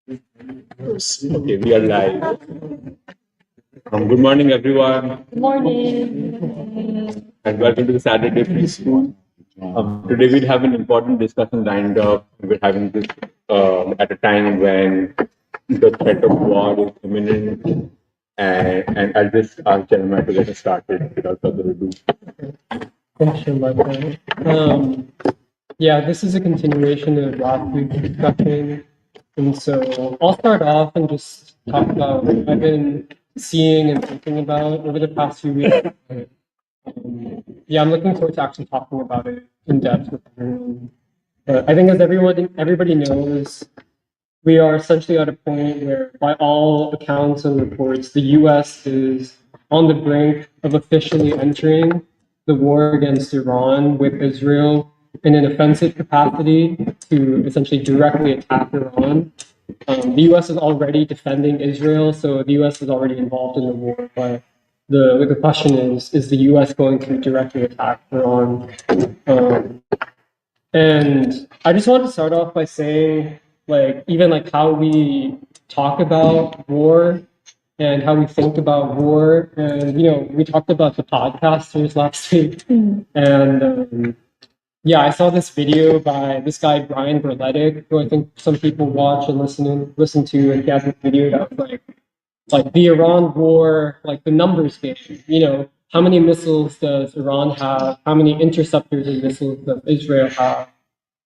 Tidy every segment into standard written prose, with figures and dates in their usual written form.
Okay, we are live. Good morning, everyone, Good morning. and welcome to the Saturday Preschool. Today we'll have an important discussion lined up. We're having this at a time when the threat of war is imminent, and I'll just ask Jeremiah to get us started without further ado. Thanks, Martha. Yeah, this is a continuation of last week's discussion. And so I'll start off and just talk about what I've been seeing and thinking about over the past few weeks. Yeah, I'm looking forward to actually talking about it in depth with everyone. But I think as everybody knows, we are essentially at a point where, by all accounts and reports, the US is on the brink of officially entering the war against Iran with Israel in an offensive capacity to essentially directly attack Iran. The US is already defending Israel, so the US is already involved in the war. But the question is the US going to directly attack Iran? And I just want to start off by saying, even how we talk about war and how we think about war. And, we talked about the podcasters last week. And yeah, I saw this video by this guy, Brian Berletic, who I think some people watch and listen to. And he has this video that was like the Iran war, like the numbers game. How many missiles does Iran have? How many interceptors and missiles does Israel have?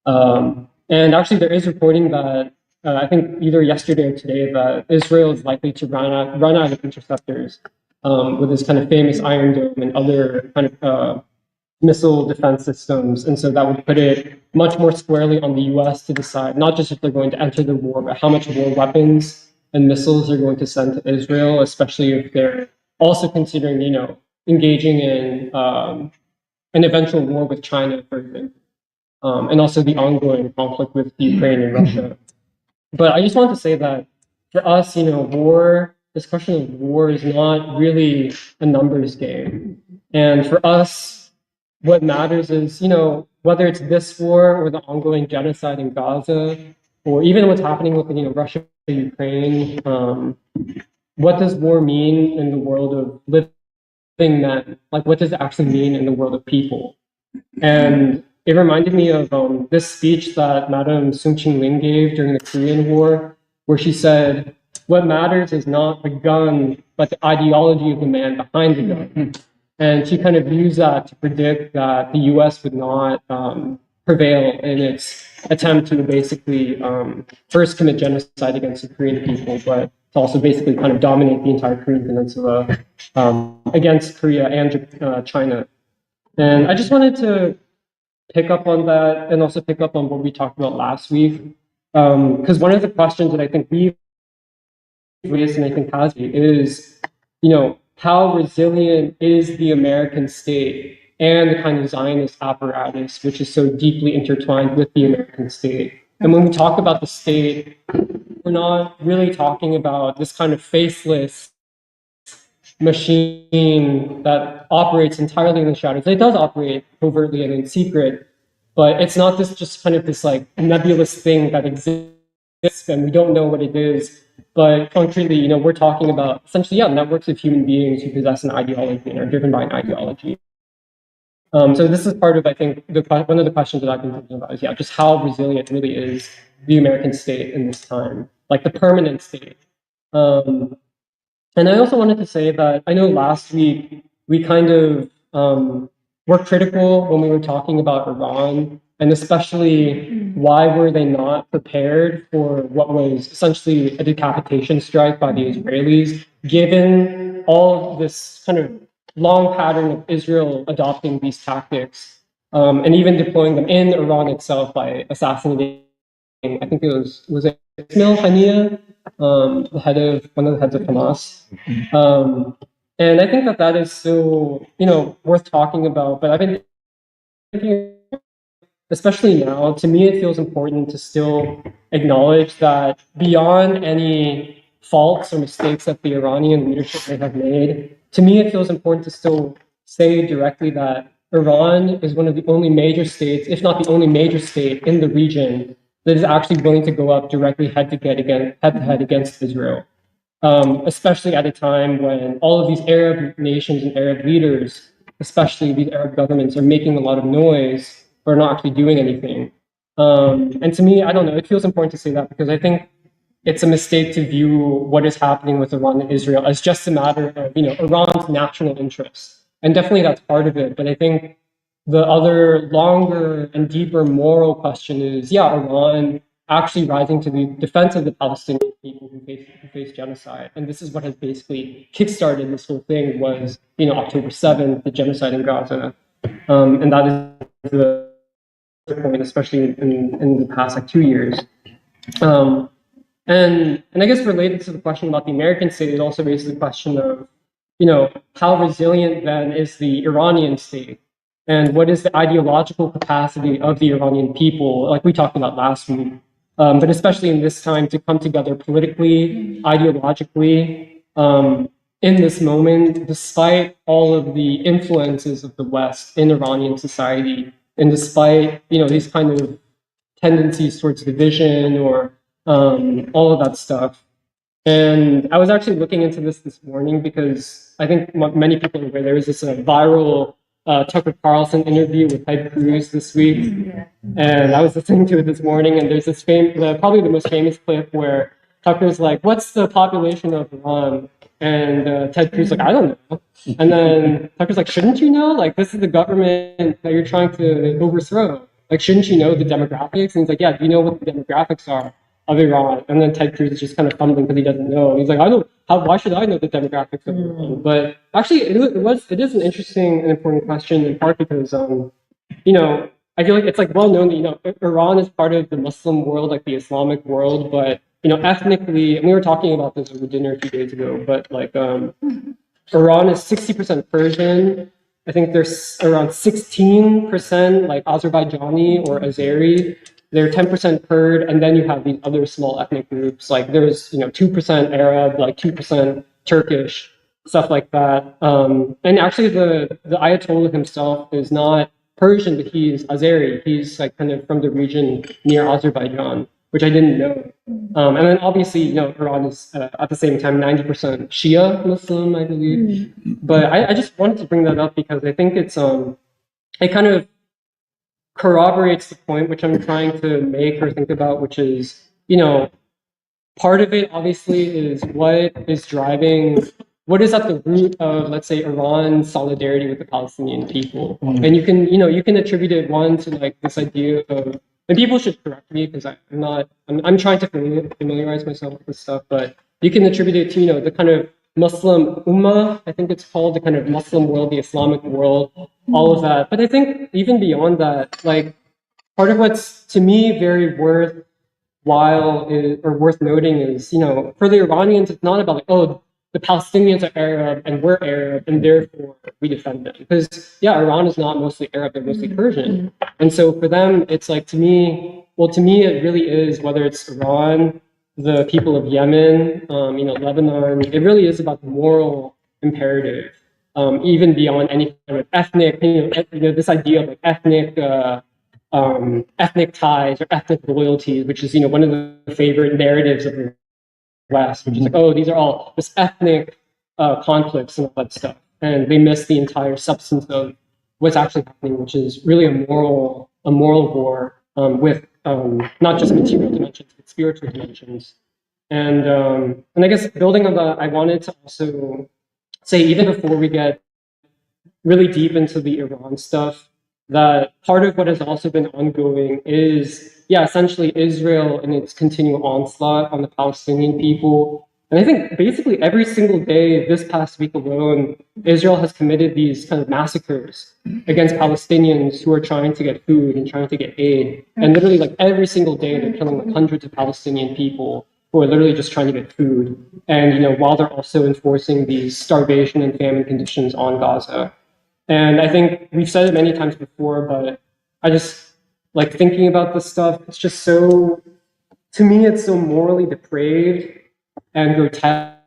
And actually, there is reporting that I think either yesterday or today that Israel is likely to run out of interceptors with this kind of famous Iron Dome and other kind of missile defense systems. And so that would put it much more squarely on the U.S. to decide not just if they're going to enter the war, but how much war weapons and missiles they're going to send to Israel, especially if they're also considering, engaging in an eventual war with China, for example. And also the ongoing conflict with Ukraine and Russia. But I just want to say that for us, this question of war is not really a numbers game. And for us, what matters is, whether it's this war or the ongoing genocide in Gaza, or even what's happening with, Russia, Ukraine, what does war mean in the world of living men? Like, what does it actually mean in the world of people? And it reminded me of this speech that Madame Soong Ching Ling gave during the Korean War, where she said, "What matters is not the gun, but the ideology of the man behind the gun." And she kind of used that to predict that the U.S. would not prevail in its attempt to basically first commit genocide against the Korean people, but to also basically kind of dominate the entire Korean peninsula against Korea and China. And I just wanted to pick up on that and also pick up on what we talked about last week. Because one of the questions that I think we've raised and I think has been is, how resilient is the American state and the kind of Zionist apparatus, which is so deeply intertwined with the American state? And when we talk about the state, we're not really talking about this kind of faceless machine that operates entirely in the shadows. It does operate covertly and in secret, but it's not this like nebulous thing that exists and we don't know what it is. But concretely, we're talking about essentially, networks of human beings who possess an ideology and are driven by an ideology. So this is part of, I think, one of the questions that I've been thinking about is, just how resilient really is the American state in this time, like the permanent state. And I also wanted to say that I know last week we kind of were critical when we were talking about Iran, and especially why were they not prepared for what was essentially a decapitation strike by the Israelis, given all this kind of long pattern of Israel adopting these tactics and even deploying them in Iran itself by assassinating, I think was it Ismail Haniyeh, one of the heads of Hamas. And I think that is still, worth talking about. But I've been thinking, especially now, to me, it feels important to still acknowledge that beyond any faults or mistakes that the Iranian leadership may have made, to me, it feels important to still say directly that Iran is one of the only major states, if not the only major state in the region that is actually willing to go up directly head to head against Israel, especially at a time when all of these Arab nations and Arab leaders, especially these Arab governments, are making a lot of noise but are not actually doing anything. And to me, I don't know, it feels important to say that because I think it's a mistake to view what is happening with Iran and Israel as just a matter of, Iran's national interests. And definitely that's part of it. But I think the other longer and deeper moral question is, Iran actually rising to the defense of the Palestinian people who face genocide. And this is what has basically kickstarted this whole thing was, October 7th, the genocide in Gaza. And that is the point, especially in the past 2 years. And I guess related to the question about the American state, it also raises the question of, how resilient then is the Iranian state? And what is the ideological capacity of the Iranian people, like we talked about last week, but especially in this time to come together politically, ideologically, in this moment, despite all of the influences of the West in Iranian society, and despite, these kind of tendencies towards division or all of that stuff. And I was actually looking into this morning because I think many people are aware there was this viral Tucker Carlson interview with Ted Cruz this week. And I was listening to it this morning, and there's this probably the most famous clip where Tucker's like, "What's the population of Iran?" And Ted Cruz like, "I don't know." And then Tucker's like, "Shouldn't you know? Like, this is the government that you're trying to overthrow. Like, shouldn't you know the demographics?" And he's like, "Yeah, do you know what the demographics are of Iran?" And then Ted Cruz is just kind of fumbling because he doesn't know. He's like, why should I know the demographics of Iran? But actually, it is an interesting and important question in part because, I feel like it's like well known that, Iran is part of the Muslim world, like the Islamic world, but, ethnically, and we were talking about this over dinner a few days ago, but like, Iran is 60% Persian. I think there's around 16% like Azerbaijani or Azeri. They're 10% Kurd, and then you have these other small ethnic groups. Like there's 2% Arab, like 2% Turkish, stuff like that. And actually, the Ayatollah himself is not Persian, but he's Azeri. He's like kind of from the region near Azerbaijan, which I didn't know. And then obviously, Iran is at the same time 90% Shia Muslim, I believe. But I just wanted to bring that up because I think it kind of corroborates the point which I'm trying to make or think about, which is, part of it obviously is what is at the root of, let's say, Iran's solidarity with the Palestinian people. And you can attribute it one to like this idea of, and people should correct me because I'm trying to familiarize myself with this stuff, but you can attribute it to, the kind of Muslim Ummah, I think it's called, the kind of Muslim world, the Islamic world, all of that. But I think even beyond that, like part of what's to me very worthwhile or worth noting is, for the Iranians, it's not about like, oh, the Palestinians are Arab and we're Arab and therefore we defend them. Because Iran is not mostly Arab, they're mostly Persian. And so for them, it's like to me it really is, whether it's Iran, the people of Yemen, Lebanon, it really is about the moral imperative, even beyond any kind of ethnic, this idea of like ethnic ties or ethnic loyalties, which is, one of the favorite narratives of the West, which is like, oh, these are all this ethnic conflicts and all that stuff. And they miss the entire substance of what's actually happening, which is really a moral war with not just material dimensions, but spiritual dimensions. And I guess building on that, I wanted to also say, even before we get really deep into the Iran stuff, that part of what has also been ongoing is, essentially Israel and its continual onslaught on the Palestinian people. And I think basically every single day this past week alone, Israel has committed these kind of massacres against Palestinians who are trying to get food and trying to get aid. And literally like every single day they're killing like hundreds of Palestinian people who are literally just trying to get food. And, while they're also enforcing these starvation and famine conditions on Gaza. And I think we've said it many times before, but I just like thinking about this stuff. It's just to me, it's so morally depraved and grotesque.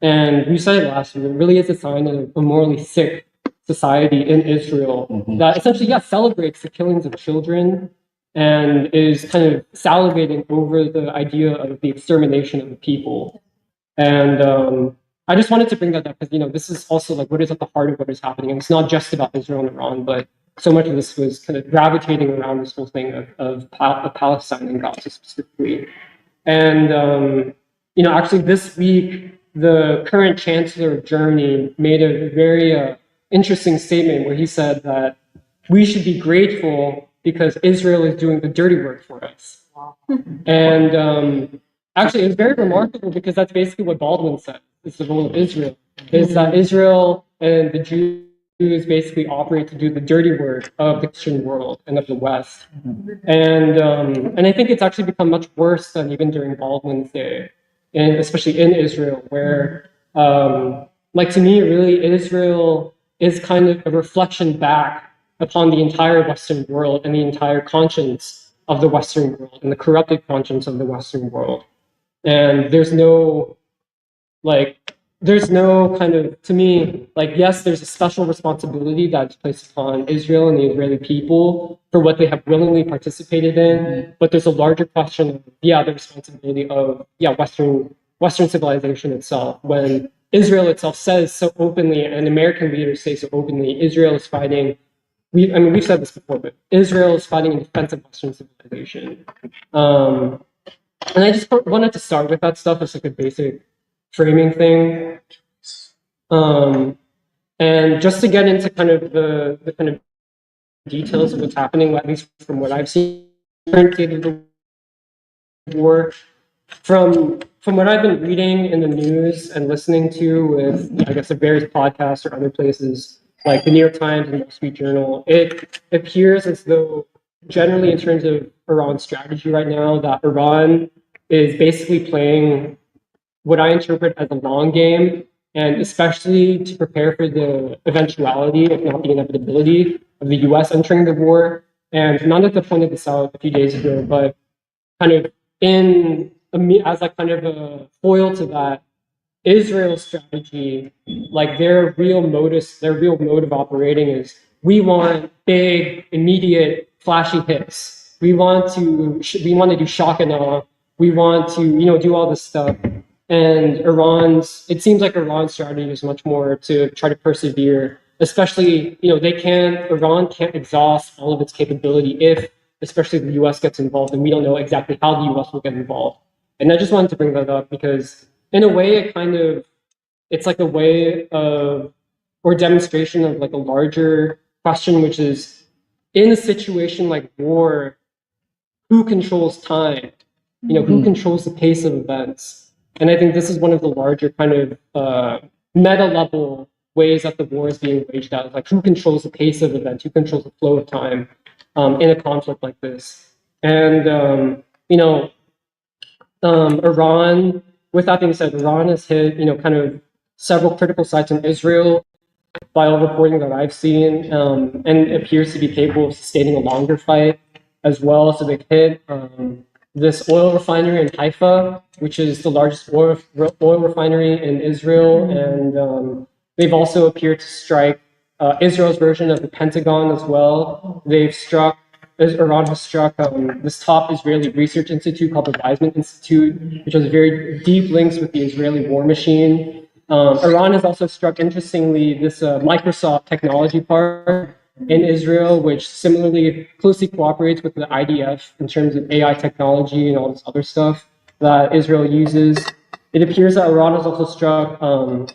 And we said it last year, it really is a sign of a morally sick society in Israel that essentially, celebrates the killings of children and is kind of salivating over the idea of the extermination of the people. And I just wanted to bring that up because, this is also like what is at the heart of what is happening. And it's not just about Israel and Iran, but so much of this was kind of gravitating around this whole thing of Palestine and Gaza specifically. And, actually this week, the current chancellor of Germany made a very interesting statement where he said that we should be grateful because Israel is doing the dirty work for us. And actually, it's very remarkable because that's basically what Baldwin said. It's the role of Israel, is that Israel and the Jews basically operate to do the dirty work of the Christian world and of the West. And I think it's actually become much worse than even during Baldwin's day, and especially in Israel, where, like to me, really, Israel is kind of a reflection back upon the entire Western world and the entire conscience of the Western world and the corrupted conscience of the Western world. And there's no kind of, to me, like, yes, there's a special responsibility that's placed upon Israel and the Israeli people for what they have willingly participated in, but there's a larger question of, the responsibility of, Western civilization itself. When Israel itself says so openly, and American leaders say so openly, Israel is fighting, we've said this before, but Israel is fighting in defense of Western civilization. And I just wanted to start with that stuff as like a basic framing thing. And just to get into kind of the kind of details of what's happening, at least from what I've seen, current state of the war, from what I've been reading in the news and listening to with, I guess, the various podcasts or other places, like the New York Times and the Wall Street Journal, it appears as though generally in terms of Iran's strategy right now, that Iran is basically playing what I interpret as a long game, and especially to prepare for the eventuality, if not the inevitability, of the US entering the war. And Nanda pointed this out a few days ago, but kind of as like kind of a foil to that, Israel's strategy, like their real mode of operating is, we want big, immediate, flashy hits. We want to do shock and awe. We want to, do all this stuff. And it seems like Iran's strategy is much more to try to persevere, especially, Iran can't exhaust all of its capability if, especially the US gets involved, and we don't know exactly how the US will get involved. And I just wanted to bring that up because in a way, it's like a way of, or demonstration of like a larger question, which is, in a situation like war, who controls time? Who controls the pace of events? And I think this is one of the larger kind of meta level ways that the war is being waged out. Like, who controls the pace of events? Who controls the flow of time in a conflict like this? And Iran, with that being said, Iran has hit, kind of several critical sites in Israel by all reporting that I've seen, and appears to be capable of sustaining a longer fight as well. So they've hit this oil refinery in Haifa, which is the largest oil refinery in Israel, and they've also appeared to strike Israel's version of the Pentagon as well. Iran has struck this top Israeli research institute called the Weizmann Institute, which has very deep links with the Israeli war machine. Iran has also struck, interestingly, this Microsoft technology park in Israel, which similarly closely cooperates with the IDF in terms of AI technology and all this other stuff that Israel uses. It appears that Iran has also struck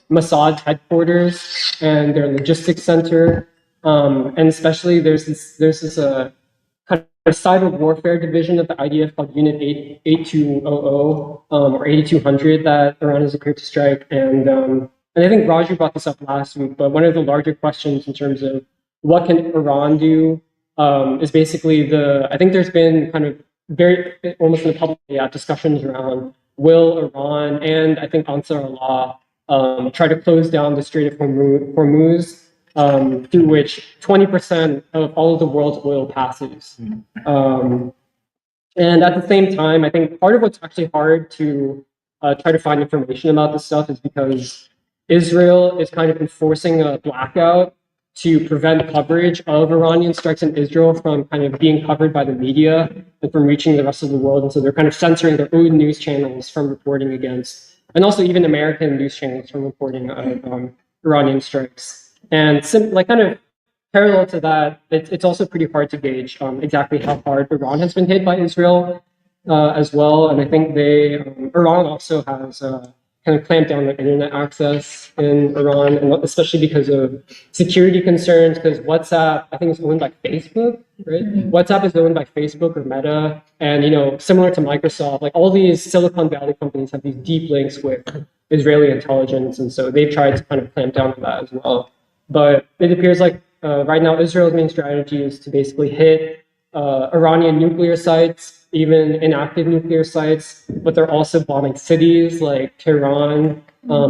Mossad's headquarters and their logistics center, and especially there's this kind of cyber warfare division of the IDF called Unit 8200 or 8200 that Iran has appeared to strike. And I think Raju brought this up last week, but one of the larger questions in terms of what can Iran do is basically I think there's been kind of very almost in the public discussions around, will Iran and I think Ansar Allah try to close down the Strait of Hormuz, through which 20% of all of the world's oil passes. And at the same time, I think part of what's actually hard to try to find information about this stuff is because Israel is kind of enforcing a blackout to prevent coverage of Iranian strikes in Israel from kind of being covered by the media and from reaching the rest of the world. And so they're kind of censoring their own news channels from reporting against, and also even American news channels from reporting of Iranian strikes. And kind of parallel to that, it's also pretty hard to gauge exactly how hard Iran has been hit by Israel as well. And I think Iran also has kind of clamped down on internet access in Iran, and especially because of security concerns, because WhatsApp, I think, is owned by Facebook, right? WhatsApp is owned by Facebook or Meta, and, you know, similar to Microsoft, like all these Silicon Valley companies have these deep links with Israeli intelligence, and so they've tried to kind of clamp down on that as well. But it appears like right now Israel's main strategy is to basically hit Iranian nuclear sites, even inactive nuclear sites, but they're also bombing cities like Tehran,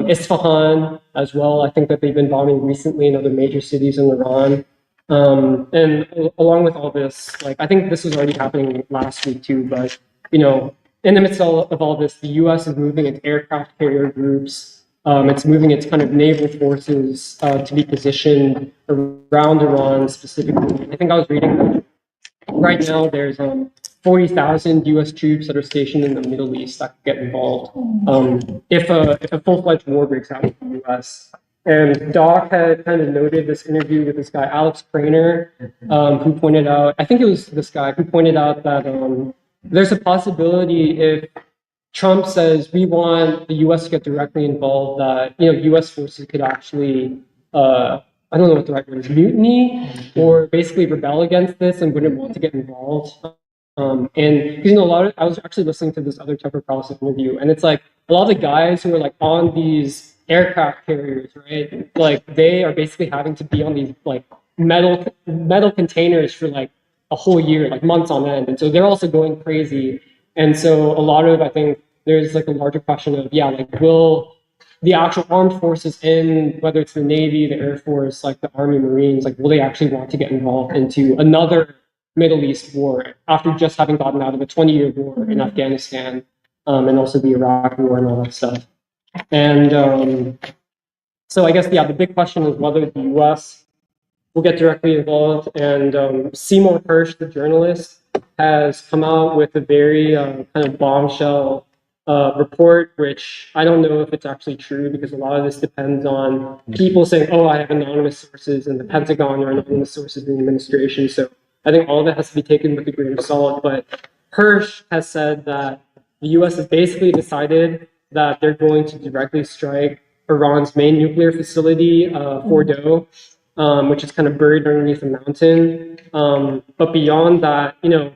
Isfahan as well. I think that they've been bombing recently in other major cities in Iran. And along with all this, like, I think this was already happening last week too, but, you know, in the midst of all this, the US is moving its aircraft carrier groups. It's moving its kind of naval forces to be positioned around Iran specifically. I think I was reading that right now there's 40,000 US troops that are stationed in the Middle East that could get involved if a full-fledged war breaks out with the US. And Doc had kind of noted this interview with this guy, Alex Craner, who pointed out, I think it was this guy, who pointed out that there's a possibility if Trump says we want the US to get directly involved, that, you know, US forces could actually, I don't know what the right word is, mutiny, or basically rebel against this and wouldn't want to get involved. And because, you know, I was actually listening to this other Tucker Carlson interview, and it's like a lot of the guys who are like on these aircraft carriers, right? Like they are basically having to be on these like metal containers for like a whole year, like months on end, and so they're also going crazy. And so a lot of, I think there's like a larger question of, yeah, like will the actual armed forces in, whether it's the Navy, the Air Force, like the Army, Marines, like will they actually want to get involved into another Middle East war after just having gotten out of a 20-year war in Afghanistan, and also the Iraq war and all that stuff. And so I guess, yeah, the big question is whether the US will get directly involved. And Seymour Hersh, the journalist, has come out with a very kind of bombshell report, which I don't know if it's actually true, because a lot of this depends on people saying, oh, I have anonymous sources in the Pentagon or anonymous sources in the administration. So I think all of it has to be taken with a grain of salt. But Hersh has said that the US has basically decided that they're going to directly strike Iran's main nuclear facility, Fordow, which is kind of buried underneath a mountain. But beyond that, you know,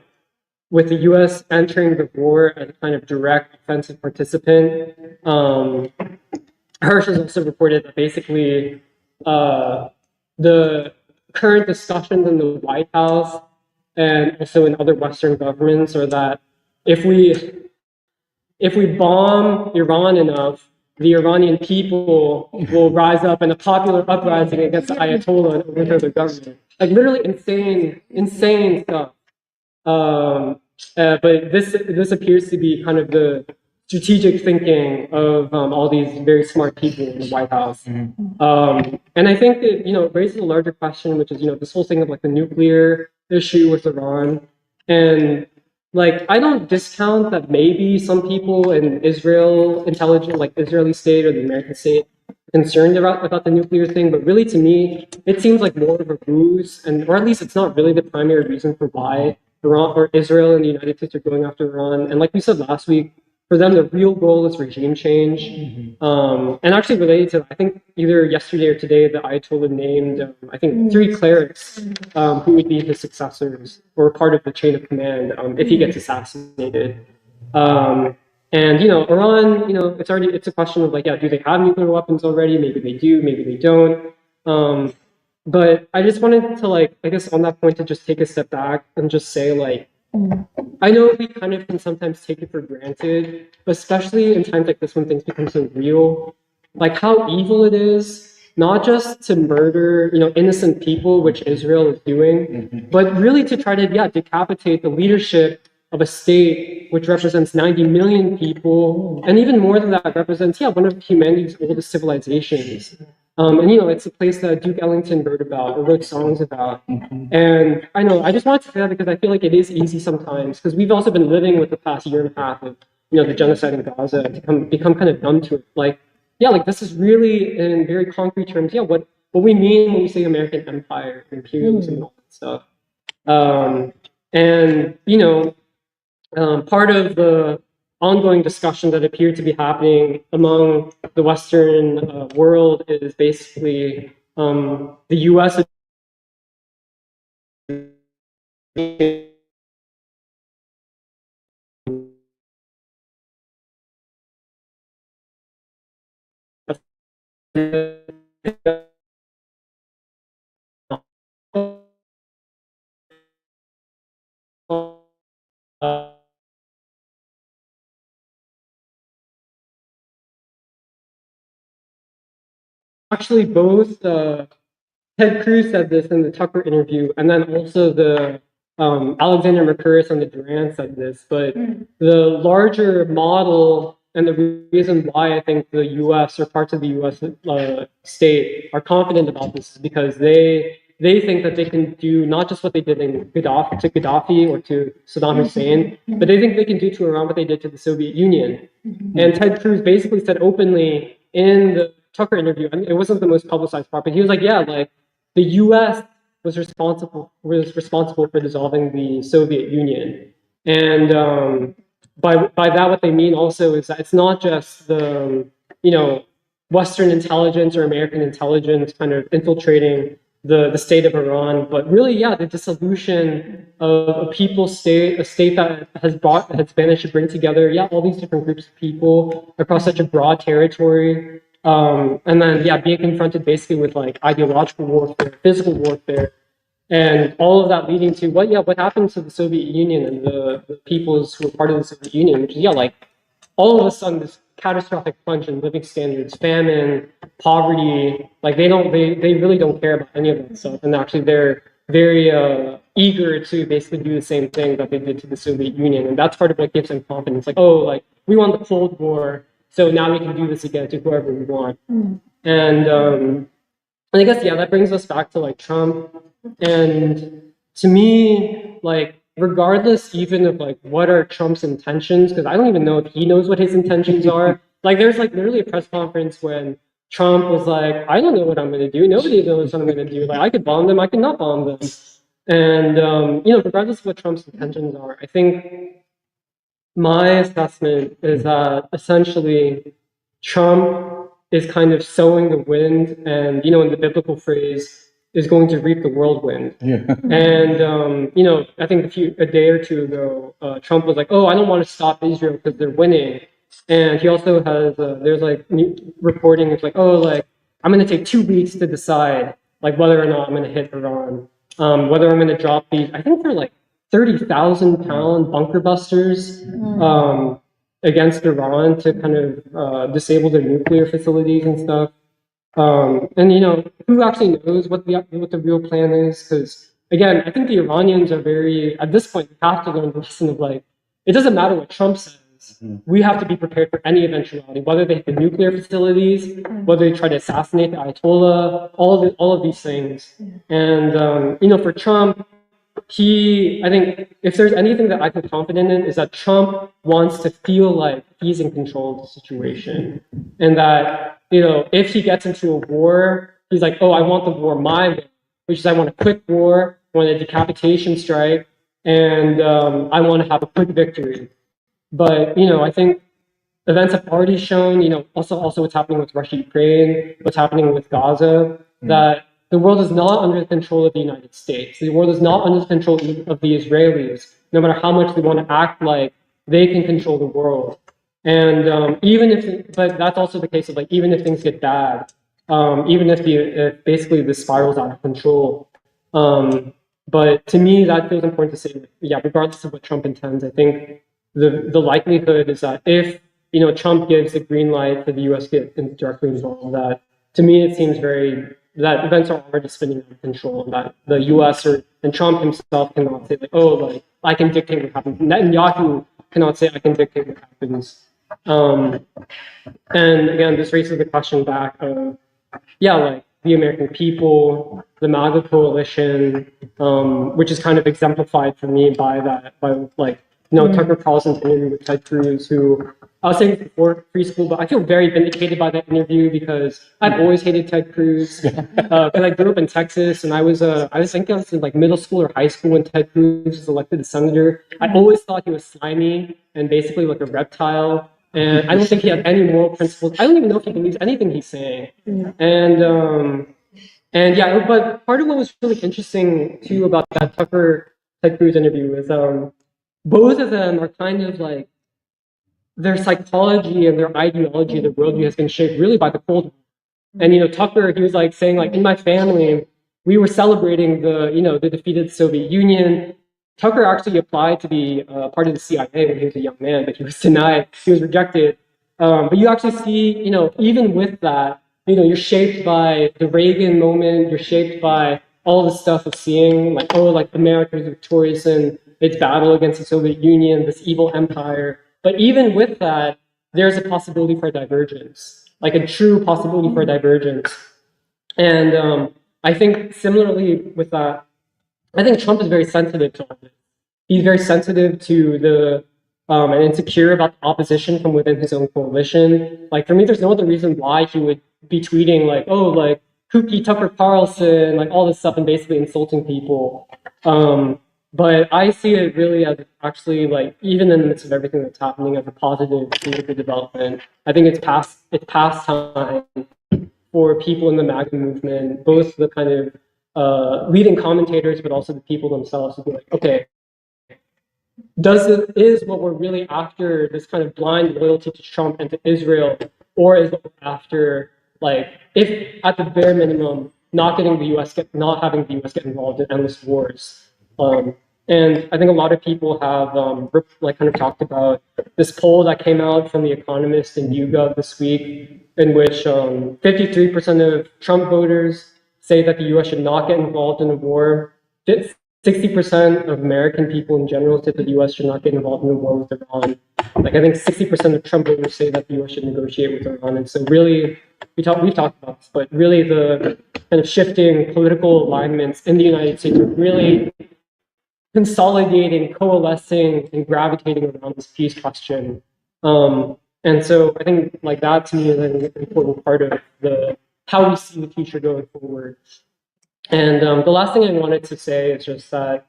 with the US entering the war as a kind of direct offensive participant, Hersh has also reported that basically the current discussions in the White House and also in other Western governments are that if we bomb Iran enough, the Iranian people will rise up in a popular uprising against the Ayatollah and overthrow the government. Like literally insane stuff. But this appears to be kind of the strategic thinking of all these very smart people in the White House. And I think that, you know, it raises a larger question, which is, you know, this whole thing of like the nuclear issue with Iran. And like, I don't discount that maybe some people in Israel, intelligent, like Israeli state or the American state, concerned about the nuclear thing, but really to me, it seems like more of a ruse, or at least it's not really the primary reason for why Iran or Israel and the United States are going after Iran. And like we said last week, for them, the real goal is regime change. And actually related to, I think either yesterday or today, the Ayatollah named, I think, 3 clerics who would be his successors or part of the chain of command if he gets assassinated. And, you know, Iran, you know, it's a question of like, yeah, do they have nuclear weapons already? Maybe they do, maybe they don't. But I just wanted to, like, I guess on that point, to just take a step back and just say, like, I know we kind of can sometimes take it for granted, but especially in times like this when things become so real, like how evil it is, not just to murder, you know, innocent people, which Israel is doing, but really to try to, yeah, decapitate the leadership of a state which represents 90 million people, and even more than that, represents, yeah, one of humanity's oldest civilizations. And it's a place that Duke Ellington wrote about or wrote songs about. And I know I just wanted to say that because I feel like it is easy sometimes because we've also been living with the past year and a half of the genocide in Gaza to become kind of numb to it. Like, yeah, like this is really in very concrete terms, yeah, what we mean when we say American empire, imperialism, and all that stuff. And part of the ongoing discussion that appeared to be happening among the Western world is basically the U.S. Actually, both Ted Cruz said this in the Tucker interview, and then also the Alexander Mercouris and the Duran said this. But the larger model and the reason why I think the U.S. or parts of the U.S. State are confident about this is because they think that they can do not just what they did in Gaddafi or to Saddam Hussein, but they think they can do to Iran what they did to the Soviet Union. And Ted Cruz basically said openly in the Tucker interview, and it wasn't the most publicized part, but he was like, yeah, like the U.S. was responsible for dissolving the Soviet Union, and by that what they mean also is that it's not just the Western intelligence or American intelligence kind of infiltrating the state of Iran, but really, yeah, the dissolution of a people state, a state that has managed to bring together, yeah, all these different groups of people across such a broad territory. And then, yeah, being confronted basically with like ideological warfare, physical warfare, and all of that leading to what happened to the Soviet Union and the peoples who were part of the Soviet Union, which is, yeah, like all of a sudden this catastrophic plunge in living standards, famine, poverty, like they really don't care about any of that stuff. And actually they're very eager to basically do the same thing that they did to the Soviet Union. And that's part of what gives them confidence. Like, oh, like we won the Cold War, so now we can do this again to whoever we want. And I guess, yeah, that brings us back to like Trump. And to me, like, regardless even of like what are Trump's intentions, because I don't even know if he knows what his intentions are. Like, there's like literally a press conference when Trump was like, I don't know what I'm going to do. Nobody knows what I'm going to do. Like, I could bomb them, I could not bomb them. And, regardless of what Trump's intentions are, I think my assessment is that essentially Trump is kind of sowing the wind, and in the biblical phrase, is going to reap the whirlwind. Yeah. And I think a day or two ago, Trump was like, "Oh, I don't want to stop Israel because they're winning," and he also has there's like reporting. It's like, "Oh, like I'm going to take 2 weeks to decide like whether or not I'm going to hit Iran, whether I'm going to drop these. I think they're like 30,000-pound bunker busters against Iran to kind of disable their nuclear facilities and stuff." And who actually knows what the real plan is? Because again, I think the Iranians are at this point, we have to learn the lesson of like, it doesn't matter what Trump says. We have to be prepared for any eventuality, whether they hit the nuclear facilities, whether they try to assassinate the Ayatollah, all of these things. And for Trump, I think if there's anything that I feel confident in is that Trump wants to feel like he's in control of the situation, and that if he gets into a war, he's like, oh, I want the war my way, which is I want a quick war, I want a decapitation strike, and I want to have a quick victory. But I think events have already shown, also what's happening with Russia, Ukraine, what's happening with Gaza, that the world is not under the control of the United States. The world is not under the control of the Israelis, no matter how much they want to act like they can control the world. And but that's also the case of like, even if things get bad, even if basically this spirals out of control. But to me, that feels important to say, yeah, regardless of what Trump intends, I think the likelihood is that if Trump gives the green light for the U.S. to get directly involved, that to me it seems that events are already spinning out of control, and that the U.S. and Trump himself cannot say like, oh, like I can dictate what happens. Netanyahu cannot say I can dictate what happens. And again, this raises the question back of yeah, like the American people, the MAGA coalition, which is kind of exemplified for me by that, by like, Tucker Carlson's interview with Ted Cruz, who I was saying before preschool, but I feel very vindicated by that interview because I've always hated Ted Cruz. Because I grew up in Texas, and I think I was in like middle school or high school when Ted Cruz was elected as senator. I always thought he was slimy and basically like a reptile. And I don't think he had any moral principles. I don't even know if he believes anything he's saying. And yeah, but part of what was really interesting too about that Ted Cruz interview is both of them are kind of like their psychology and their ideology, their worldview has been shaped really by the Cold War. And Tucker, he was like saying like in my family, we were celebrating the defeated Soviet Union. Tucker actually applied to be part of the CIA when he was a young man, but he was denied. He was rejected. But you actually see, even with that, you're shaped by the Reagan moment. You're shaped by all the stuff of seeing like, oh, like America is victorious in its battle against the Soviet Union, this evil empire. But even with that, there's a possibility for divergence, like a true possibility for divergence. And I think similarly with that, I think Trump is very sensitive to all this. He's very sensitive to the and insecure about the opposition from within his own coalition. Like for me, there's no other reason why he would be tweeting like, oh, like kooky Tucker Carlson, like all this stuff, and basically insulting people. But I see it really as actually like even in the midst of everything that's happening as a positive political development. I think it's past time for people in the MAGA movement, both the kind of leading commentators, but also the people themselves to be like, okay, is what we're really after this kind of blind loyalty to Trump and to Israel, or is what we're after, like, if at the bare minimum, not having the U.S. get involved in endless wars. And I think a lot of people have like kind of talked about this poll that came out from The Economist and YouGov this week, in which 53% of Trump voters say that the U.S. should not get involved in a war. 60% of American people in general say that the U.S. should not get involved in a war with Iran. Like I think 60% of Trump voters say that the U.S. should negotiate with Iran. And so really, we've talked about this, but really the kind of shifting political alignments in the United States are really consolidating, coalescing, and gravitating around this peace question. And so I think like that to me is an important part of how we see the future going forward. And the last thing I wanted to say is just that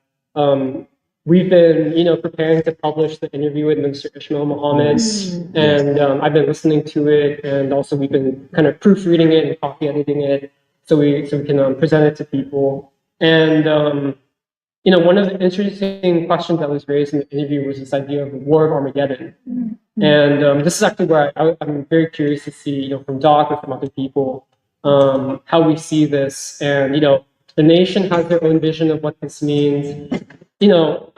we've been, preparing to publish the interview with Minister Ishmael Mohammed, and I've been listening to it, and also we've been kind of proofreading it and copy editing it, so we can present it to people. And one of the interesting questions that was raised in the interview was this idea of the War of Armageddon. And this is actually where I'm very curious to see, from Doc or from other people, how we see this. And, the nation has their own vision of what this means.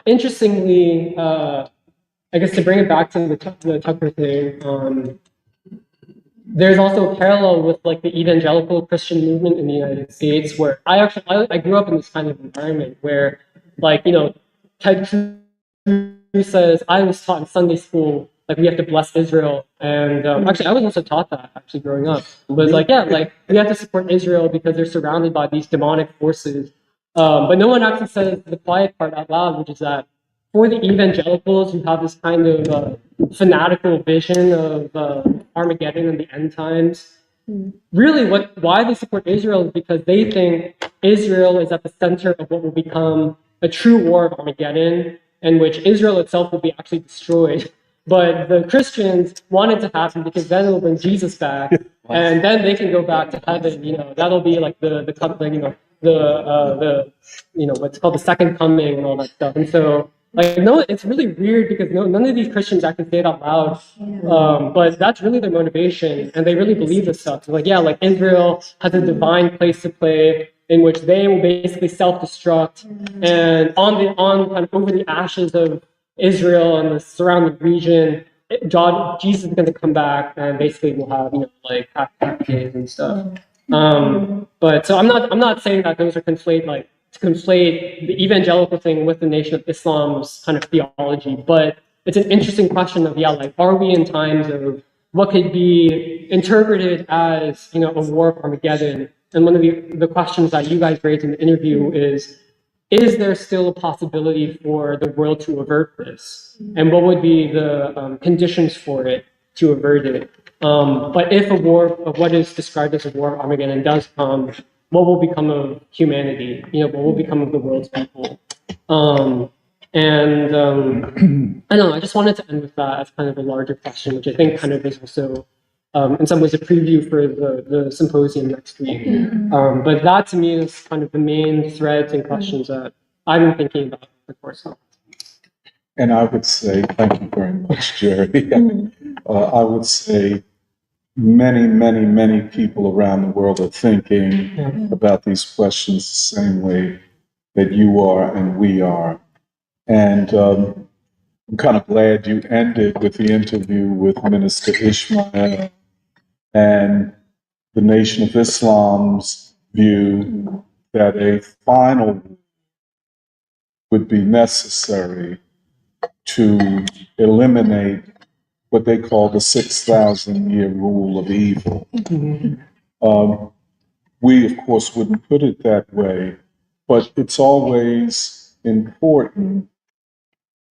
Interestingly, I guess to bring it back to the Tucker thing, there's also a parallel with like the evangelical Christian movement in the United States, where I grew up in this kind of environment where, like, Ted Cruz says, I was taught in Sunday school, like, we have to bless Israel. And actually, I was also taught that, actually, growing up. It was like, yeah, like, we have to support Israel because they're surrounded by these demonic forces. But no one actually says the quiet part out loud, which is that for the evangelicals who have this kind of fanatical vision of Armageddon and the end times, really why they support Israel is because they think Israel is at the center of what will become a true war of Armageddon, in which Israel itself will be actually destroyed. But the Christians want it to happen because then it'll bring Jesus back, and then they can go back to heaven. That'll be like the what's called the second coming and all that stuff. And so, like, no, it's really weird because none of these Christians actually say it out loud, but that's really their motivation, and they really believe this stuff. So, like, yeah, like Israel has a divine place to play in which they will basically self-destruct, and on kind of over the ashes of Israel and the surrounding region, Jesus is going to come back, and basically we'll have like half days and stuff. But so I'm not saying that those are to conflate the evangelical thing with the Nation of Islam's kind of theology, but it's an interesting question of like, are we in times of what could be interpreted as, a war of Armageddon. And one of the questions that you guys raised in the interview is there still a possibility for the world to avert this? And what would be the conditions for it to avert it? But if a war of what is described as a war of Armageddon does come, what will become of humanity? What will become of the world's people? I don't know, I just wanted to end with that as kind of a larger question, which I think kind of is also, in some ways, a preview for the symposium next week. But that to me is kind of the main threads and questions that I've been thinking about the course. And I would say, thank you very much, Jerry. I would say many, many, many people around the world are thinking about these questions the same way that you are and we are. And I'm kind of glad you ended with the interview with Minister Ishmael and the Nation of Islam's view that a final would be necessary to eliminate what they call the 6,000-year rule of evil. We, of course, wouldn't put it that way, but it's always important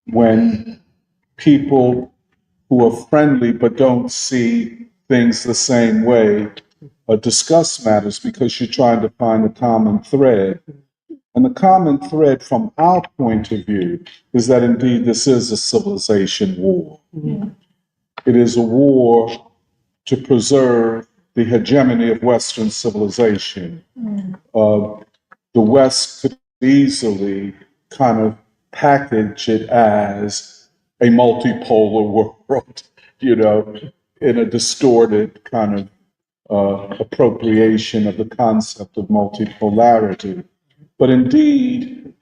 when people who are friendly but don't see things the same way discuss matters, because you're trying to find a common thread. And the common thread from our point of view is that indeed this is a civilization war. It is a war to preserve the hegemony of Western civilization. The West could easily kind of package it as a multipolar world, in a distorted kind of appropriation of the concept of multipolarity. But indeed,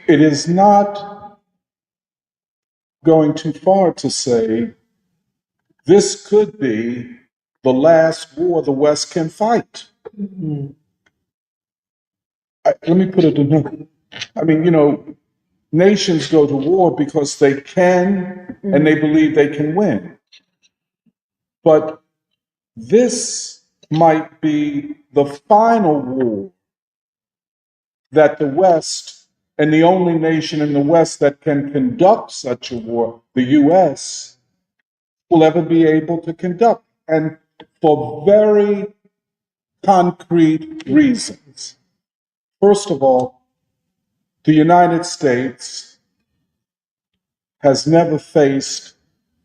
it is not going too far to say this could be the last war the West can fight. Let me put it another. Nations go to war because they can and they believe they can win. But this might be the final war that the West, and the only nation in the West that can conduct such a war, the US, will ever be able to conduct. And for very concrete reasons. First of all, the United States has never faced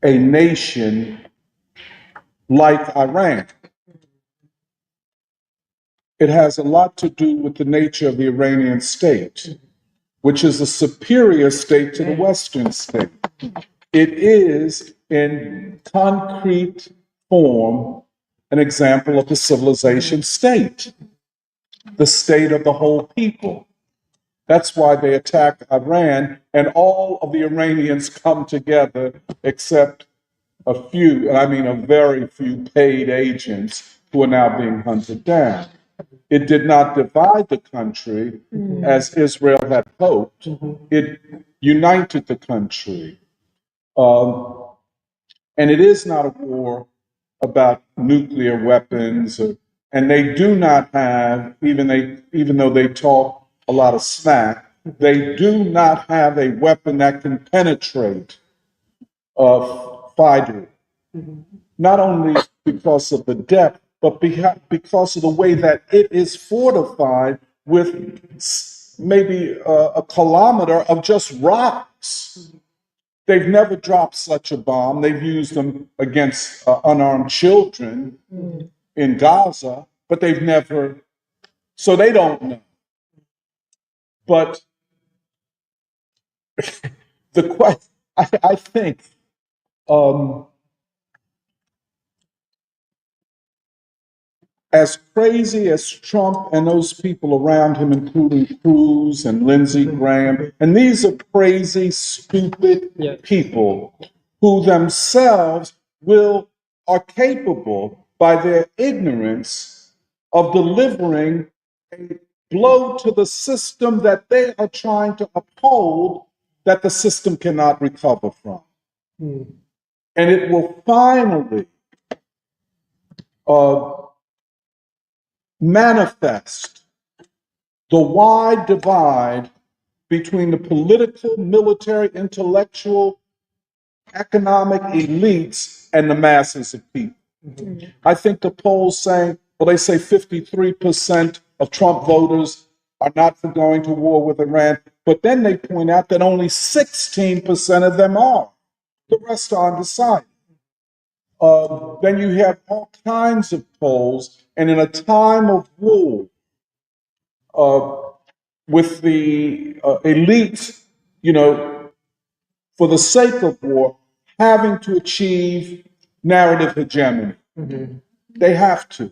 a nation like Iran. It has a lot to do with the nature of the Iranian state, which is a superior state to the Western state. It is, in concrete form, an example of the civilization state, the state of the whole people. That's why they attack Iran, and all of the Iranians come together except a few, and I mean a very few paid agents who are now being hunted down. It did not divide the country as Israel had hoped. It united the country. And it is not a war about nuclear weapons, and they do not have, even though they talk a lot of smack, they do not have a weapon that can penetrate fighter. Not only because of the depth, but because of the way that it is fortified with maybe a kilometer of just rocks. They've never dropped such a bomb. They've used them against unarmed children in Gaza, but they've never, so they don't know. But the question, I think, as crazy as Trump and those people around him, including Cruz and Lindsey Graham, and these are crazy, stupid people who themselves are capable, by their ignorance, of delivering a blow to the system that they are trying to uphold, that the system cannot recover from. And it will finally manifest the wide divide between the political, military, intellectual, economic elites and the masses of people. I think the polls saying, well, they say 53% of Trump voters are not for going to war with Iran, but then they point out that only 16% of them are. The rest are undecided. Then you have all kinds of polls, and in a time of war, with the elites, for the sake of war, having to achieve narrative hegemony. They have to.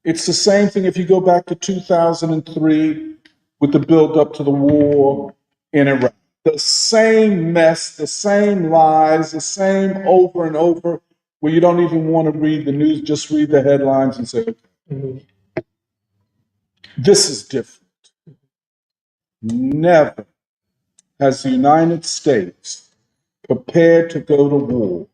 It's the same thing if you go back to 2003 with the build up to the war in Iraq. The same mess, the same lies, the same over and over, where you don't even want to read the news, just read the headlines and say, okay, this is different. Never has the United States prepared to go to war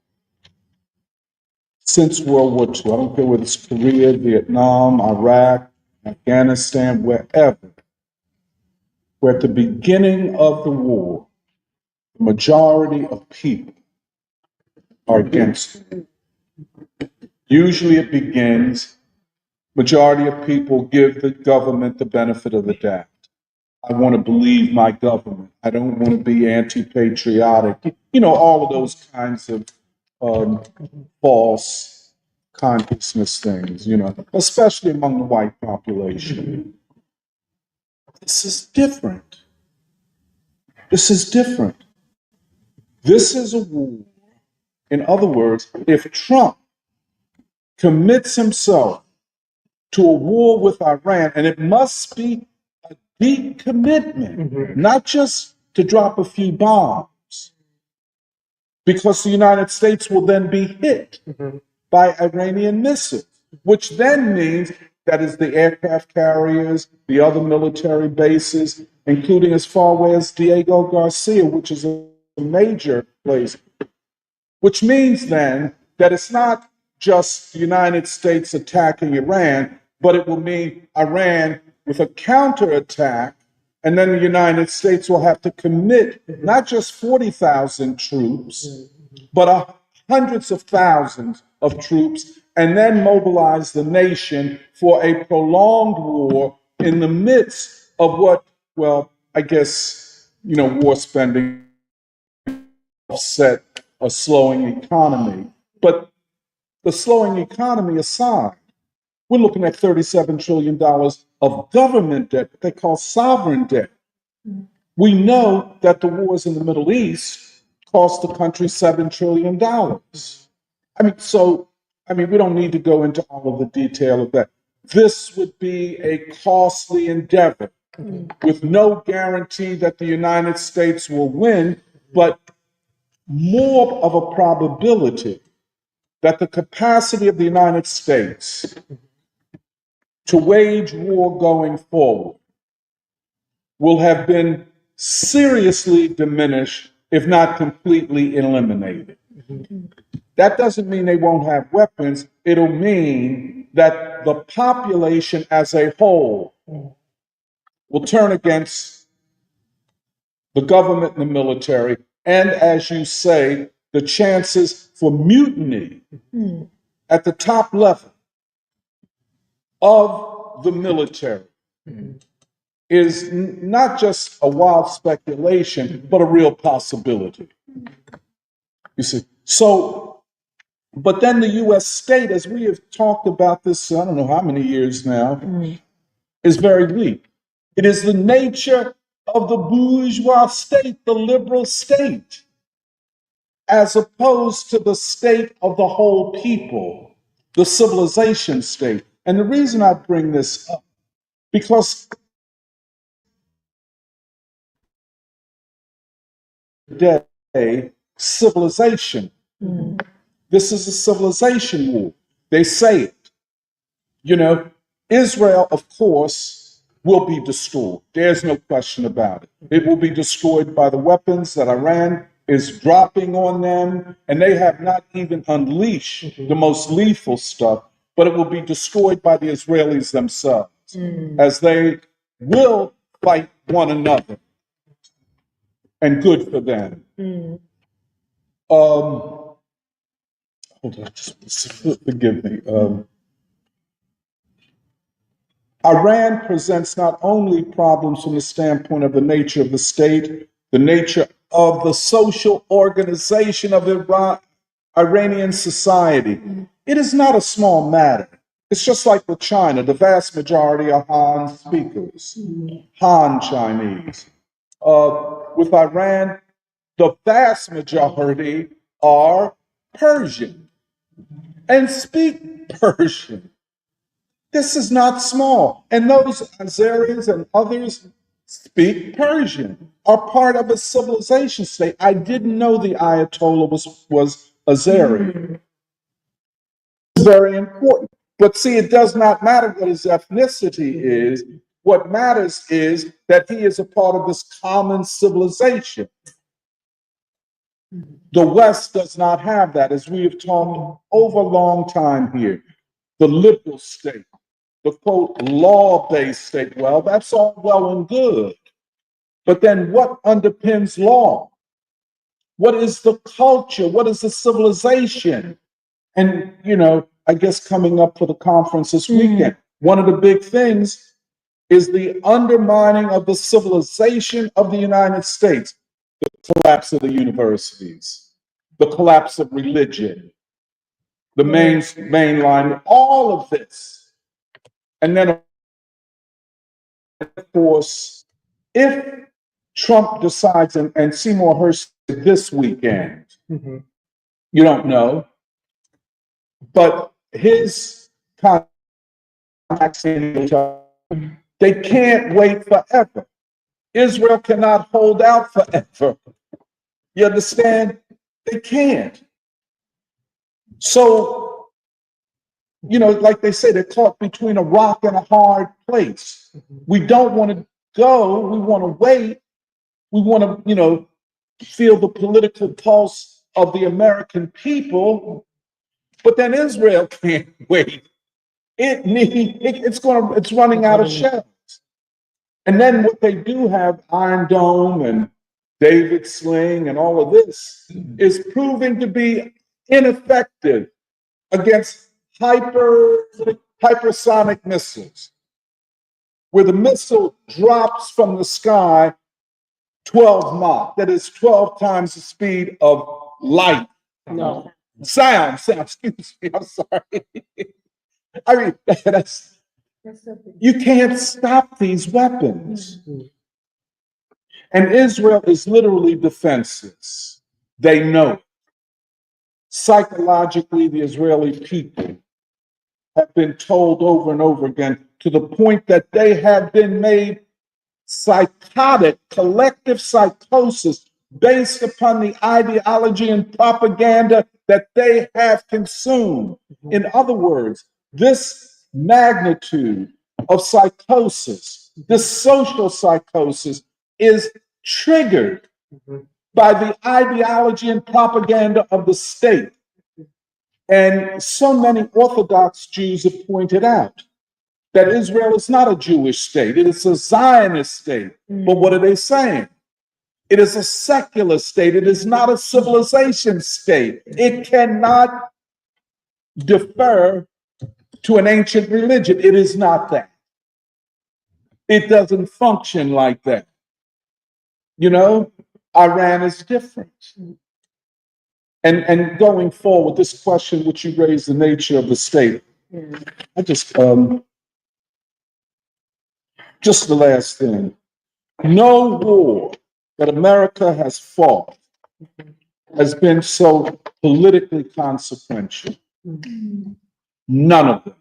since World War II. I don't care whether it's Korea, Vietnam, Iraq, Afghanistan, wherever. Where at the beginning of the war, the majority of people are against it. Usually it begins, majority of people give the government the benefit of the doubt. I want to believe my government. I don't want to be anti-patriotic. All of those kinds of false consciousness things, especially among the white population. This is different. This is different. This is a war. In other words, if Trump commits himself to a war with Iran, and it must be a deep commitment, not just to drop a few bombs, because the United States will then be hit by Iranian missiles, which then means that is the aircraft carriers, the other military bases, including as far away as Diego Garcia, which is a major place, which means then that it's not just the United States attacking Iran, but it will mean Iran with a counterattack, and then the United States will have to commit not just 40,000 troops, but hundreds of thousands of troops, and then mobilize the nation for a prolonged war in the midst of what, well, I guess, war spending offset a slowing economy. But the slowing economy aside, we're looking at $37 trillion of government debt, what they call sovereign debt. We know that the wars in the Middle East cost the country $7 trillion. We don't need to go into all of the detail of that. This would be a costly endeavor with no guarantee that the United States will win, but more of a probability that the capacity of the United States to wage war going forward will have been seriously diminished, if not completely eliminated. That doesn't mean they won't have weapons. It'll mean that the population as a whole will turn against the government and the military, and as you say, the chances for mutiny at the top level of the military is not just a wild speculation, but a real possibility. You see, so, but then the U.S. state, as we have talked about this, I don't know how many years now, is very weak. It is the nature of the bourgeois state, the liberal state, as opposed to the state of the whole people, the civilization state. And the reason I bring this up, because today, civilization, this is a civilization war. They say it. Israel, of course, will be destroyed. There's no question about it. It will be destroyed by the weapons that Iran is dropping on them, and they have not even unleashed the most lethal stuff, but it will be destroyed by the Israelis themselves, as they will fight one another. And good for them. Hold on, just forgive me. Iran presents not only problems from the standpoint of the nature of the state, the nature of the social organization of Iranian society. It is not a small matter. It's just like with China. The vast majority are Han speakers, Han Chinese. With Iran, the vast majority are Persian and speak Persian. This is not small. And those Azeris and others speak Persian, are part of a civilization state. I didn't know the Ayatollah was Azeri. It's very important. But see, it does not matter what his ethnicity is. What matters is that he is a part of this common civilization. The West does not have that, as we have talked over a long time here. The liberal state, the quote, law-based state. Well, that's all well and good. But then what underpins law? What is the culture? What is the civilization? And, I guess coming up for the conference this weekend, one of the big things is the undermining of the civilization of the United States, the collapse of the universities, the collapse of religion, the mainline, all of this. And then, of course, if Trump decides, and Seymour Hersh this weekend, you don't know, but his contacts, they can't wait forever. Israel cannot hold out forever. You understand? They can't. So, like they say, they're caught between a rock and a hard place. We don't want to go. We want to wait. We want to, feel the political pulse of the American people. But then Israel can't wait. It's running out of shells. And then what they do have, Iron Dome and David Sling and all of this, is proving to be ineffective against hypersonic missiles, where the missile drops from the sky 12 Mach. That is 12 times the speed of light. No. Sound, excuse me, I'm sorry. I mean, you can't stop these weapons. And Israel is literally defenseless. They know it. Psychologically, the Israeli people have been told over and over again, to the point that they have been made psychotic, collective psychosis based upon the ideology and propaganda that they have consumed. In other words, this magnitude of psychosis, this social psychosis, is triggered by the ideology and propaganda of the state. And so many Orthodox Jews have pointed out that Israel is not a Jewish state. It is a Zionist state. But what are they saying? It is a secular state. It is not a civilization state. It cannot defer to an ancient religion. It is not that. It doesn't function like that. Iran is different. And going forward, this question which you raised, the nature of the state, I just the last thing. No war that America has fought has been so politically consequential. None of them.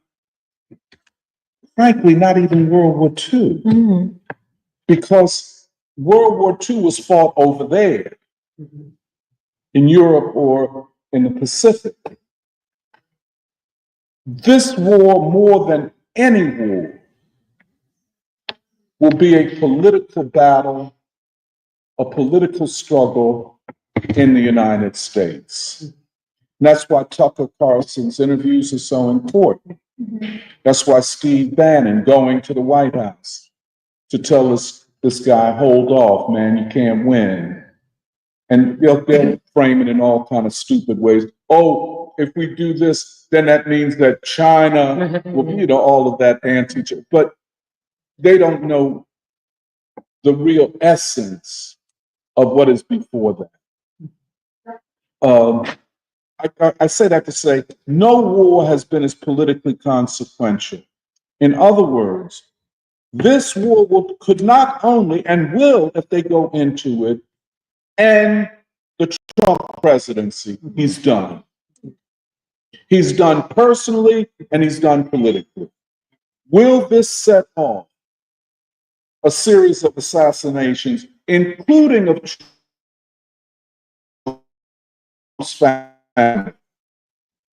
Frankly, not even World War II. Because World War II was fought over there in Europe or in the Pacific. This war, more than any war, will be a political battle, a political struggle in the United States. And that's why Tucker Carlson's interviews are so important. That's why Steve Bannon going to the White House to tell this guy, hold off, man, you can't win. And they'll frame it in all kind of stupid ways. Oh, if we do this, then that means that China will, all of that anti. But they don't know the real essence of what is before that. I say that to say no war has been as politically consequential. In other words, this war could not only and will, if they go into it, end the Trump presidency. He's done. He's done personally and he's done politically. Will this set off a series of assassinations, including of Trump's family?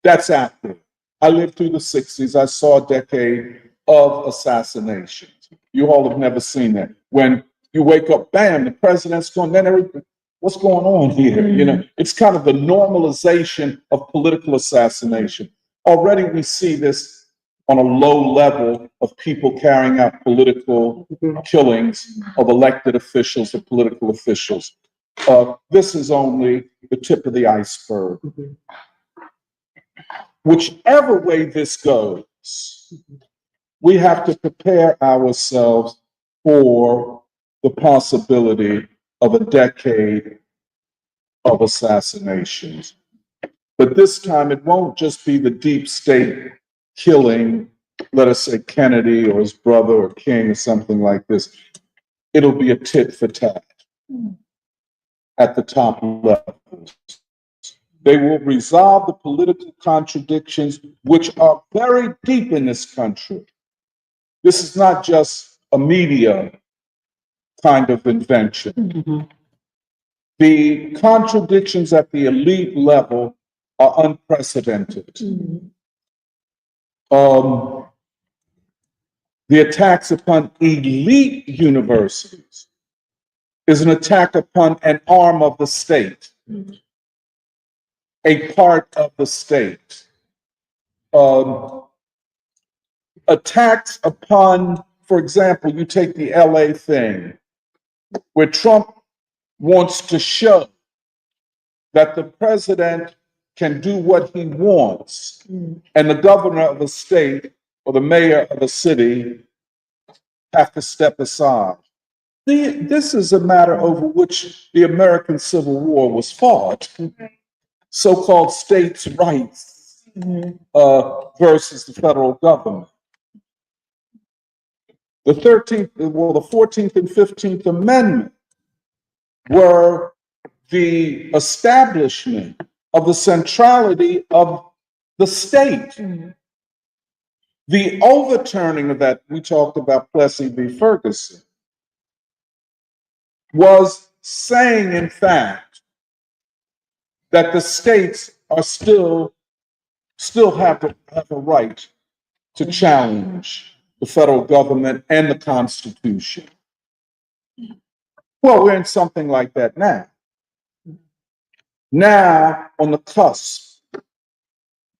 That's active. I lived through the 60s. I saw a decade of assassinations. You all have never seen that. When you wake up, bam, the president's gone, then everything. What's going on here? It's kind of the normalization of political assassination. Already we see this on a low level of people carrying out political killings of elected officials or political officials. This is only the tip of the iceberg. Whichever way this goes, we have to prepare ourselves for the possibility of a decade of assassinations. But this time it won't just be the deep state killing, let us say Kennedy or his brother or King or something like this. It'll be a tit for tat at the top levels. They will resolve the political contradictions which are very deep in this country. This is not just a media kind of invention. The contradictions at the elite level are unprecedented. The attacks upon elite universities is an attack upon an arm of the state, a part of the state. Attacks upon, for example, you take the LA thing, where Trump wants to show that the president can do what he wants, and the governor of the state or the mayor of the city have to step aside. This is a matter over which the American Civil War was fought, so-called states' rights versus the federal government. The 14th and 15th Amendment were the establishment of the centrality of the state. The overturning of that, we talked about Plessy v. Ferguson, was saying, in fact, that the states are still have a right to challenge the federal government and the Constitution. Well, we're in something like that now. Now, on the cusp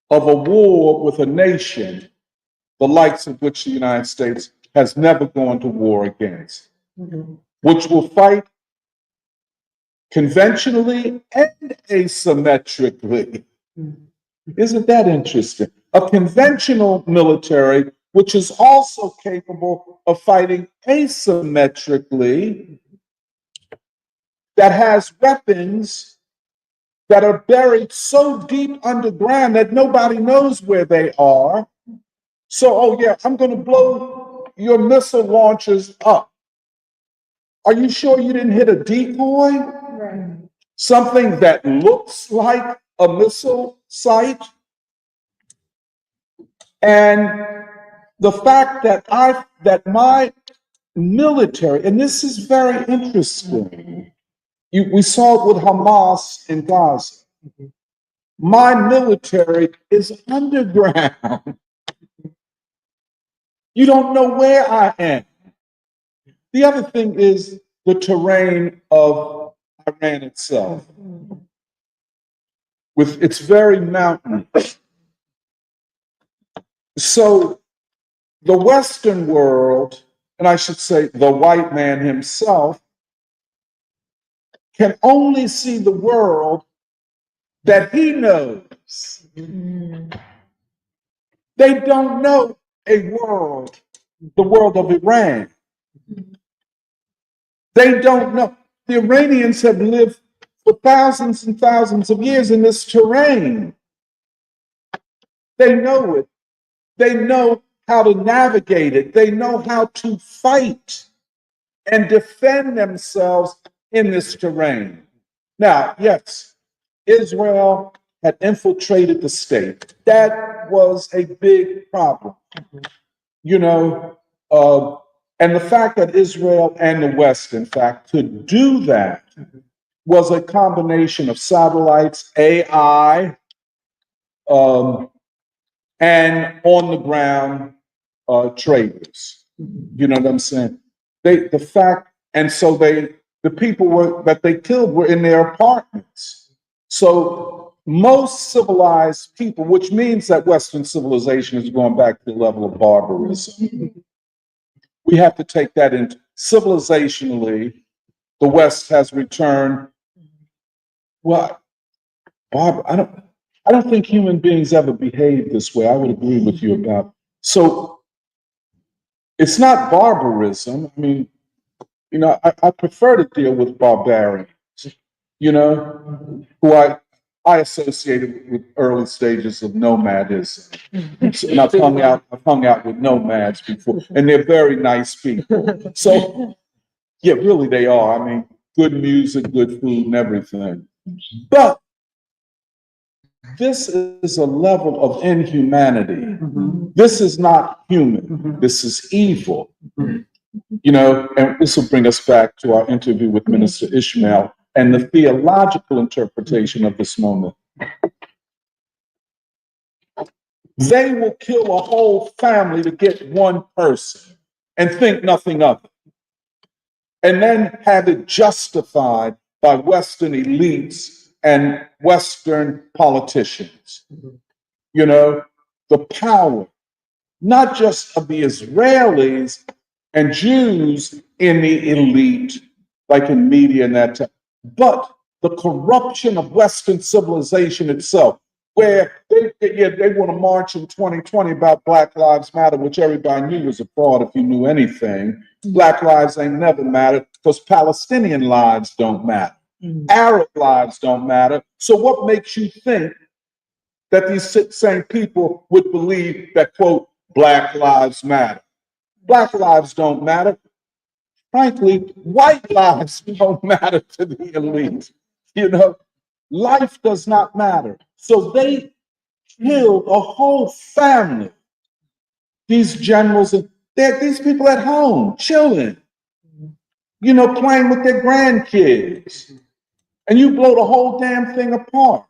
of a war with a nation, the likes of which the United States has never gone to war against, which will fight conventionally and asymmetrically. Isn't that interesting? A conventional military, which is also capable of fighting asymmetrically, that has weapons that are buried so deep underground that nobody knows where they are. So, oh yeah, I'm going to blow your missile launchers up. Are you sure you didn't hit a decoy? Right. Something that looks like a missile site? And the fact that my military, and this is very interesting, we saw it with Hamas in Gaza. My military is underground. You don't know where I am. The other thing is the terrain of Iran itself, with its very mountains. So the Western world, and I should say the white man himself, can only see the world that he knows. They don't know a world, the world of Iran. They don't know. The Iranians have lived for thousands and thousands of years in this terrain. They know it. They know how to navigate it. They know how to fight and defend themselves in this terrain. Now, yes, Israel had infiltrated the state. That was a big problem. You know, and the fact that Israel and the West, in fact, could do that was a combination of satellites, AI, and on the ground traders. You know what I'm saying? The people that they killed were in their apartments. So most civilized people, which means that Western civilization is going back to the level of barbarism. We have to take that into civilizationally. The West has returned. Well, Bob, I don't think human beings ever behave this way. I would agree with you about. So it's not barbarism. I mean, you know, I prefer to deal with barbarians, you know, who I associated with early stages of nomadism. And I've hung out with nomads before, and they're very nice people. So yeah, really they are. I mean, good music, good food, and everything. But this is a level of inhumanity. This is not human. This is evil. You know, and this will bring us back to our interview with Minister Ishmael and the theological interpretation of this moment. They will kill a whole family to get one person and think nothing of it. And then have it justified by Western elites and Western politicians. You know, the power, not just of the Israelis and Jews in the elite, like in media and that, but the corruption of Western civilization itself, where they want to march in 2020 about Black Lives Matter, which everybody knew was a fraud if you knew anything. Black lives ain't never mattered because Palestinian lives don't matter. Arab lives don't matter. So what makes you think that these same people would believe that, quote, Black lives matter? Black lives don't matter. Frankly, white lives don't matter to the elite. You know, life does not matter. So they killed a whole family. These generals, these people at home, chilling, you know, playing with their grandkids. And you blow the whole damn thing apart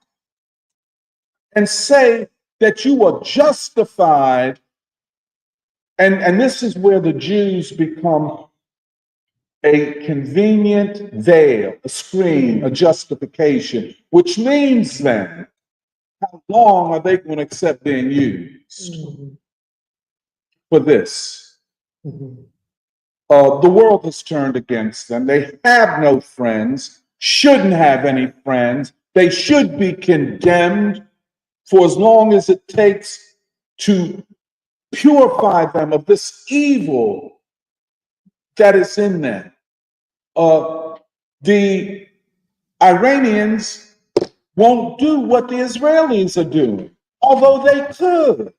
and say that you are justified. And this is where the Jews become a convenient veil, a screen, a justification, which means then, how long are they going to accept being used for this? The world has turned against them. They have no friends, shouldn't have any friends. They should be condemned for as long as it takes to purify them of this evil that is in them. The Iranians won't do what the Israelis are doing, although they could.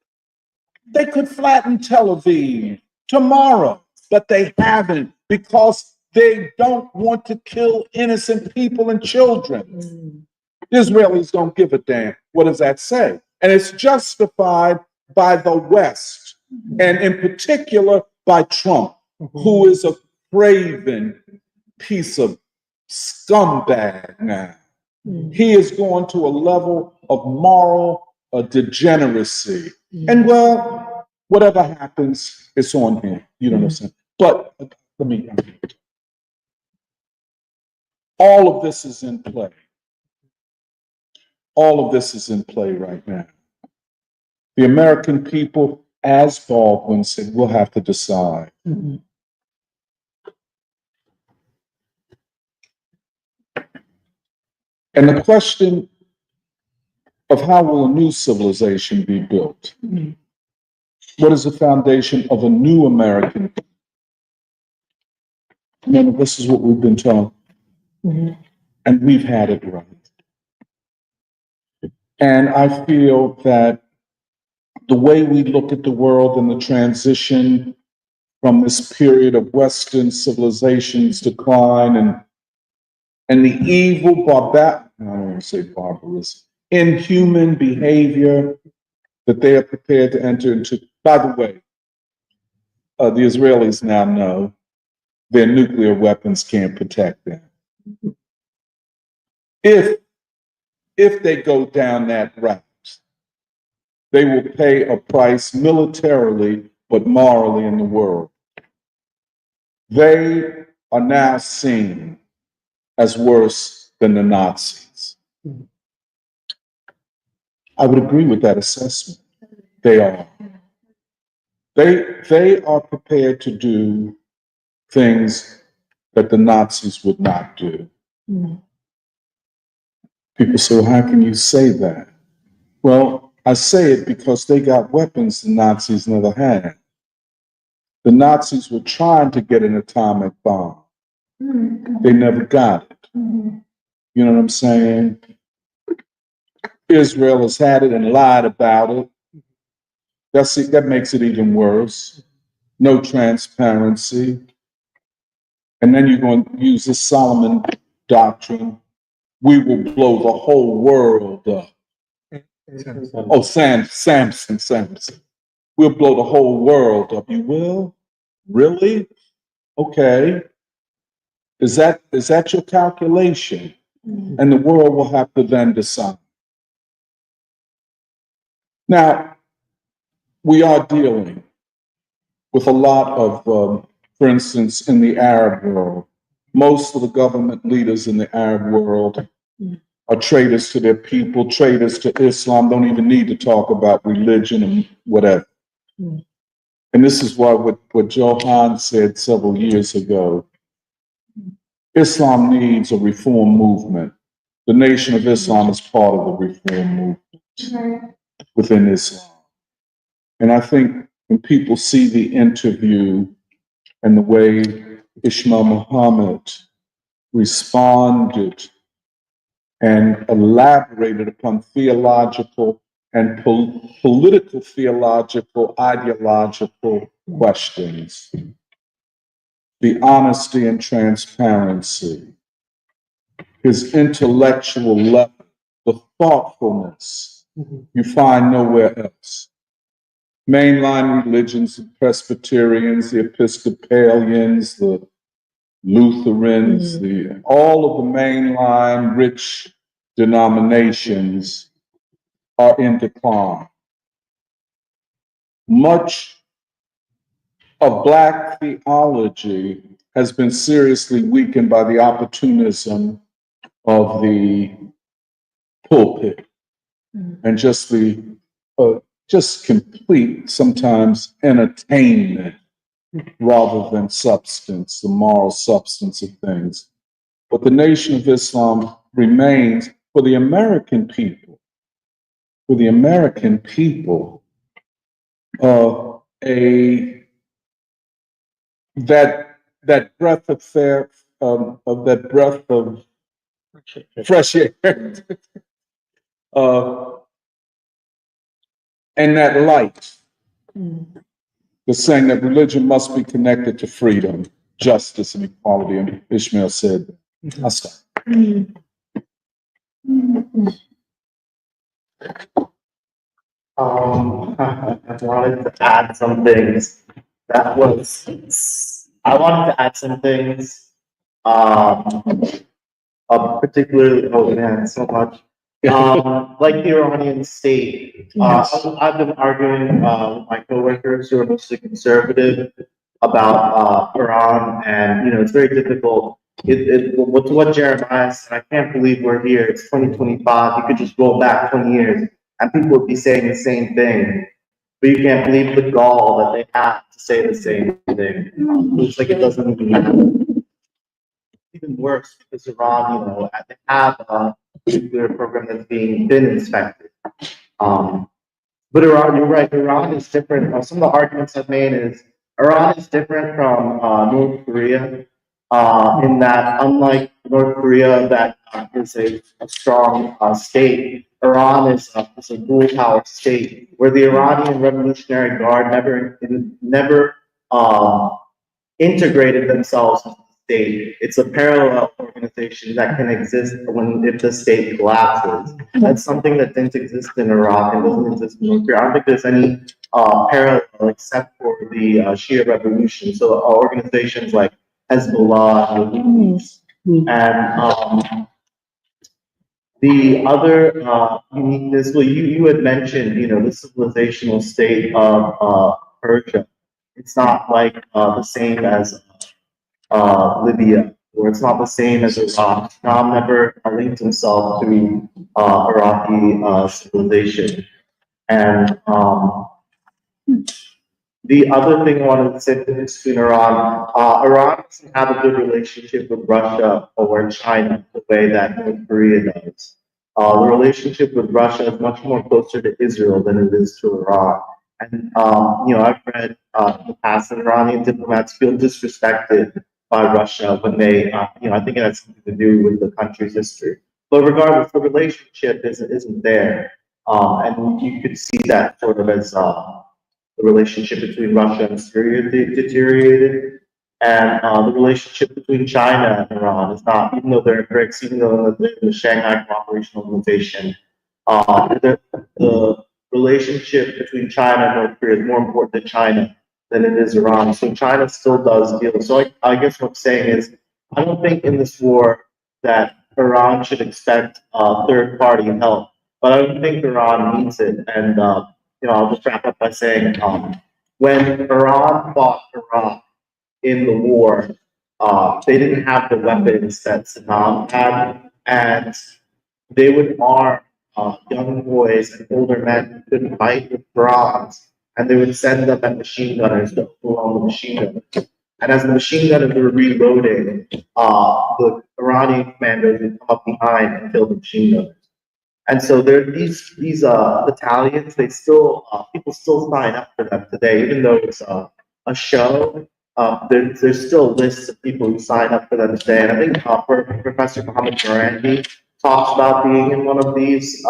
They could flatten Tel Aviv tomorrow, but they haven't because they don't want to kill innocent people and children. The Israelis don't give a damn. What does that say? And it's justified by the West, and in particular by Trump, who is a craven piece of scumbag now. He is going to a level of moral degeneracy. And well, whatever happens, it's on him. You know what I'm saying? But let me. All of this is in play. All of this is in play right now. The American people, as Baldwin said, will have to decide. Mhm. And the question of how will a new civilization be built? Mhm. What is the foundation of a new American? And this is what we've been taught, Mhm. and we've had it right. And I feel that the way we look at the world and the transition from this period of Western civilization's decline and the evil I don't want to say barbarous, inhuman behavior that they are prepared to enter into. By the way, the Israelis now know their nuclear weapons can't protect them. If they go down that route, they will pay a price militarily, but morally in the world. They are now seen as worse than the Nazis. I would agree with that assessment. They are. They are prepared to do things that the Nazis would not do. Mhm. People say, well, how can you say that? Well, I say it because they got weapons the Nazis never had. The Nazis were trying to get an atomic bomb. They never got it. You know what I'm saying? Israel has had it and lied about it. That's it. That makes it even worse. No transparency. And then you're going to use the Solomon doctrine. We will blow the whole world up. Oh, Samson. We'll blow the whole world up. You will? Really? Okay. Is that your calculation? And the world will have to then decide. Now, we are dealing with a lot of, for instance, in the Arab world, most of the government leaders in the Arab world are traitors to their people, traitors to Islam, don't even need to talk about religion and whatever. And this is why what Johan said several years ago, Islam needs a reform movement. The Nation of Islam is part of the reform movement within Islam. And I think when people see the interview and the way Ishmael Muhammad responded and elaborated upon theological and political, theological, ideological questions, the honesty and transparency, his intellectual level, the thoughtfulness you find nowhere else. Mainline religions, the Presbyterians, the Episcopalians, the Lutherans, all of the mainline rich denominations are in decline. Much of Black theology has been seriously weakened by the opportunism of the pulpit and just the just complete, sometimes entertainment rather than substance, the moral substance of things. But the Nation of Islam remains for the American people, that breath of fresh air, and that light. The saying that religion must be connected to freedom, justice, and equality. And Ishmael said, I'll stop. I wanted to add some things. I wanted to add some things. Particularly, oh man, so much. Like the Iranian state. I've been arguing with my coworkers who are mostly conservative about Iran, and it's very difficult With what Jeremiah said, I can't believe we're here. It's 2025. You could just roll back 20 years and people would be saying the same thing. But you can't believe the gall that they have to say the same thing. It's like it doesn't even matter. Even worse because Iran, they have a nuclear program that's been inspected. But Iran, you're right. Iran is different. Some of the arguments I've made is Iran is different from North Korea in that, unlike North Korea, that is a strong state, Iran is a dual power state where the Iranian Revolutionary Guard never integrated themselves into the state. It's a parallel organization that can exist if the state collapses. That's something that didn't exist in Iraq and doesn't exist in North Korea. I don't think there's any parallel except for the Shia revolution. So organizations like Hezbollah and the other uniqueness, well, you had mentioned, the civilizational state of Persia. It's not like the same as Libya, or it's not the same as Iraq. Islam never linked himself to Iraqi civilization. And the other thing I wanted to say between Iran, Iran doesn't have a good relationship with Russia or China the way that North Korea does. The relationship with Russia is much more closer to Israel than it is to Iran. And, I've read in the past that Iranian diplomats feel disrespected by Russia when they, I think it has something to do with the country's history. But regardless, the relationship isn't there. And you could see that sort of as the relationship between Russia and Syria deteriorated. And the relationship between China and Iran is not, even though they're in BRICS, even though they're in the Shanghai Cooperation Organization, the relationship between China and North Korea is more important to China than it is Iran. So China still does deal. So I guess what I'm saying is, I don't think in this war that Iran should expect third party help, but I don't think Iran needs it. And I'll just wrap up by saying, when Iran fought Iraq in the war, they didn't have the weapons that Saddam had, and they would arm young boys and older men who couldn't fight with bronze, and they would send them at machine gunners to overwhelm the machine gunners. And as the machine gunners were reloading, the Iranian commandos would come up behind and kill the machine gunners. And so there these battalions. They still people still sign up for them today, even though it's a show. There's still lists of people who sign up for them today. And I think Professor Mohammed Marandi talks about being in one of these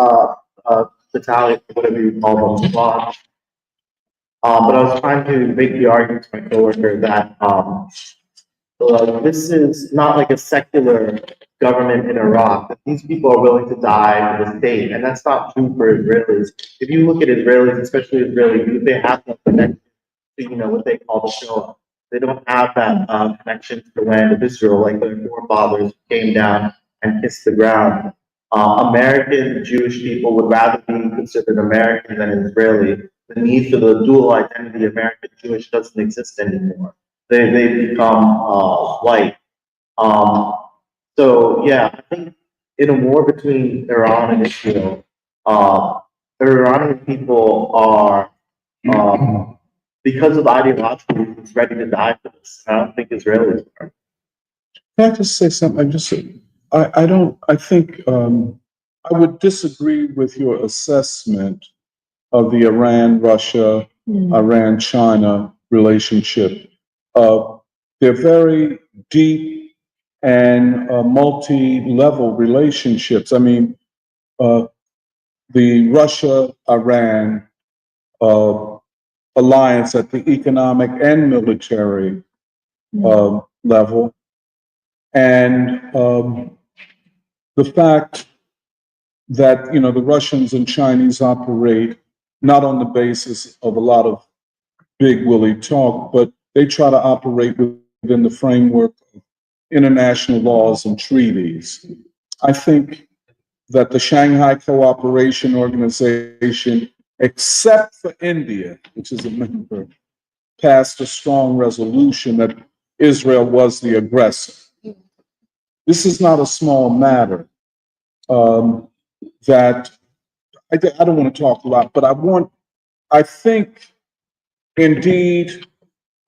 battalions, whatever you call them, squads. But I was trying to make the argument to my coworker that this is not like a secular government in Iraq, that these people are willing to die for the state, and that's not true for Israelis. If you look at Israelis, especially Israeli youth, they have no connection to, what they call the Shoah. They don't have that connection to the land of Israel, like their forefathers came down and kissed the ground. American Jewish people would rather be considered American than Israeli. The need for the dual identity American Jewish doesn't exist anymore. They become white. So yeah, I think in a war between Iran and Israel, the Iranian people are, because of ideological reasons, ready to die for this. I don't think Israelis are. Can I just say something? I think I would disagree with your assessment of the Iran-Russia, Iran-China relationship. They're very deep and multi-level relationships. I mean, the Russia-Iran alliance at the economic and military level, and the fact that the Russians and Chinese operate not on the basis of a lot of big willy talk, but they try to operate within the framework of international laws and treaties. I think that the Shanghai Cooperation Organization, except for India, which is a member, passed a strong resolution that Israel was the aggressor. this is not a small matter. That I don't want to talk a lot, but I think indeed,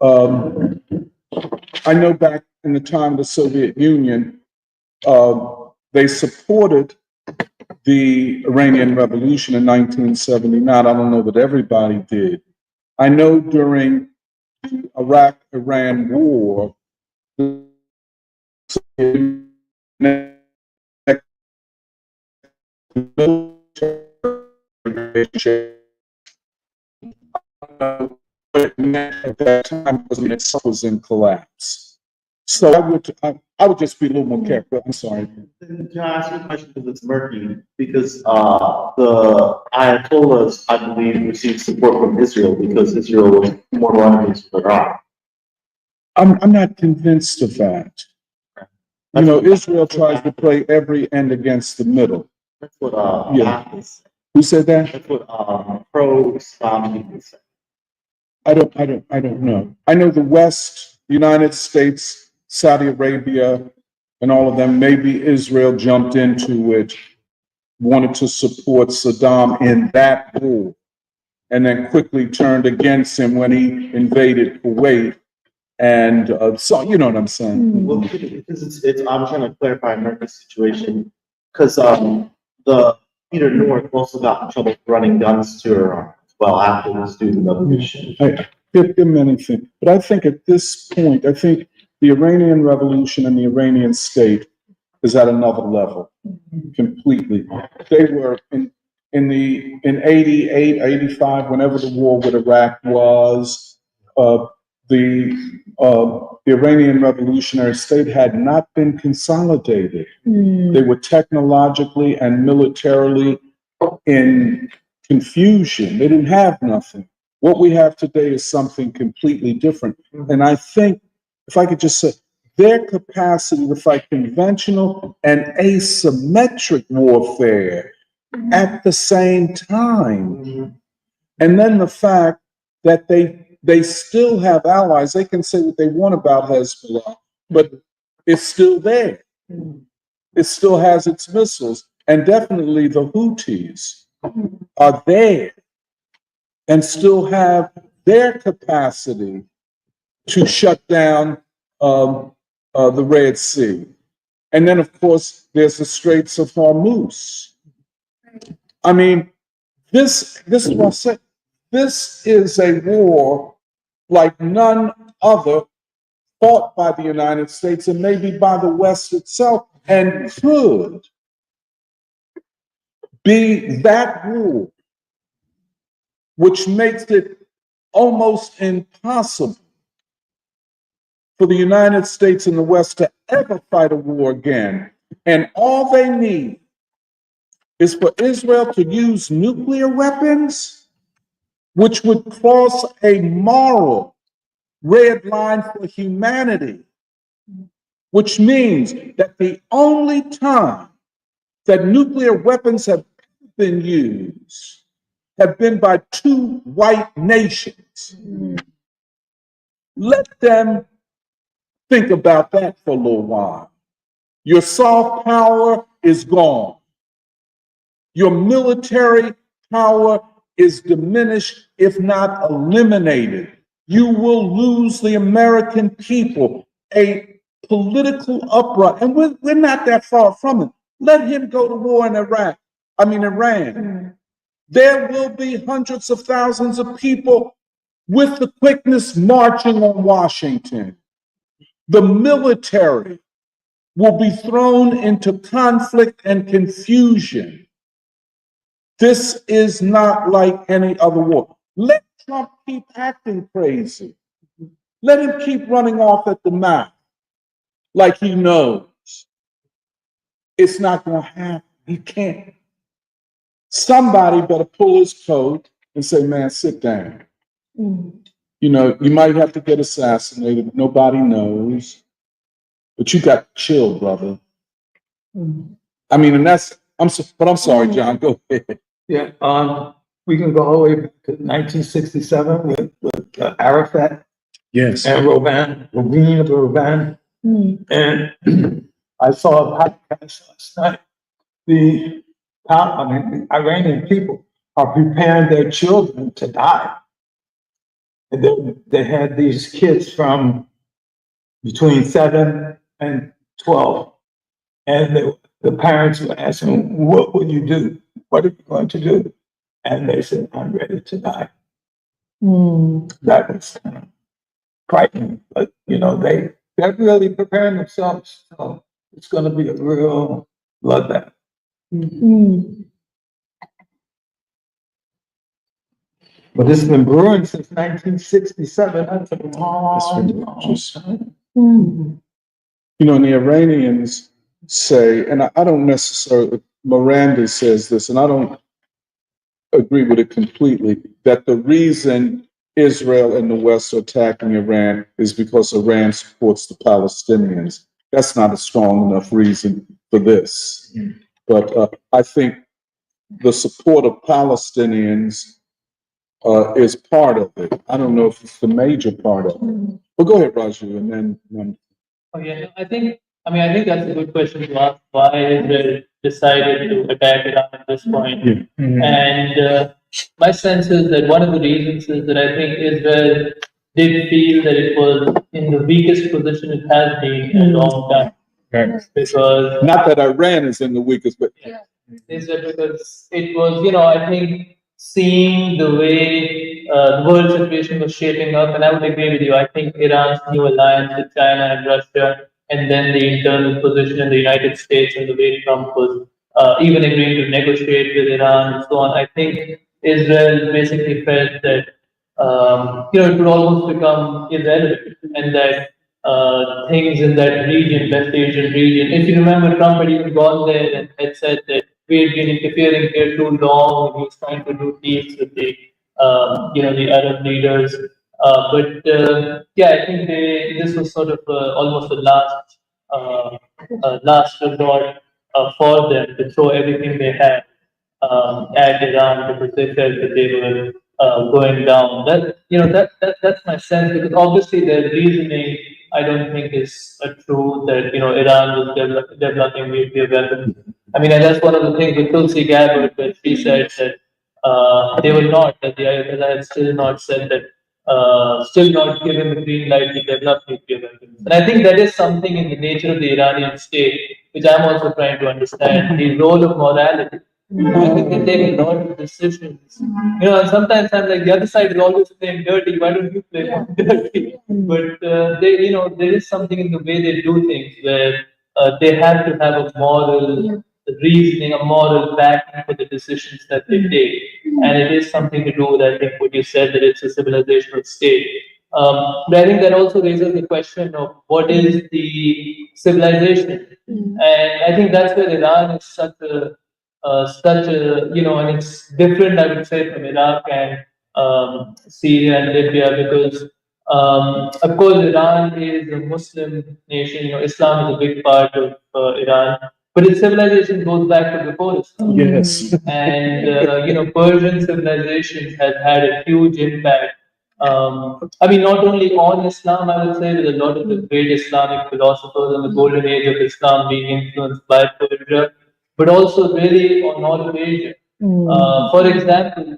I know back in the time of the Soviet Union, they supported the Iranian Revolution in 1979. I don't know that everybody did. I know during the Iraq-Iran war, the but it meant at that time was in collapse. So I would just be a little more careful. I'm sorry. Can I ask you a question because it's murky? Because the Ayatollahs, I believe, received support from Israel because Israel was more enemies with Iran. I'm not convinced of that. You know, Israel tries to play every end against the middle. That's what Who said that? That's what pro-Islam people say. I don't know. I know the West, United States, Saudi Arabia, and all of them, maybe Israel jumped into it, wanted to support Saddam in that war, and then quickly turned against him when he invaded Kuwait. And so, you know what I'm saying? Well, because I'm trying to clarify America's situation, because the Peter North also got in trouble for running guns to Iran as well after the student revolution. Give them anything. But I think at this point, I think the Iranian Revolution and the Iranian state is at another level completely. They were in 88, 85, whenever the war with Iraq was, the Iranian revolutionary state had not been consolidated. They were technologically and militarily in confusion. They didn't have nothing. What we have today is something completely different. And I think, if I could just say, their capacity to fight conventional and asymmetric warfare at the same time. And then the fact that they still have allies. They can say what they want about Hezbollah, but it's still there. It still has its missiles. And definitely the Houthis are there and still have their capacity to shut down the Red Sea. And then, of course, there's the Straits of Hormuz. I mean, this is what I said. This is a war like none other fought by the United States and maybe by the West itself, and could be that war which makes it almost impossible for the United States and the West to ever fight a war again. And all they need is for Israel to use nuclear weapons, which would cross a moral red line for humanity, which means that the only time that nuclear weapons have been used have been by two white nations. Let them think about that for a little while. Your soft power is gone. Your military power is diminished, if not eliminated. You will lose the American people. A political uprising, and we're not that far from it. Let him go to war in Iran. There will be hundreds of thousands of people with the quickness marching on Washington. The military will be thrown into conflict and confusion. This is not like any other war. Let Trump keep acting crazy. Let him keep running off at the mouth like he knows. It's not going to happen. He can't. Somebody better pull his coat and say, man, sit down. You know, you might have to get assassinated. Nobody knows. But you got to chill, brother. I mean, and I'm sorry, John, go ahead. Yeah, we can go all the way back to 1967 with Arafat Yes. and Rabin of Rabin. And I saw a podcast last night. The Iranian people are preparing their children to die. And they had these kids from between 7 and 12. And the parents were asking, what will you do? What are you going to do? And they said, I'm ready to die. That was kind of frightening. But, they're really preparing themselves. So it's going to be a real bloodbath. But this has been brewing since 1967. That's a long time. And the Iranians say, and I don't necessarily, Miranda says this, and I don't agree with it completely, that the reason Israel and the West are attacking Iran is because Iran supports the Palestinians. That's not a strong enough reason for this. But I think the support of Palestinians is part of it. I don't know if it's the major part of it. But go ahead, Raju, and then. Oh, yeah, I think that's a good question to ask. Why Israel decided to attack Iran at this point? And my sense is that one of the reasons is that I think Israel did feel that it was in the weakest position it has been in a long time. Because not that Iran is in the weakest, but is that because it was, I think seeing the way the world situation was shaping up, and I would agree with you. I think Iran's new alliance with China and Russia, and then the internal position in the United States and the way Trump was even agreeing to negotiate with Iran and so on. I think Israel basically felt that it would almost become irrelevant, and that things in that region, West Asian region. If you remember, Trump had even gone there and had said that we had been interfering here too long. He was trying to do deals with the Arab leaders. I think this was sort of almost the last resort for them to throw everything they had at Iran because they felt that they were going down. That's my sense, because obviously their reasoning I don't think is true that Iran was developing nuclear weapons. I mean, and that's one of the things with Tulsi Gabbard, that she said that they were not, that I had still not said that, still not given the green light to develop nuclear weapons. And I think that is something in the nature of the Iranian state, which I'm also trying to understand, the role of morality. I think they take a lot of decisions. And sometimes I'm like, the other side is always playing dirty. Why don't you play more dirty? But there is something in the way they do things where they have to have a moral reasoning, a moral backing for the decisions that they take. And it is something to do with, I think, what you said, that it's a civilizational state. But I think that also raises the question of what is the civilization? And I think that's where Iran is and it's different, I would say, from Iraq and Syria and Libya, because of course Iran is a Muslim nation. Islam is a big part of Iran, but its civilization goes back to before Islam. yes. And Persian civilization has had a huge impact. Not only on Islam, I would say, with a lot of the great Islamic philosophers and the golden age of Islam being influenced by Persia, but also really on all of Asia. For example,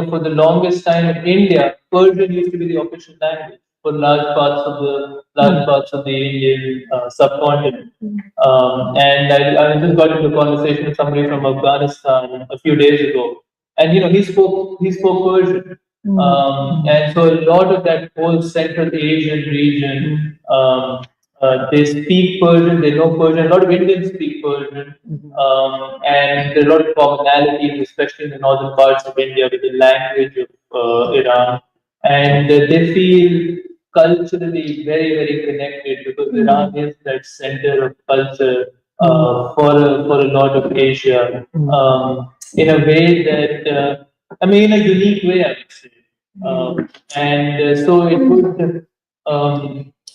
for the longest time in India, Persian used to be the official language for large parts of the Indian subcontinent. And I just got into a conversation with somebody from Afghanistan a few days ago, and he spoke Persian. And so a lot of that whole Central Asian region, they speak Persian, they know Persian. A lot of Indians speak Persian, and there are a lot of commonalities, especially in the northern parts of India, with the language of Iran. And they feel culturally very, very connected, because Iran is that center of culture for a lot of Asia, in a way that, in a unique way, I would say. So it would,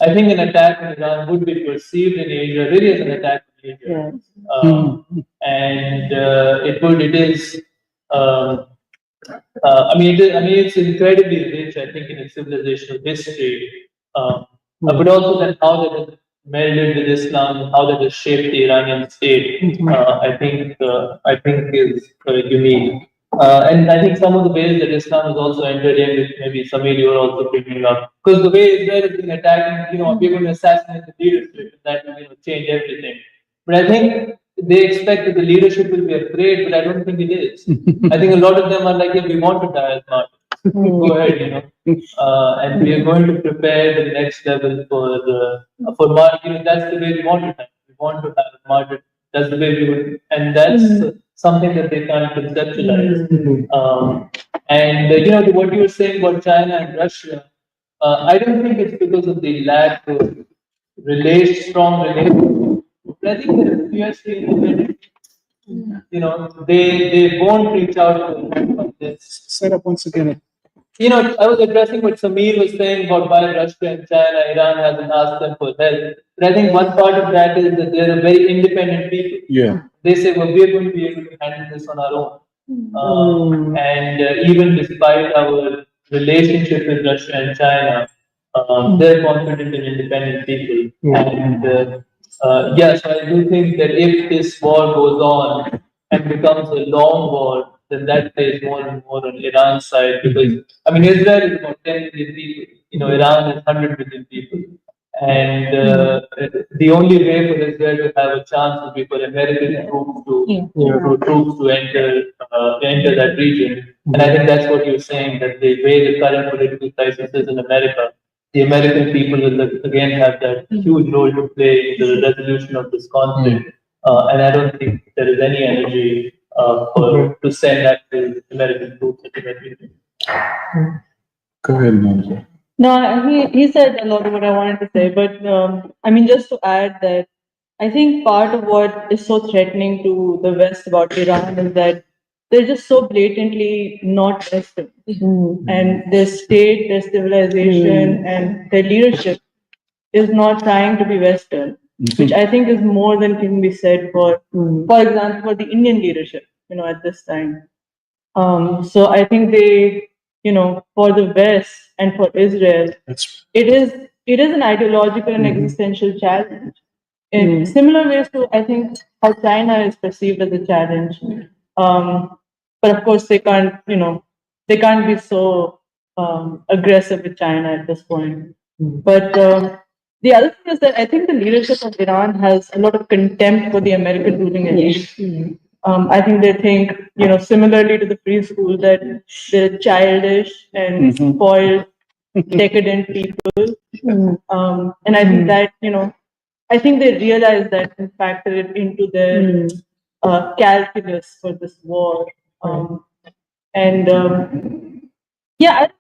I think an attack on Iran would be perceived in Asia really as an attack on Asia. It is, it's incredibly rich, I think, in its civilizational history, but also then how melded with Islam, how that has shaped the Iranian state, I think is unique. And I think some of the ways that Islam has also entered in, which maybe Samir you are also bringing up, because the way Israel has been attacking, we're going to assassinate the leadership, that will change everything. But I think they expect that the leadership will be afraid, but I don't think it is. I think a lot of them are like, yeah, we want to die as martyrs. Go ahead, and we are going to prepare the next level for martyr. That's the way we want to have. We want to have martyr. That's the way we would, and that's something that they can't conceptualize. And to what you were saying about China and Russia, I don't think it's because of the lack of strong relationship. But I think that if you fiercely independent, they won't reach out to this. Set up once again. I was addressing what Samir was saying about why Russia and China, Iran hasn't asked them for help. But I think one part of that is that they're a very independent people. Yeah. They say, well, we're going to be able to handle this on our own. And even despite our relationship with Russia and China, they're confident in independent people. And so I do think that if this war goes on and becomes a long war, then that plays more and more on Iran's side because Israel is about 10 million people. Iran is 100 million people, and the only way for Israel to have a chance would be for American troops to enter that region. And I think that's what you're saying, that the way the current political crisis is in America, the American people will again have that huge role to play in the resolution of this conflict. And I don't think there is any energy to send that to American troops ultimately. Go ahead, Nanda. No, he said a lot of what I wanted to say, but just to add that I think part of what is so threatening to the West about Iran is that they're just so blatantly not Western. And their state, their civilization, and their leadership is not trying to be Western, which I think is more than can be said for example, for the Indian leadership, at this time. So I think they, for the West and for Israel, it is an ideological and existential challenge. In similar ways to, I think, how China is perceived as a challenge. But of course, they can't be so aggressive with China at this point. But the other thing is that I think the leadership of Iran has a lot of contempt for the American ruling elite. I think they think, similarly to the free school, that they're childish and spoiled, decadent people. And I think that, I think they realize that and factor it into their calculus for this war. I don't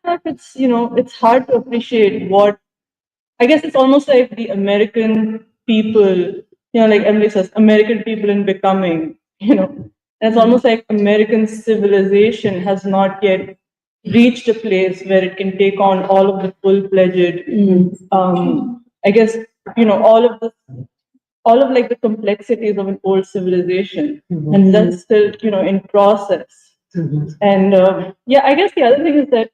know if it's, it's hard to appreciate I guess it's almost like the American people, like Emily says, American people in becoming, and it's almost like American civilization has not yet reached a place where it can take on all of the full-fledged, I guess, all of like the complexities of an old civilization, and that's still, in process. And I guess the other thing is that,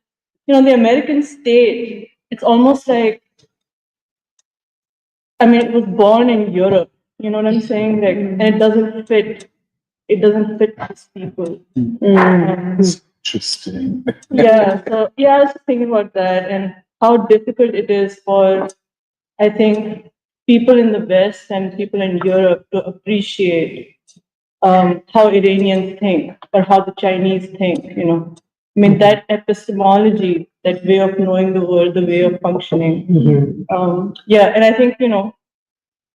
the American state, it's almost like, it was born in Europe, you know what I'm saying? Like, and it doesn't fit these people. Interesting. So I was just thinking about that and how difficult it is for, I think, people in the West and people in Europe to appreciate how Iranians think or how the Chinese think, that epistemology, that way of knowing the world, the way of functioning. And I think,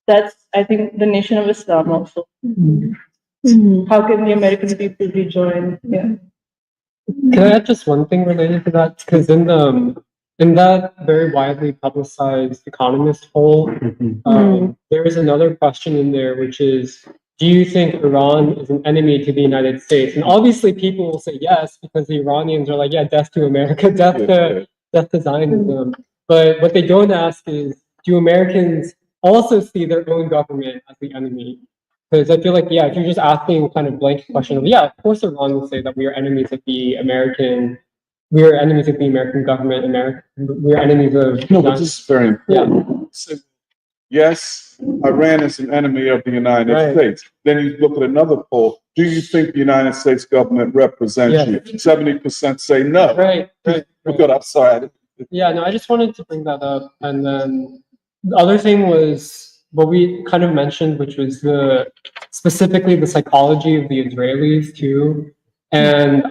that's, I think, the nation of Islam also. How can the American people rejoin? Can I add just one thing related to that? Because in that very widely publicized Economist poll, there is another question in there, which is, do you think Iran is an enemy to the United States? And obviously people will say yes, because the Iranians are like, yeah, death to America, death to Zionism. But what they don't ask is, do Americans also see their own government as the enemy? Because I feel like, if you're just asking kind of blank question of, of course Iran will say that we are enemies of the American government, we are enemies of... No, but this is very important. So yes, Iran is an enemy of the United Right. States. Then you look at another poll. Do you think the United States government represents Yeah. you? 70% say no. Right. Good, I'm sorry. Yeah, no, I just wanted to bring that up. And then the other thing was what we kind of mentioned, which was specifically the psychology of the Israelis too. And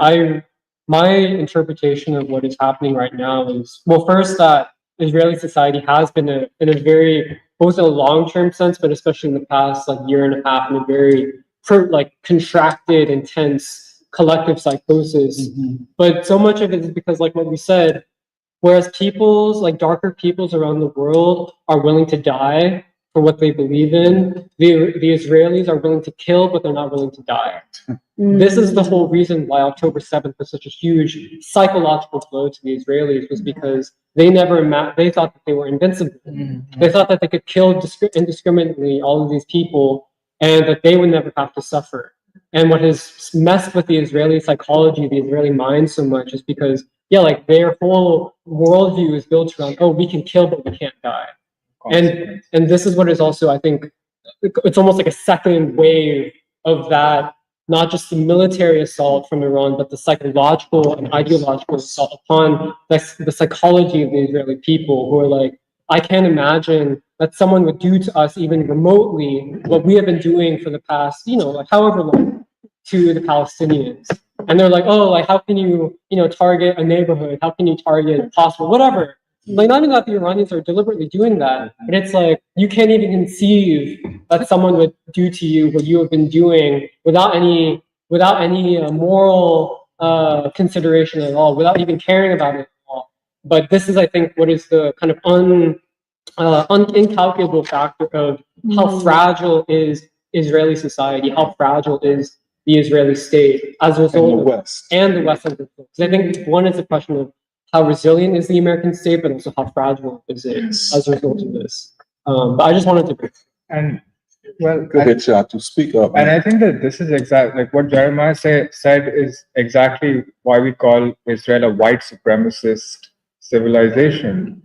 my interpretation of what is happening right now is, well, first that Israeli society has been in a very, both in a long-term sense, but especially in the past like year and a half, in a very like contracted, intense collective psychosis. But so much of it is because, like what we said, whereas peoples, like darker peoples around the world, are willing to die for what they believe in, the Israelis are willing to kill, but they're not willing to die. This is the whole reason why October 7th was such a huge psychological blow to the Israelis, was because they they thought that they were invincible. They thought that they could kill indiscriminately all of these people and that they would never have to suffer. And what has messed with the Israeli psychology, the Israeli mind so much is because, yeah, like their whole worldview is built around, oh, we can kill, but we can't die. And this is what is also, I think, it's almost like a second wave of that, not just the military assault from Iran, but the psychological and ideological assault upon the psychology of the Israeli people, who are like, I can't imagine that someone would do to us even remotely what we have been doing for the past, like however long, to the Palestinians. And they're like, oh, like how can you, target a neighborhood? How can you target a hospital? Whatever. Like, not even that the Iranians are deliberately doing that, but it's like you can't even conceive that someone would do to you what you have been doing without any moral consideration at all, without even caring about it at all. But this is, I think, what is the kind of incalculable factor of how fragile is Israeli society, how fragile is the Israeli state as a result And the of West. and the West. Because I think one is a question of how resilient is the American state, but also how fragile is it as a result of this. But I just wanted to. And well, Go ahead, Shah, to speak up. and I think that this is exactly like what Jeremiah said is exactly why we call Israel a white supremacist civilization.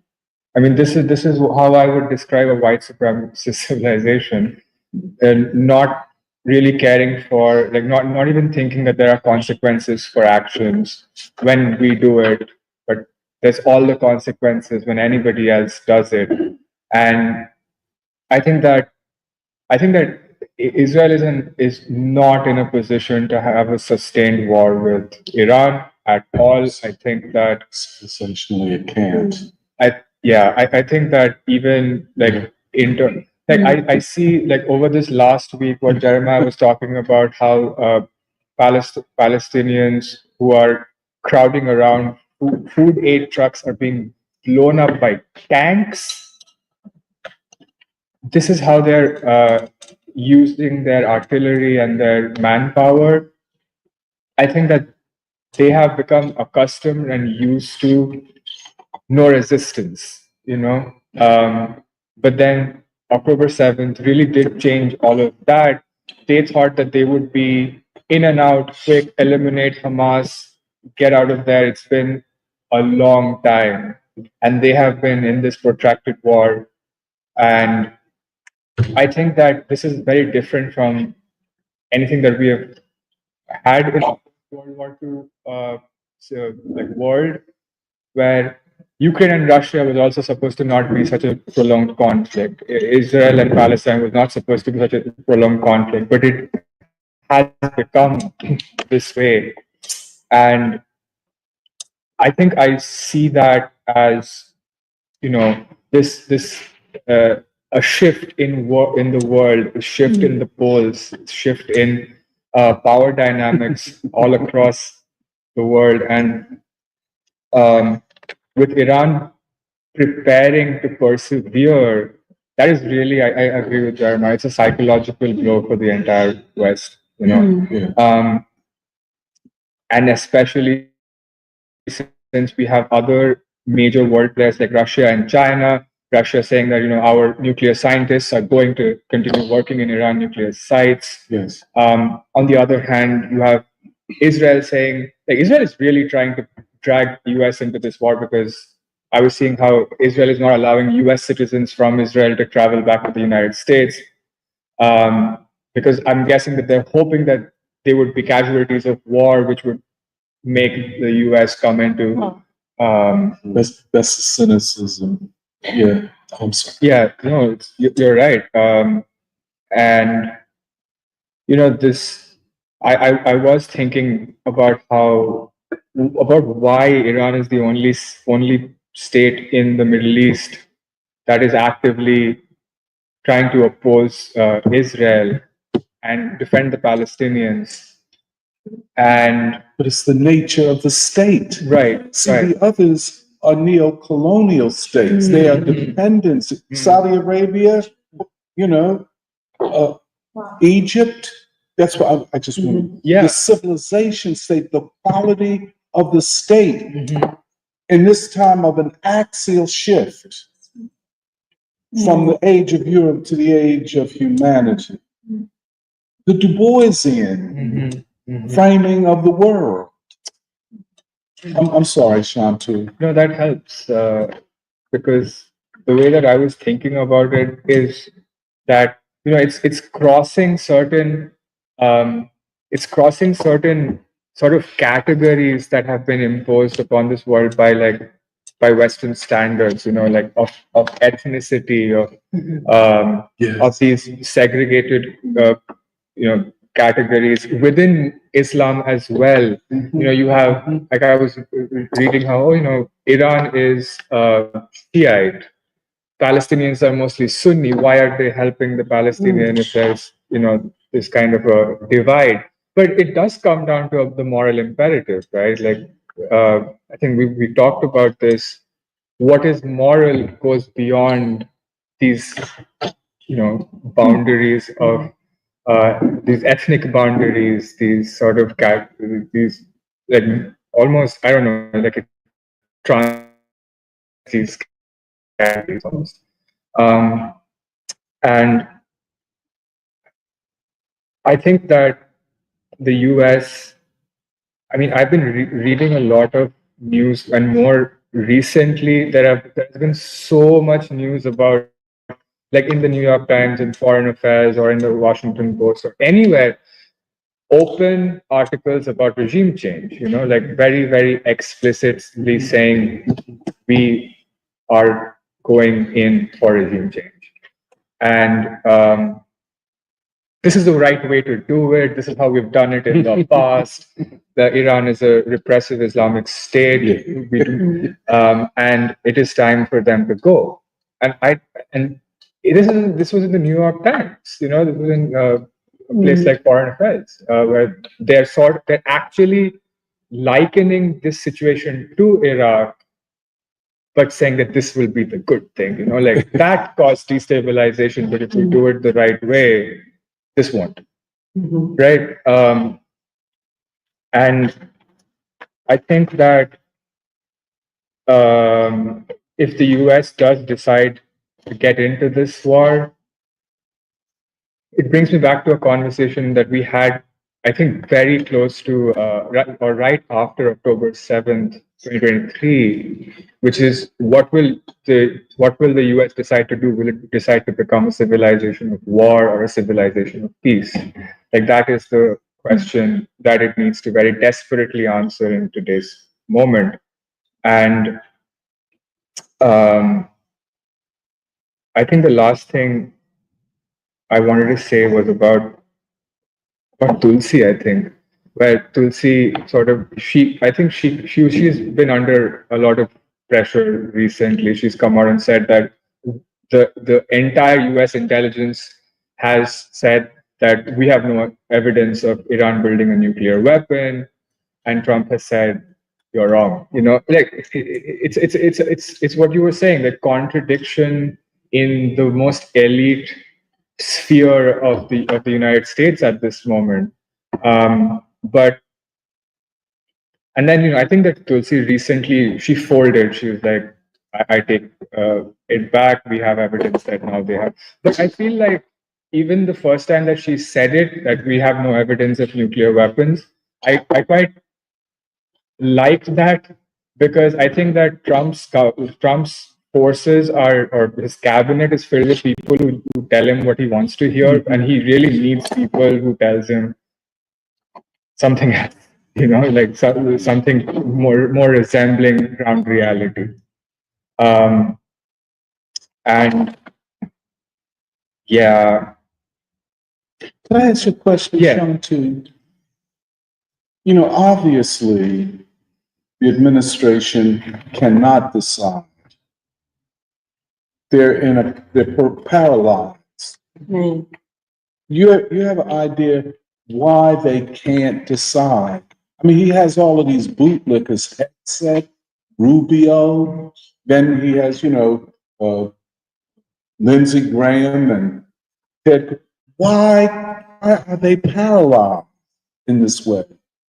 I mean, this is how I would describe a white supremacist civilization, and not really caring for, like, not even thinking that there are consequences for actions when we do it, but there's all the consequences when anybody else does it. And I think that Israel is not in a position to have a sustained war with Iran at all. I think that Essentially, it can't. I think that even like I see, like, over this last week what Jeremiah was talking about, how Palestinians who are crowding around food aid trucks are being blown up by tanks. This is how they're using their artillery and their manpower. I think that they have become accustomed and used to no resistance, But then October 7th really did change all of that. They thought that they would be in and out, quick, eliminate Hamas, get out of there. It's been a long time. And they have been in this protracted war. And I think that this is very different from anything that we have had in World War II world, where Ukraine and Russia was also supposed to not be such a prolonged conflict. Israel and Palestine was not supposed to be such a prolonged conflict, but it has become this way. And I think I see that as, this a shift in the world, a shift in the poles, shift in power dynamics all across the world. And with Iran preparing to persevere, that is really, I agree with Jeremiah, it's a psychological blow for the entire West, and especially since we have other major world players like Russia and China. Russia saying that, our nuclear scientists are going to continue working in Iran nuclear sites. Yes. On the other hand, you have Israel saying, like, Israel is really trying to drag the US into this war because I was seeing how Israel is not allowing US citizens from Israel to travel back to the United States. Because I'm guessing that they're hoping that they would be casualties of war, which would make the US come into. That's the cynicism. Yeah, I'm sorry. Yeah, no, you're right. And this, I was thinking about why Iran is the only state in the Middle East that is actively trying to oppose Israel and defend the Palestinians. But it's the nature of the state. Right. See, the others are neo-colonial states. They are dependents. Saudi Arabia, Egypt. That's what I just want. The civilization state, the quality of the state in this time of an axial shift from the age of Europe to the age of humanity. The Du Boisian framing of the world. I'm sorry, Shantu. No, that helps because the way that I was thinking about it is that it's crossing certain sort of categories that have been imposed upon this world by Western standards, like of ethnicity, of these segregated categories within Islam as well. You have, like I was reading how Iran is Shiite, Palestinians are mostly Sunni. Why are they helping the Palestinians if there's this kind of a divide? But it does come down to the moral imperative, right? Like I think we talked about this. What is moral goes beyond these boundaries of these ethnic boundaries, these sort of these like almost, I don't know, like it trans these categories almost. And I think that the US, I mean, I've been reading a lot of news, and more recently there's been so much news about, like in the New York Times, in Foreign Affairs, or in the Washington Post, or anywhere, open articles about regime change, like very, very explicitly saying we are going in for regime change. And this is the right way to do it. This is how we've done it in the past. Iran is a repressive Islamic state, and it is time for them to go. And this was in the New York Times. This was in a place like Foreign Affairs, where they're actually likening this situation to Iraq, but saying that this will be the good thing. Like that caused destabilization, but if we do it the right way, this won't. Right? And I think that if the US does decide to get into this war, it brings me back to a conversation that we had, I think, very close to right after October 7th, 2023, which is what will the US decide to do? Will it decide to become a civilization of war or a civilization of peace? Like that is the question that it needs to very desperately answer in today's moment. And I think the last thing I wanted to say was about Tulsi, I think, where Tulsi sort of she's been under a lot of pressure recently. She's come out and said that the entire US intelligence has said that we have no evidence of Iran building a nuclear weapon, and Trump has said you're wrong. Like it's what you were saying, that contradiction in the most elite sphere of the United States at this moment. But and then I think that Tulsi recently she folded. She was like, I take it back. We have evidence that now they have. But I feel like even the first time that she said it, that we have no evidence of nuclear weapons, I quite liked that because I think that Trump's forces are, or his cabinet is filled with people who tell him what he wants to hear, and he really needs people who tells him something else, like something more resembling ground reality. And yeah, Can I ask you a question, Yeah. Sean, too? Obviously, the administration cannot decide. They're paralyzed. Right. You have an idea why they can't decide. I mean, he has all of these bootlickers, headset, Rubio, then he has, Lindsey Graham and Ted. Why are they paralyzed in this way?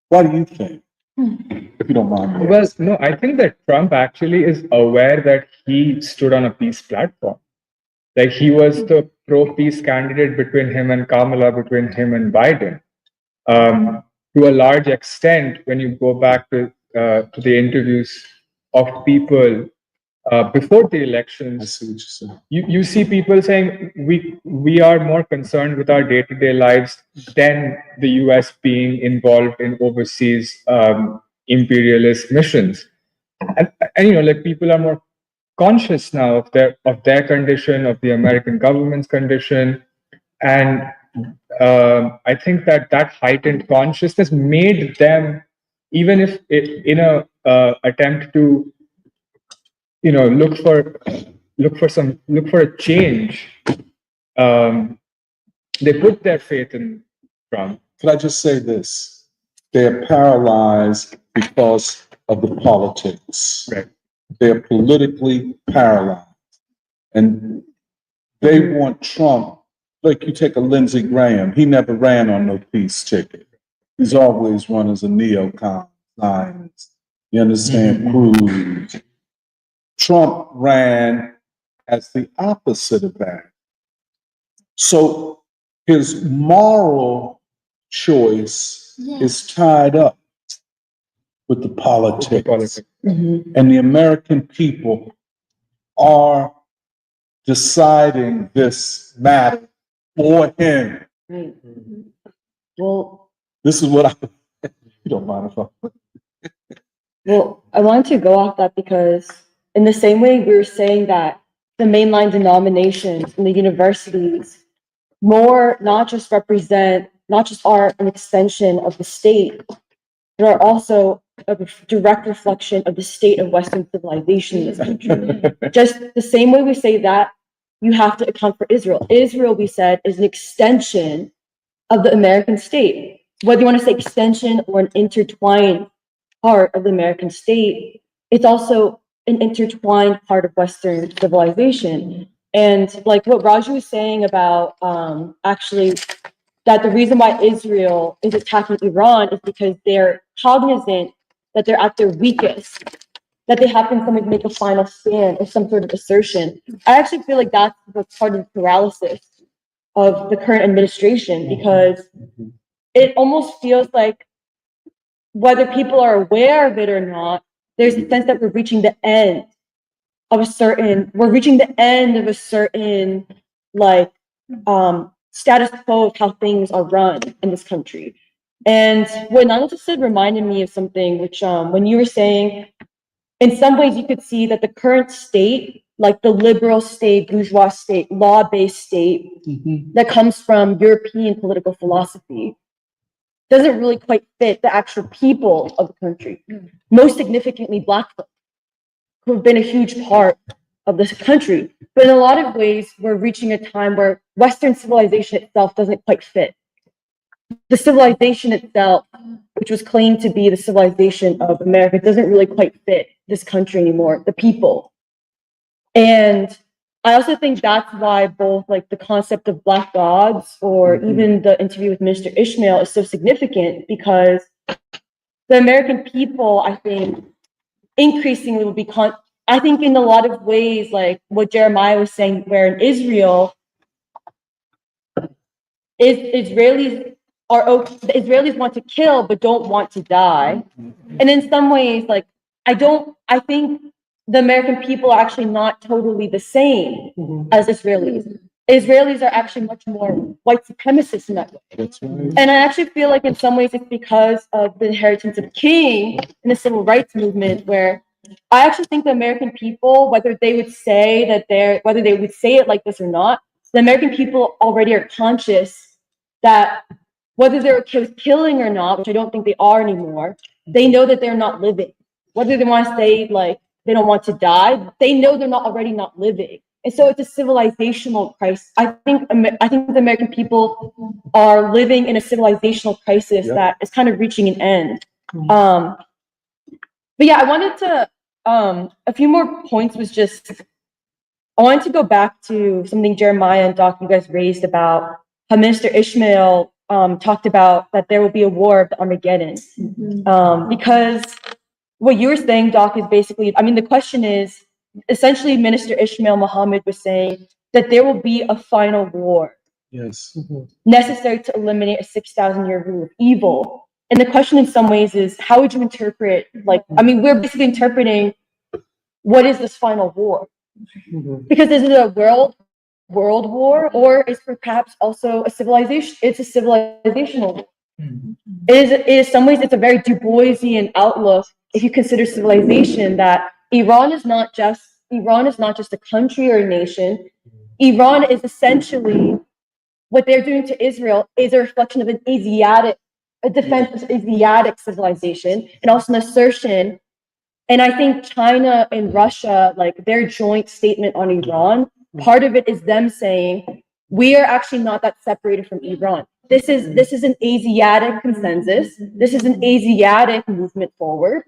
Why do you think? If you don't mind me well, asking. no, I think that Trump actually is aware that he stood on a peace platform. Like he was the pro-peace candidate between him and Kamala, between him and Biden. To a large extent, when you go back to the interviews of people before the I elections, see what you're saying. you see people saying we are more concerned with our day-to-day lives than the US being involved in overseas imperialist missions. And like people are more conscious now of their condition, of the American government's condition, and I think that heightened consciousness made them, even if in a attempt to look for a change, they put their faith in Trump. Could I just say this? They're paralyzed because of the politics. Right. They're politically paralyzed. And they want Trump, like you take a Lindsey Graham, he never ran on no peace ticket. He's always run as a neocon, Zionist. You understand? Cruz. Trump ran as the opposite of that. So his moral choice is tied up with the politics. And the American people are deciding this matter for him. Right. Well, This is what you don't mind if I. well, I wanted to go off that because in the same way we were saying that the mainline denominations in the universities more not just are an extension of the state, but are also a direct reflection of the state of Western civilization in this country. Just the same way we say that, you have to account for Israel. Israel, we said, is an extension of the American state. Whether you want to say extension or an intertwined part of the American state, it's also an intertwined part of Western civilization. And like what Raju was saying about actually that the reason why Israel is attacking Iran is because they're cognizant that they're at their weakest, that they have to make a final stand or some sort of assertion. I actually feel like that's part of the paralysis of the current administration, because it almost feels like whether people are aware of it or not, there's a sense that we're reaching the end of a certain like status quo of how things are run in this country. And what Nanda said reminded me of something which when you were saying in some ways you could see that the current state, like the liberal state, bourgeois state, law-based state that comes from European political philosophy, doesn't really quite fit the actual people of the country. Most significantly, Black folk, who have been a huge part of this country. But in a lot of ways, we're reaching a time where Western civilization itself doesn't quite fit. The civilization itself, which was claimed to be the civilization of America, doesn't really quite fit this country anymore, the people. And I also think that's why both like the concept of Black gods or even the interview with Minister Ishmael is so significant, because the American people, I think, increasingly will be I think in a lot of ways, like what Jeremiah was saying, where in Israel, the Israelis want to kill but don't want to die. And in some ways, like I think the American people are actually not totally the same as Israelis. Israelis are actually much more white supremacist in that way. That's right. And I actually feel like in some ways it's because of the inheritance of King and the civil rights movement, where I actually think the American people, whether they would say it like this or not, the American people already are conscious that whether they're okay with killing or not, which I don't think they are anymore, they know that they're not living. Whether they want to say like they don't want to die, they know they're already not living. And so it's a civilizational crisis. I think the American people are living in a civilizational crisis that is kind of reaching an end. But yeah, I wanted to a few more points was just I wanted to go back to something Jeremiah and Doc you guys raised about how Minister Ishmael talked about that there will be a war of the Armageddon. Because what you were saying, Doc, is basically, I mean, the question is, essentially Minister Ishmael Muhammad was saying that there will be a final war. Yes. Necessary to eliminate a 6,000-year rule of evil. And the question in some ways is, how would you interpret, we're basically interpreting what is this final war? Because is it a world war, or is perhaps also a civilization? It's a civilizational war. It is some ways it's a very Du Boisian outlook if you consider civilization, that Iran is not just a country or a nation. Iran is essentially what they're doing to Israel is a reflection of a defense of Asiatic civilization, and also an assertion. And I think China and Russia, like their joint statement on Iran, part of it is them saying, we are actually not that separated from Iran. This is an Asiatic consensus. This is an Asiatic movement forward.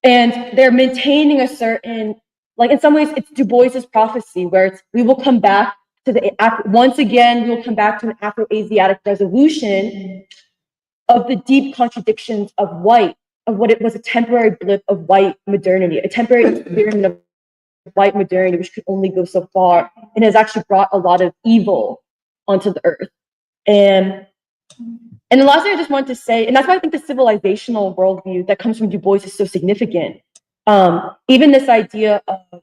And they're maintaining a certain, like in some ways, it's Du Bois's prophecy, where it's, we will come back to once again, we will come back to an Afro-Asiatic resolution of the deep contradictions of what it was, a temporary blip of white modernity, a temporary experiment of white modernity, which could only go so far, and has actually brought a lot of evil onto the earth. And the last thing I just wanted to say, and that's why I think the civilizational worldview that comes from Du Bois is so significant. Even this idea of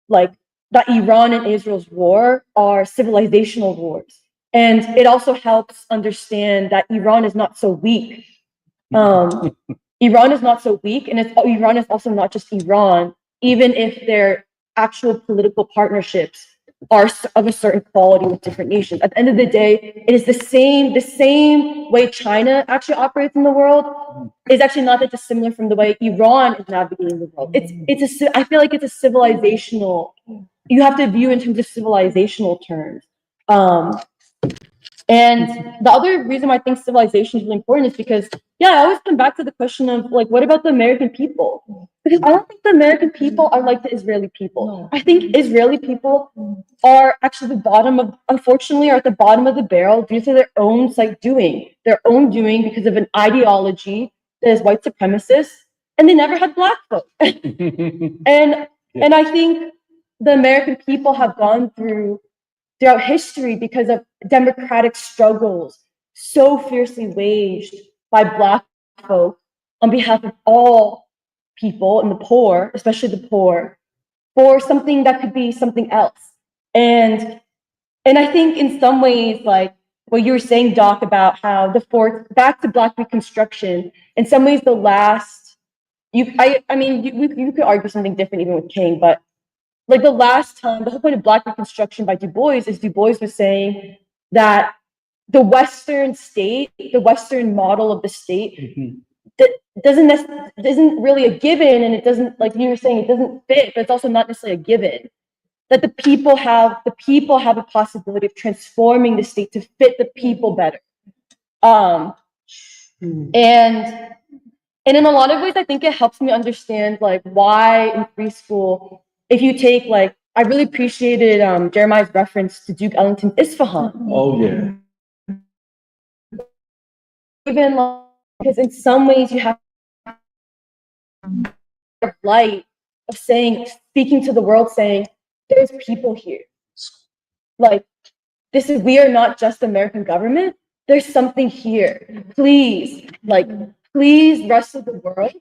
like that Iran and Israel's war are civilizational wars. And it also helps understand that Iran is not so weak. Iran is not so weak, and Iran is also not just Iran, even if their actual political partnerships are of a certain quality with different nations. At the end of the day, it is the same way China actually operates in the world is actually not that dissimilar from the way Iran is navigating the world. I feel like it's a civilizational, you have to view in terms of civilizational terms. And the other reason why I think civilization is really important is because, I always come back to the question of like, what about the American people? Because I don't think the American people are like the Israeli people. No. I think Israeli people are actually unfortunately, are at the bottom of the barrel due to their own doing because of an ideology that is white supremacist, and they never had black folk. And I think the American people have gone throughout history because of democratic struggles so fiercely waged by Black folk on behalf of all people and the poor, especially the poor, for something that could be something else. And I think in some ways, like what you were saying, Doc, about how back to Black Reconstruction, in some ways the last, you could argue something different even with King, but like the last time, the whole point of Black Reconstruction by Du Bois is Du Bois was saying that the Western state, the Western model of the state, that isn't really a given, and it doesn't, like you were saying, it doesn't fit, but it's also not necessarily a given. That the people have a possibility of transforming the state to fit the people better. And in a lot of ways, I think it helps me understand like why in preschool, if you take like, I really appreciated Jeremiah's reference to Duke Ellington's Isfahan. Oh yeah. Even like, because in some ways you have light of speaking to the world, saying there's people here. Like we are not just the American government. There's something here. Please, rest of the world,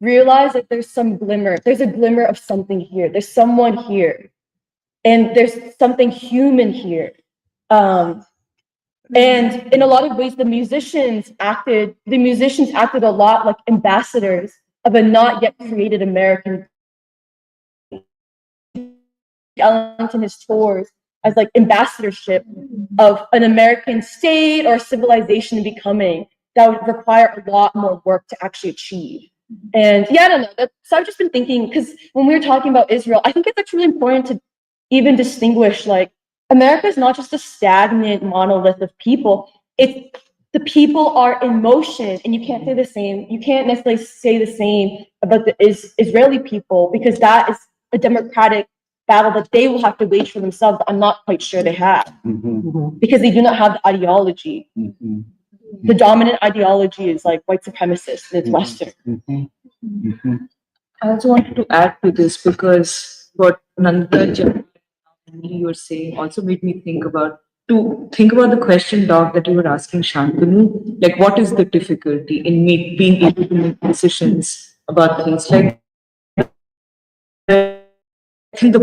realize that there's a glimmer of something here. There's someone here, and there's something human here. And in a lot of ways, the musicians acted a lot like ambassadors of a not yet created American. Ellington, his tours as like ambassadorship of an American state or civilization becoming that would require a lot more work to actually achieve. And yeah, I don't know. So I've just been thinking, because when we were talking about Israel, I think it's actually important to even distinguish, like, America is not just a stagnant monolith of people. It's the people are in motion, and you can't say the same. You can't necessarily say the same about the Israeli people, because that is a democratic battle that they will have to wage for themselves. I'm not quite sure they have, because they do not have the ideology. The dominant ideology is like white supremacist, and it's Western. I also wanted to add to this because what Nanda you were saying also made me think about the question, Doc, that you were asking Shantanu. Like, what is the difficulty in being able to make decisions about things? Like, I think the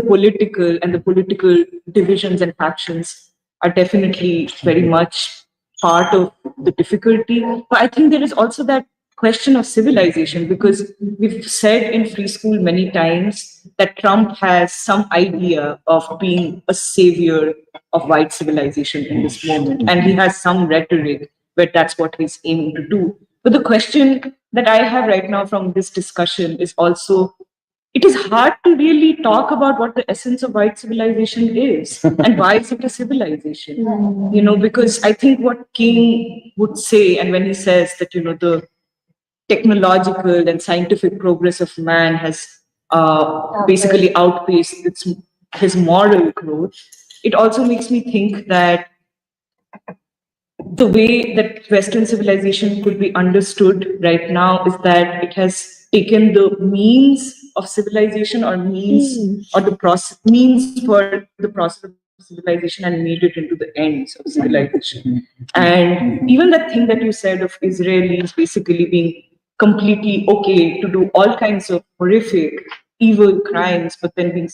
political divisions and factions are definitely very much part of the difficulty. But I think there is also that question of civilization, because we've said in Free School many times that Trump has some idea of being a savior of white civilization in this moment, and he has some rhetoric where that's what he's aiming to do. But the question that I have right now from this discussion is also, it is hard to really talk about what the essence of white civilization is and why is it a civilization, because I think what King would say, and when he says that, the technological and scientific progress of man has basically outpaced his moral growth, it also makes me think that the way that Western civilization could be understood right now is that it has taken the means of civilization, or means or the process means for the process of civilization, and made it into the ends of civilization. And even that thing that you said of Israelis basically being completely okay to do all kinds of horrific, evil crimes, but then be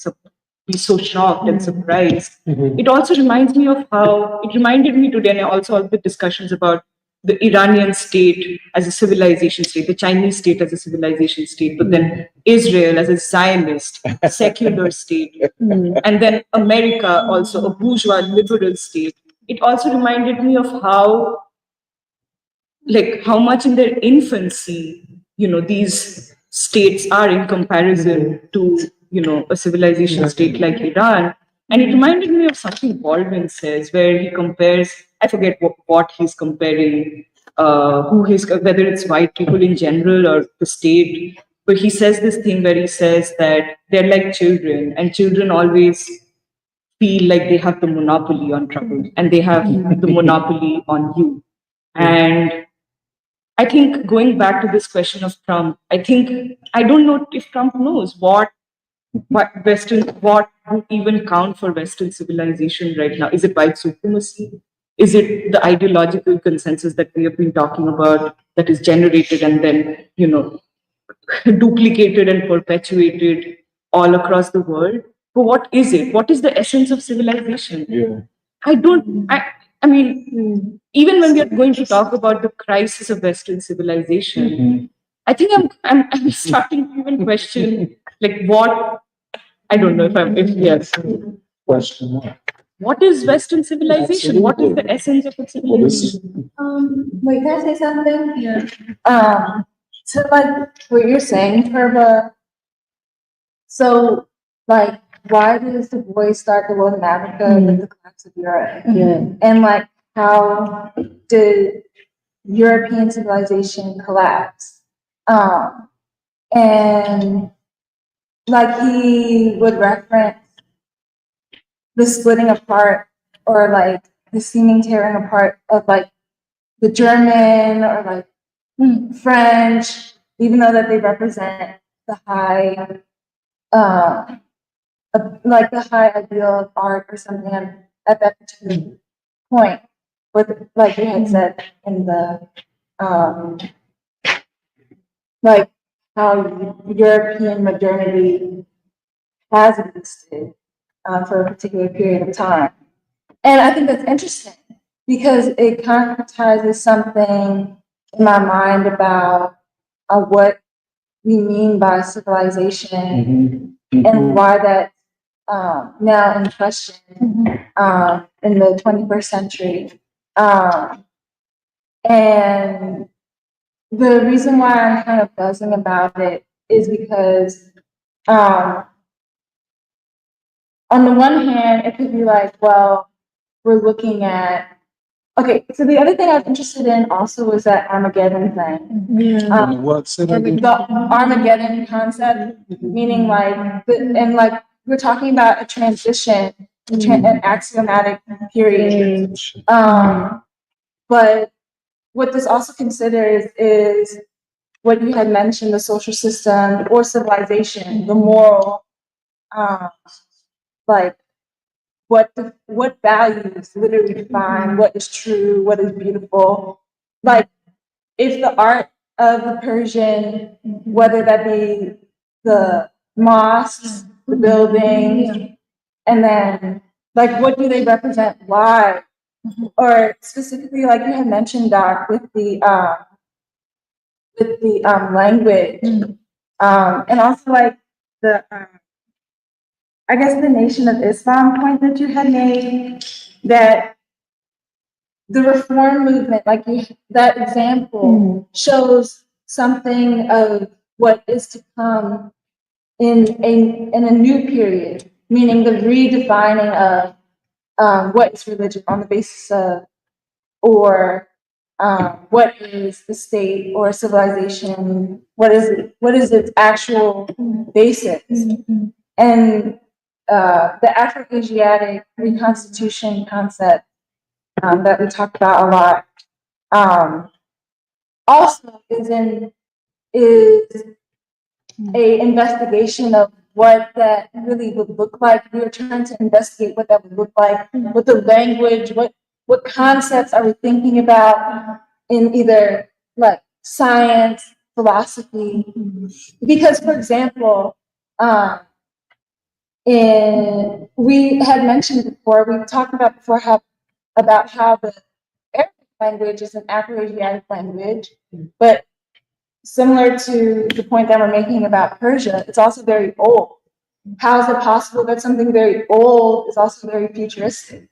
so shocked and surprised. It also reminds me of how it reminded me today, and also all the discussions about the Iranian state as a civilization state, the Chinese state as a civilization state, but then Israel as a Zionist, secular state, and then America also a bourgeois liberal state. It also reminded me of how much in their infancy, these states are in comparison to, a civilization state like Iran. And it reminded me of something Baldwin says, where he compares, I forget what he's comparing, whether it's white people in general or the state, but he says this thing where he says that they're like children, and children always feel like they have the monopoly on trouble, and they have the monopoly on you. And I think going back to this question of Trump, I don't know if Trump knows what would even count for Western civilization right now. Is it white supremacy? Is it the ideological consensus that we have been talking about that is generated and then, duplicated and perpetuated all across the world? But what is it? What is the essence of civilization? Yeah. I mean, even when we are going to talk about the crisis of Western civilization, I think I'm starting to even question, like, what, I don't know if yes. Question mark. What is Western civilization? What is the essence of a civilization? Wait, can I say something? Yeah. So like what you're saying, Turba, so like why does the boy start the world in Africa with the collapse of Europe? And like how did European civilization collapse? And like he would reference the splitting apart, or like the seeming tearing apart of like the German or like French, even though that they represent the high, like the high ideal of art or something at that particular point. But like you had said in the, like how European modernity has existed for a particular period of time. And I think that's interesting because it concretizes something in my mind about what we mean by civilization and why that's now in question in the 21st century. And the reason why I'm kind of buzzing about it is because on the one hand, it could be like, well, we're looking at, okay, so the other thing I was interested in also was that Armageddon thing. The Armageddon concept, meaning like, and like, we're talking about a transition, an axiomatic period. But what this also considers is what you had mentioned, the social system or civilization, the moral, like what values literally define what is true, what is beautiful. Like if the art of the Persian, whether that be the mosques, the buildings, and then like what do they represent? Why? Or specifically, like you had mentioned, Doc, with the language, and also like the I guess the Nation of Islam point that you had made, that the reform movement, like that example, shows something of what is to come in a new period, meaning the redefining of what is religion on the basis of, or what is the state or civilization, what is its actual basics. And the Afro-Asiatic reconstitution concept that we talked about a lot also is a investigation of what that really would look like. We were trying to investigate what that would look like, what the language, what concepts are we thinking about in either like science, philosophy. Because, for example, we had mentioned before, we talked about before about how the Arabic language is an Afro-Asiatic language, but similar to the point that we're making about Persia, it's also very old. How is it possible that something very old is also very futuristic?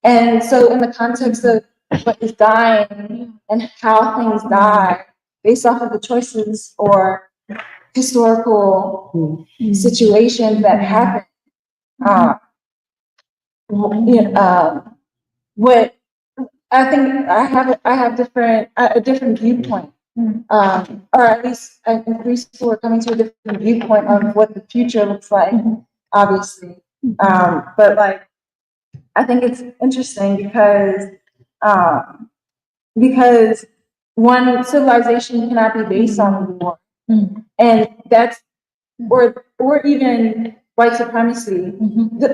And so in the context of what is dying and how things die based off of the choices or historical situations that happen, what I think I have a different viewpoint, or at least I think people are coming to a different viewpoint of what the future looks like, obviously. But like, I think it's interesting because one civilization cannot be based on war, and that's or even white supremacy,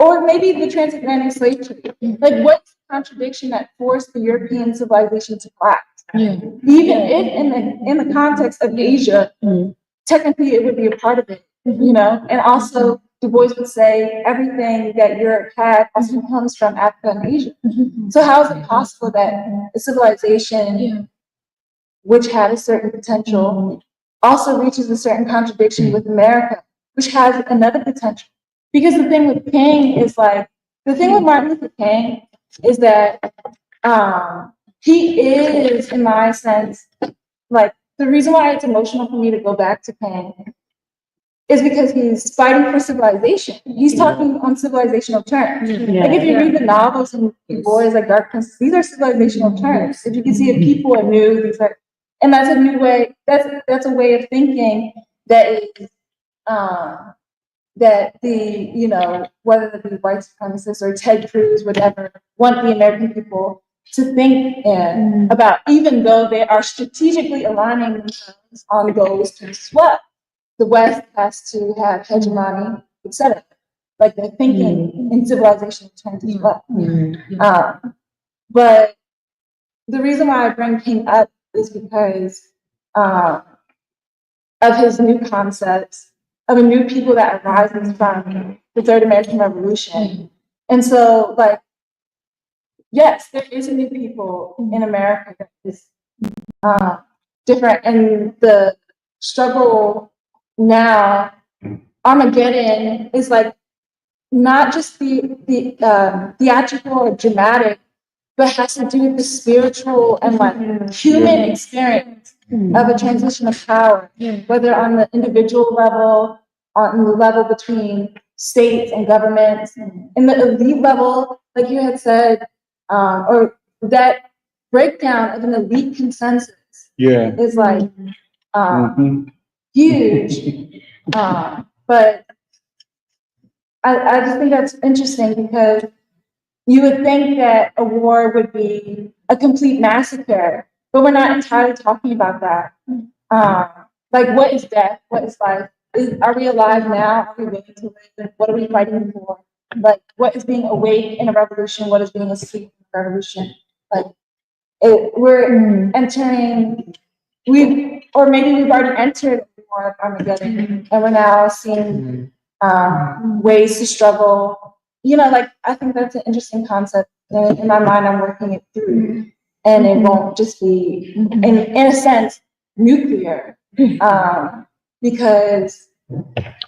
or maybe the transatlantic slave trade. Like, what's the contradiction that forced the European civilization to collapse? Even if in the context of Asia, technically it would be a part of it, And also, Du Bois would say everything that Europe had also comes from Africa and Asia. So how is it possible that a civilization which had a certain potential also reaches a certain contradiction with America, which has another potential? Because the thing with Martin Luther King is that he is, in my sense, like the reason why it's emotional for me to go back to King is because he's fighting for civilization. He's talking on civilizational terms. Like if you read the novels and boys like Dark Princess, these are civilizational terms. If you can see a people anew, these are, and that's a new way. That's a way of thinking that is that the whether it be white supremacists or Ted Cruz, whatever, want the American people to think about, even though they are strategically aligning themselves on goals to swap. The West has to have hegemony, etc. Like they're thinking in civilization terms as well. But the reason why I bring King up is because of his new concepts, of a new people that arises from the Third American Revolution. And so, like, yes, there is a new people in America that is different. And the struggle now, Armageddon, is like not just the theatrical or dramatic, but has to do with the spiritual and like human experience of a transition of power, whether on the individual level, on the level between states and governments, and the elite level, like you had said, or that breakdown of an elite consensus is like huge. But I just think that's interesting because you would think that a war would be a complete massacre, but we're not entirely talking about that. Like, what is death? What is life? Are we alive now? Are we willing to live? What are we fighting for? Like, what is being awake in a revolution? What is being asleep in a revolution? Like, we're entering, or maybe we've already entered the war of Armageddon, and we're now seeing ways to struggle. You know, like, I think that's an interesting concept. In my mind, I'm working it through, and it won't just be, in a sense, nuclear, because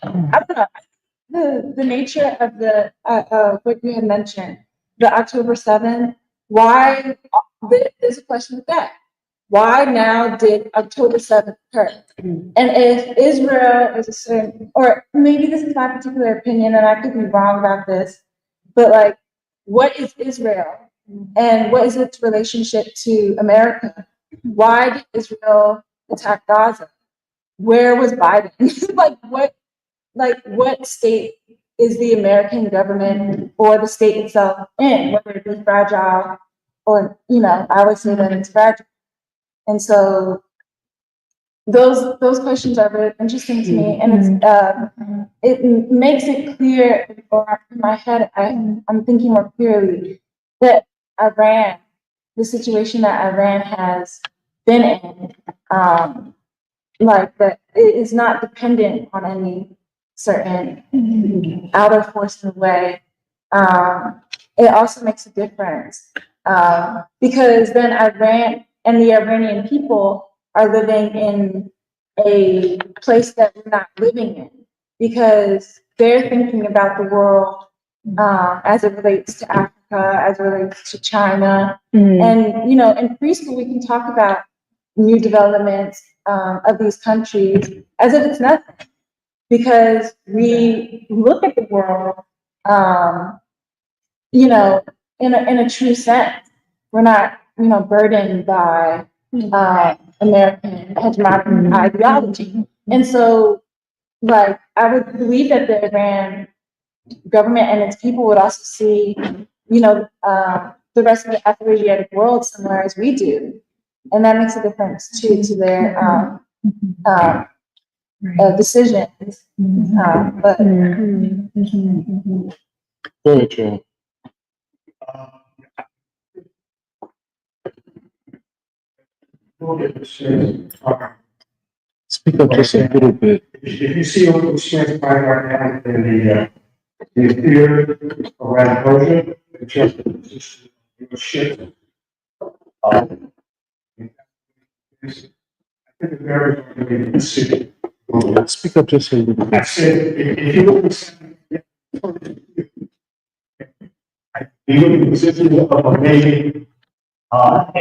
I don't know, the nature of the what you had mentioned, the October 7th. Why? There's a question with that. Why now did October 7th occur? And if Israel is a certain, or maybe this is my particular opinion, and I could be wrong about this, but like, what is Israel? And what is its relationship to America? Why did Israel attack Gaza? Where was Biden? What state is the American government or the state itself in, whether it be fragile or, I would say that it's fragile. And so those questions are very interesting to me, and it makes it clear, or in my head, I'm thinking more clearly that Iran, the situation that Iran has been in, like that it is not dependent on any certain outer force in a way. It also makes a difference because then Iran and the Iranian people are living in a place that we're not living in because they're thinking about the world as it relates to Africa, as it relates to China. And, in preschool, we can talk about new developments of these countries as if it's nothing because we look at the world, in a true sense. We're not, burdened by American hegemonic ideology. And so, like, I would believe that the Iran government and its people would also see, the rest of the Afro-Asiatic world similar as we do. And that makes a difference, too, to their decisions. But Go ahead, Joe. Speak up just a little bit. If you see what was transpiring right now in the theater around Persia, in terms of the ship, I think it's very important to consider. Speak up just a little bit. I said, if you look at the position of a nation and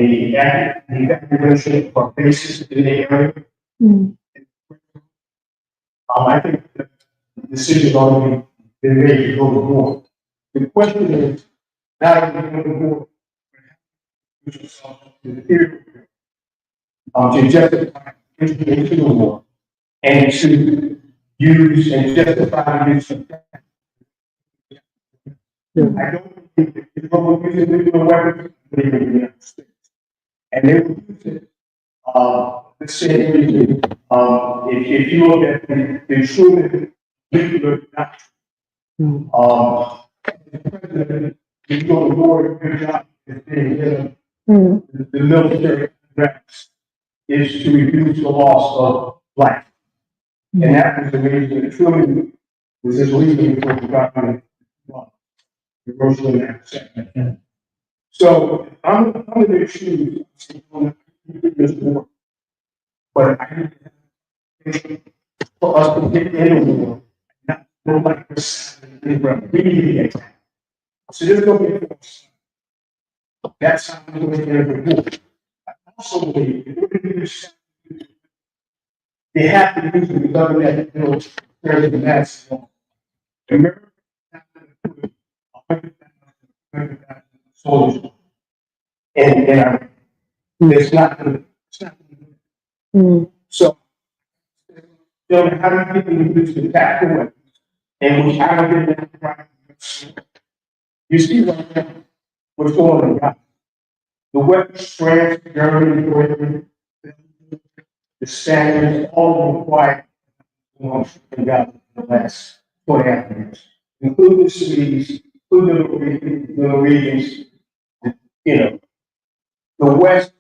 the evacuation of bases in the area, I think the decision already been made to go to war. The question is, now that we go to war, to the theater, to justify into the war, and to use and justify the use of that. I don't think that if we're using nuclear weapons, they will be in the United States. And they will use it, the same reason, if you look at the Truman nuclear doctrine, the president is going to war a good job at the military practice is to reduce the loss life. And that was the reason, the truly was this reason for the government, the Roosevelt Act. So I'm going to choose this war, but I for us to get in a war, not nobody was we need to get attacked. So this is going to be that's how we're going to get in the war. I also believe if we're going to use they have to use the government, there's the mass. Remember, soldiers. And it's not, so, how do people use the tactical weapons? And we have to get that right. You see right now, what's going on, guys? The weapons, France, Germany, Britain, the Spaniards, all required in the last 4.5 years, including the Swedes, including the Norwegians, the West,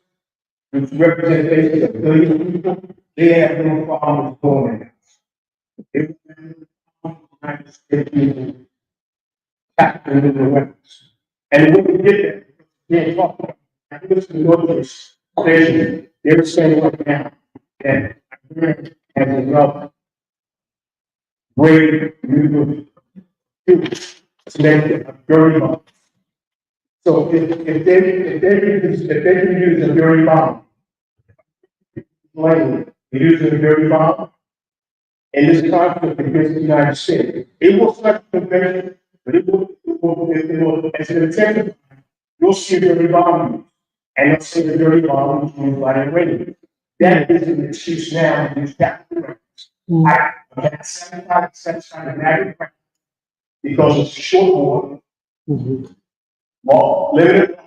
which represents basically a billion people, they have no problem with going there. They capturing the weapons. And when we did that, they talked about, I think it's the military station, they were saying right now that America has enough great new troops to make it a dirty bomb. So if they can use a dirty bomb, using a dirty bomb, in this conflict against the United States, it will start to convention, but it will, as an attempt, you'll see a dirty bomb, and you'll see a dirty bomb used by the Iranians. That is an excuse now to use capital weapons. I have 75% trying to nag it because it's a short war, limited.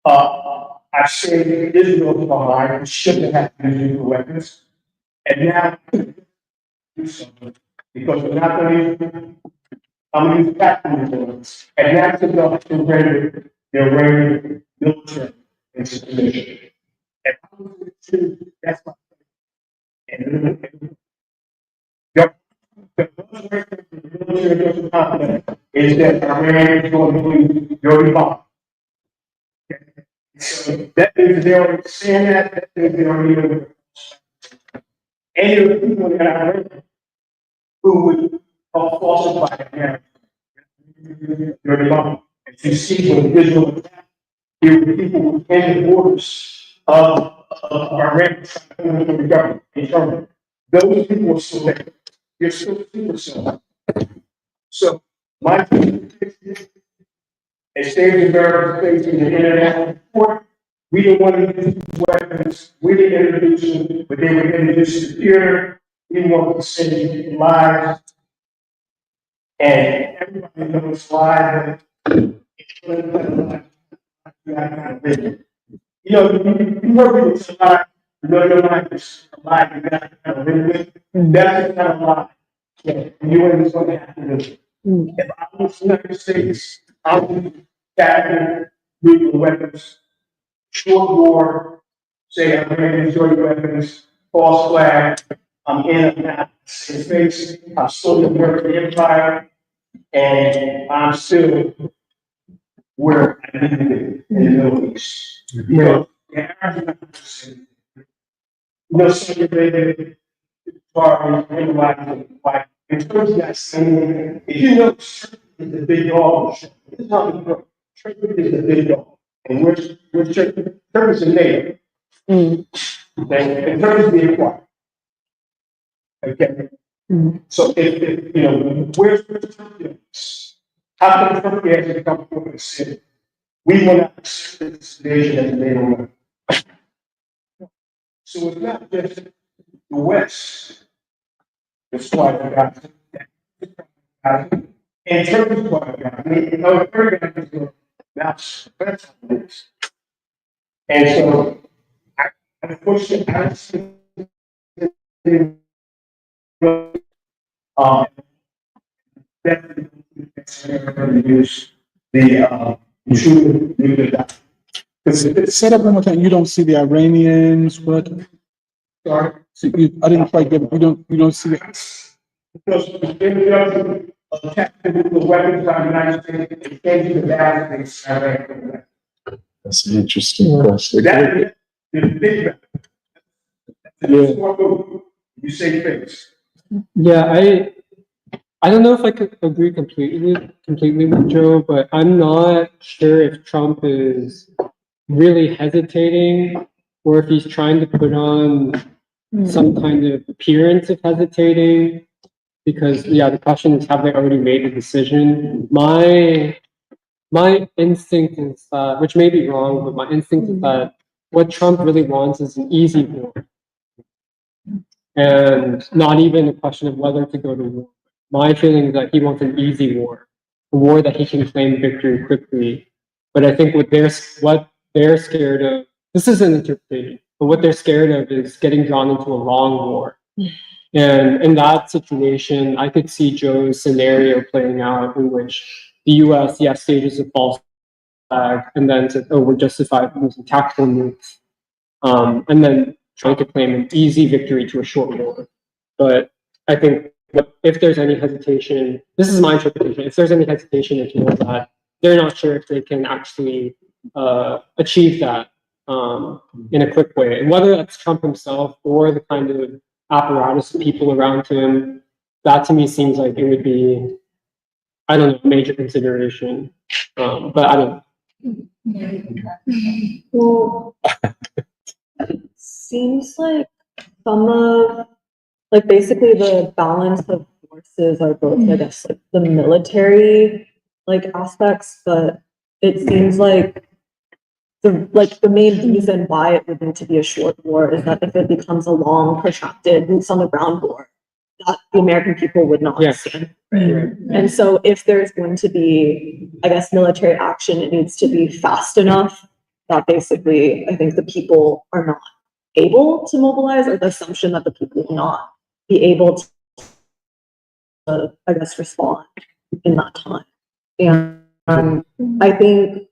I've said Israel's behind, shouldn't have to use nuclear weapons. And now, do something, because we're not going to use, I'm going to use tactical weapons. And that's enough to render the Iranian military installation. And I'm going to choose, that's my thing. And the military doesn't confident is that Iran is going to use dirty bomb. So that means they are saying that means they are even any of the people that I heard who would falsify America. Dirty bomb. If you see when Israel attacked, there were people within the borders of Iran from the government in Germany. Those people are still there. They're still super cell. So my as State America facing the international court, we didn't want to use weapons. We didn't introduce them, but they were introduced to the theater. We wanted to save lives. And everybody knows live. You know, you work with a lot, you know your life is alive, you got to kind of live with. That's the kind of life that you ain't going to have to live. If I was in the United States, I would tackle nuclear weapons, short war, say I'm going to enjoy weapons, false flag, I'm in a space, I'm still in the empire, and I'm still where I need to be in the Middle East. You know, Saudi Arabia, far like in terms of that same, if you know, Turkey is the big dog. This is how we grow. Turkey is the big dog, and we're Turkey is a native. Okay, and Turkey is the acquired. Okay, so if you know, where's Turkey? How can Turkey actually come from and say, we will not accept this nation as a NATO? So it's not just the West. That's why I got and Turkey's why I got. I mean, Turkey is that's this. And so I push it. I see definitely use the true nuclear. Set up one more time. You don't see the Iranians, what? Sorry? So I didn't quite get it. You don't see it. Because the introduction of tactical weapons on the United States, it came to the bad things. That's an interesting question. That is the big. Yeah. You say things. Yeah, I don't know if I could agree completely with Joe, but I'm not sure if Trump is really hesitating or if he's trying to put on some kind of appearance of hesitating. Because yeah, the question is, have they already made a decision? My instinct is that, which may be wrong, but my instinct is that what Trump really wants is an easy war, and not even a question of whether to go to war. My feeling is that he wants an easy war, a war that he can claim victory quickly. But I think what they're scared of, this is an interpretation, but what they're scared of is getting drawn into a long war. And in that situation, I could see Joe's scenario playing out in which the US, yes, stages a false flag and then says, oh, we're justified using tactical moves. And then trying to claim an easy victory to a short war. But I think if there's any hesitation, this is my interpretation, if there's any hesitation, it's more that they're not sure if they can actually achieve that in a quick way. And whether that's Trump himself or the kind of apparatus of people around him, that to me seems like it would be, I don't know, a major consideration. But I don't Well, seems like some of, like basically the balance of forces are both, I guess, like the military like aspects, but it seems like the main reason why it would need to be a short war is that if it becomes a long, protracted boots on the ground war, that the American people would not stand. Right? And so if there's going to be, I guess, military action, it needs to be fast enough that basically I think the people are not able to mobilize, or the assumption that the people will not be able to, I guess, respond in that time. And I think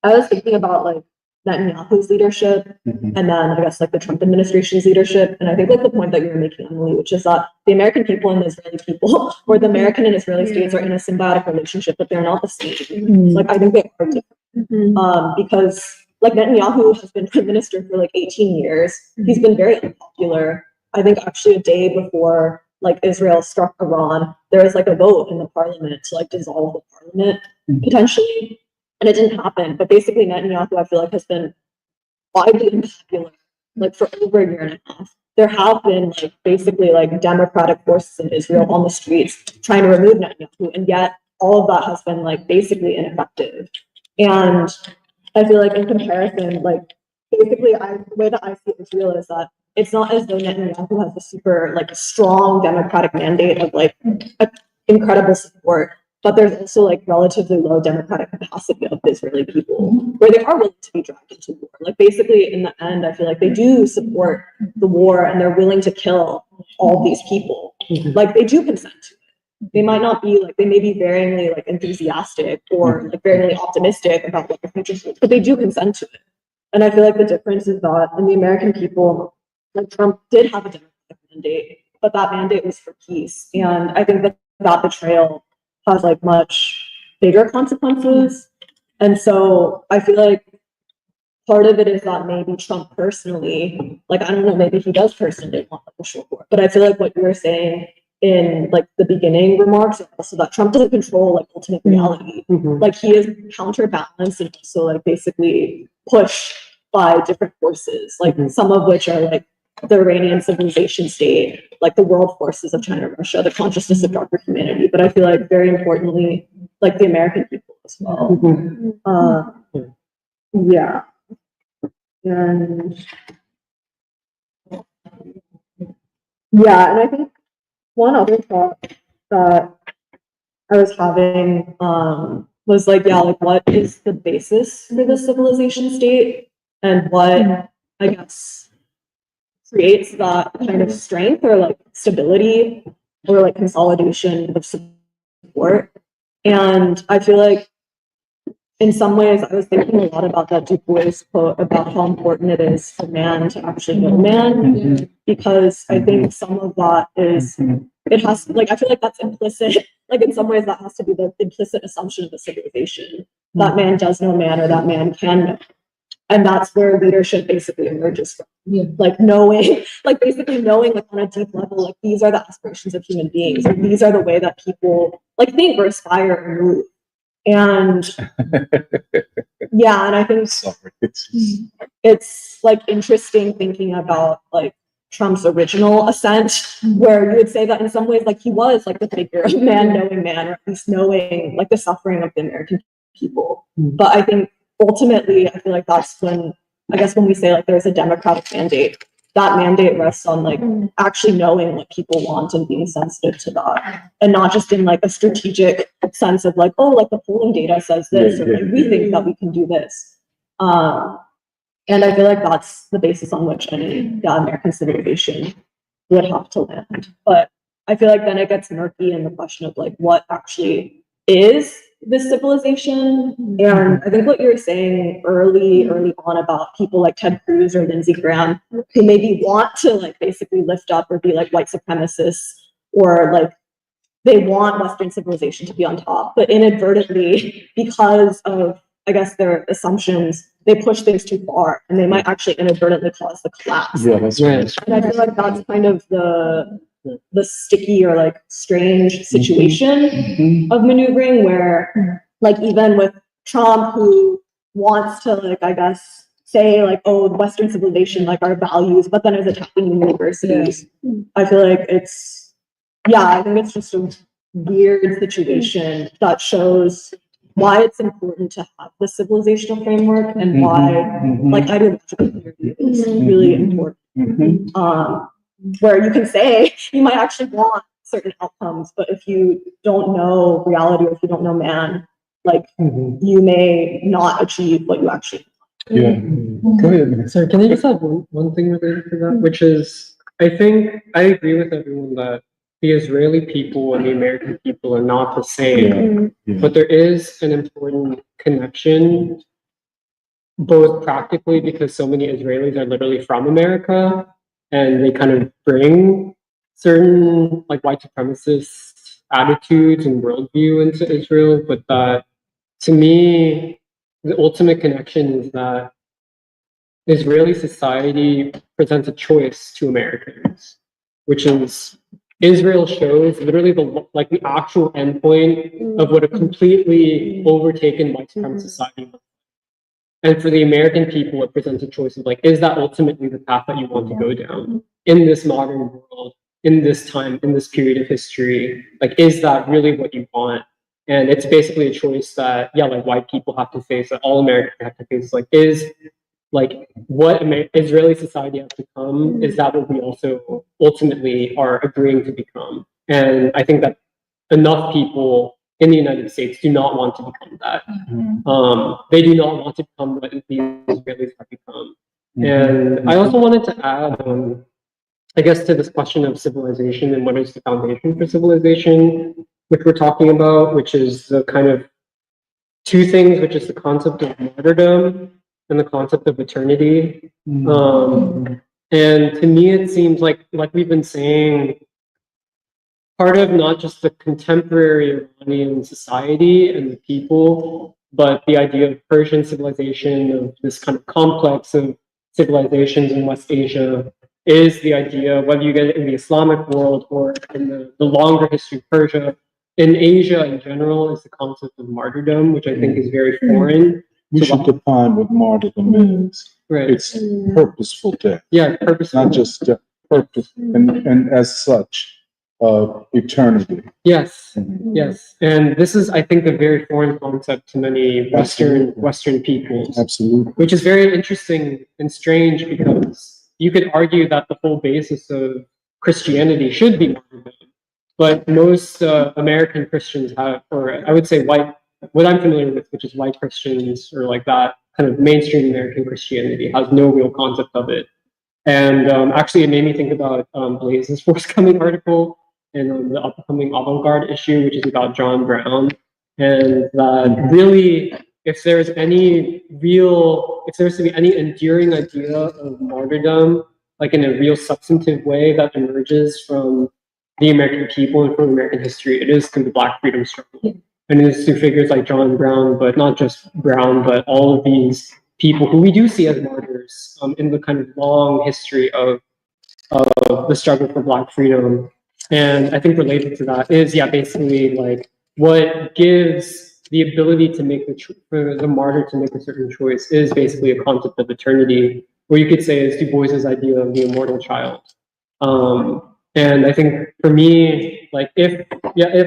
I was thinking about like Netanyahu's leadership and then I guess like the Trump administration's leadership. And I think like the point that you were making, Emily, which is that the American people and the Israeli people, or the American and Israeli states are in a symbiotic relationship, but they're not the same. So, like I think they are different. Because like Netanyahu has been prime minister for like 18 years. He's been very unpopular. I think actually a day before like Israel struck Iran, there was like a vote in the parliament to like dissolve the parliament potentially. And it didn't happen. But basically Netanyahu, I feel like, has been widely unpopular like for over a year and a half. There have been like basically like democratic forces in Israel on the streets trying to remove Netanyahu, and yet all of that has been like basically ineffective. And I feel like in comparison, like basically the way that I see Israel is that it's not as though Netanyahu has a super like strong democratic mandate of like incredible support, but there's also like relatively low democratic capacity of the Israeli people, where they are willing to be dragged into war. Like basically in the end, I feel like they do support the war and they're willing to kill all these people. Like they do consent to it. They might not be like, they may be varyingly like enthusiastic or like varyingly optimistic about what the future holds, but they do consent to it. And I feel like the difference is that in the American people, like Trump did have a democratic mandate, but that mandate was for peace. And I think that betrayal has like much bigger consequences. And so I feel like part of it is that maybe Trump personally, like, I don't know, maybe he does personally want like a short war, but I feel like what you were saying in like the beginning remarks are also that Trump doesn't control like ultimate reality. Like he is counterbalanced and also like basically pushed by different forces, like some of which are like the Iranian civilization state, like the world forces of China, Russia, the consciousness of darker humanity. But I feel like very importantly, like the American people as well. Yeah. And yeah, and I think one other thought that I was having was like, yeah, like what is the basis for the civilization state, and what I guess creates that kind of strength or like stability or like consolidation of support. And I feel like in some ways, I was thinking a lot about that Du Bois quote about how important it is for man to actually know man, because I think some of that is, it has, like, I feel like that's implicit, like in some ways that has to be the implicit assumption of the civilization, that man does know man or that man can know. And that's where leadership basically emerges from. Like knowing, like basically knowing like on a deep level, like these are the aspirations of human beings, or these are the way that people like think or aspire or move. And yeah, and I think it's like interesting thinking about like Trump's original ascent, where you would say that in some ways, like he was like the figure of man knowing man, or at least knowing like the suffering of the American people. But I think ultimately, I feel like that's when, I guess when we say like there's a democratic mandate, that mandate rests on like actually knowing what people want and being sensitive to that, and not just in like a strategic sense of like, oh, like the polling data says this, or like we think that we can do this. And I feel like that's the basis on which any American civilization would have to land. But I feel like then it gets murky in the question of like what actually is this civilization. And I think what you were saying early on about people like Ted Cruz or Lindsey Graham, who maybe want to like basically lift up or be like white supremacists, or like they want Western civilization to be on top, but inadvertently, because of, I guess, their assumptions, they push things too far, and they might actually inadvertently cause the collapse. Yeah, that's right. And I feel like that's kind of the sticky or like strange situation of maneuvering, where like even with Trump, who wants to like, I guess, say like, oh, Western civilization, like our values, but then is attacking universities. I feel like it's, yeah, I think it's just a weird situation that shows why it's important to have the civilizational framework, and why like ideological clarity is really important. Where you can say you might actually want certain outcomes, but if you don't know reality, or if you don't know man, like you may not achieve what you actually want. Go ahead. Sorry, can I just add one thing related to that, which is, I think I agree with everyone that the Israeli people and the American people are not the same, but there is an important connection, both practically because so many Israelis are literally from America, and they kind of bring certain like white supremacist attitudes and worldview into Israel, but that to me, the ultimate connection is that Israeli society presents a choice to Americans, which is Israel shows literally the actual endpoint of what a completely overtaken white supremacist society looks like. And for the American people, it presents a choice of like, is that ultimately the path that you want to go down in this modern world, in this time, in this period of history? Like, is that really what you want? And it's basically a choice that, yeah, like white people have to face, that all Americans have to face. Like, is like what Israeli society has become, is that what we also ultimately are agreeing to become? And I think that enough people in the United States do not want to become that. They do not want to become what the Israelis have become. And I also wanted to add, I guess, to this question of civilization and what is the foundation for civilization, which we're talking about, which is the kind of two things, which is the concept of martyrdom and the concept of eternity. And to me, it seems like we've been saying, part of not just the contemporary Iranian society and the people, but the idea of Persian civilization, of this kind of complex of civilizations in West Asia, is the idea, whether you get it in the Islamic world or in the longer history of Persia, in Asia in general, is the concept of martyrdom, which I think is very foreign. We should define what martyrdom is. Right. It's purposeful death. Yeah, purposeful. Not just purpose, and as such, eternity. Yes, yes, and this is, I think, a very foreign concept to many Western peoples. Absolutely. Which is very interesting and strange, because you could argue that the whole basis of Christianity should be martyrdom, but most American Christians have, or I would say white, what I'm familiar with, which is white Christians, or like that kind of mainstream American Christianity, has no real concept of it. And actually, it made me think about Blaze's forthcoming article and the upcoming avant-garde issue, which is about John Brown. And really, if there's to be any enduring idea of martyrdom, like in a real substantive way that emerges from the American people and from American history, it is through the Black freedom struggle. And it is through figures like John Brown, but not just Brown, but all of these people who we do see as martyrs in the kind of long history of the struggle for Black freedom. And I think related to that is, basically like what gives the ability to make for the martyr to make a certain choice is basically a concept of eternity, or you could say is Du Bois's idea of the immortal child. And I think for me, like if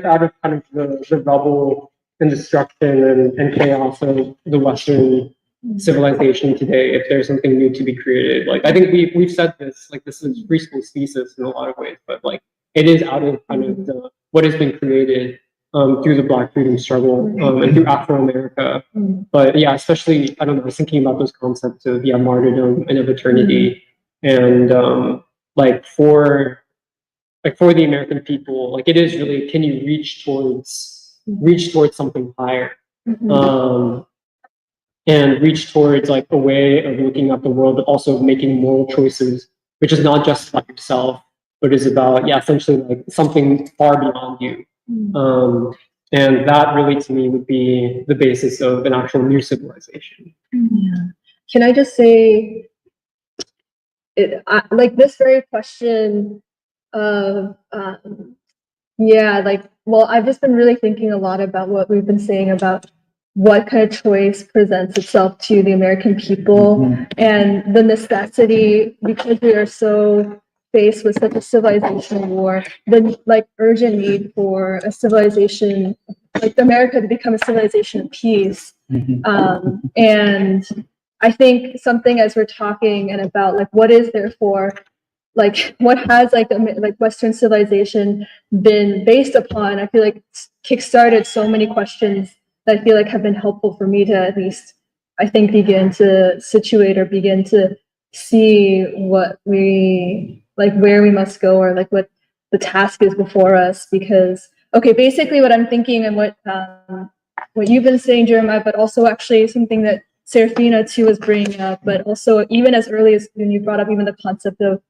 out of kind of the rubble and destruction and chaos of the Western civilization today, if there's something new to be created, like I think we've said this, like this is free school's thesis in a lot of ways, but like it is out of kind of what has been created through the Black freedom struggle and through Afro-America. But yeah, especially, I don't know, I was thinking about those concepts of martyrdom and of eternity. And for the American people, like it is really, can you reach towards something higher? And reach towards like a way of looking at the world, but also making moral choices, which is not just about yourself, but is about, essentially like something far beyond you. And that really, to me, would be the basis of an actual new civilization. Yeah. Can I just say, like this very question of, I've just been really thinking a lot about what we've been saying about what kind of choice presents itself to the American people and the necessity, because we are so faced with such a civilization war, the like urgent need for a civilization, like America to become a civilization of peace. And I think something as we're talking and about like what is there for, like what has like Western civilization been based upon, I feel like kickstarted so many questions that I feel like have been helpful for me to at least, I think, begin to situate or begin to see what we, like where we must go, or like what the task is before us. Because, okay, basically what I'm thinking and what you've been saying, Jeremiah, but also actually something that Serafina too was bringing up, but also even as early as when you brought up even the concept of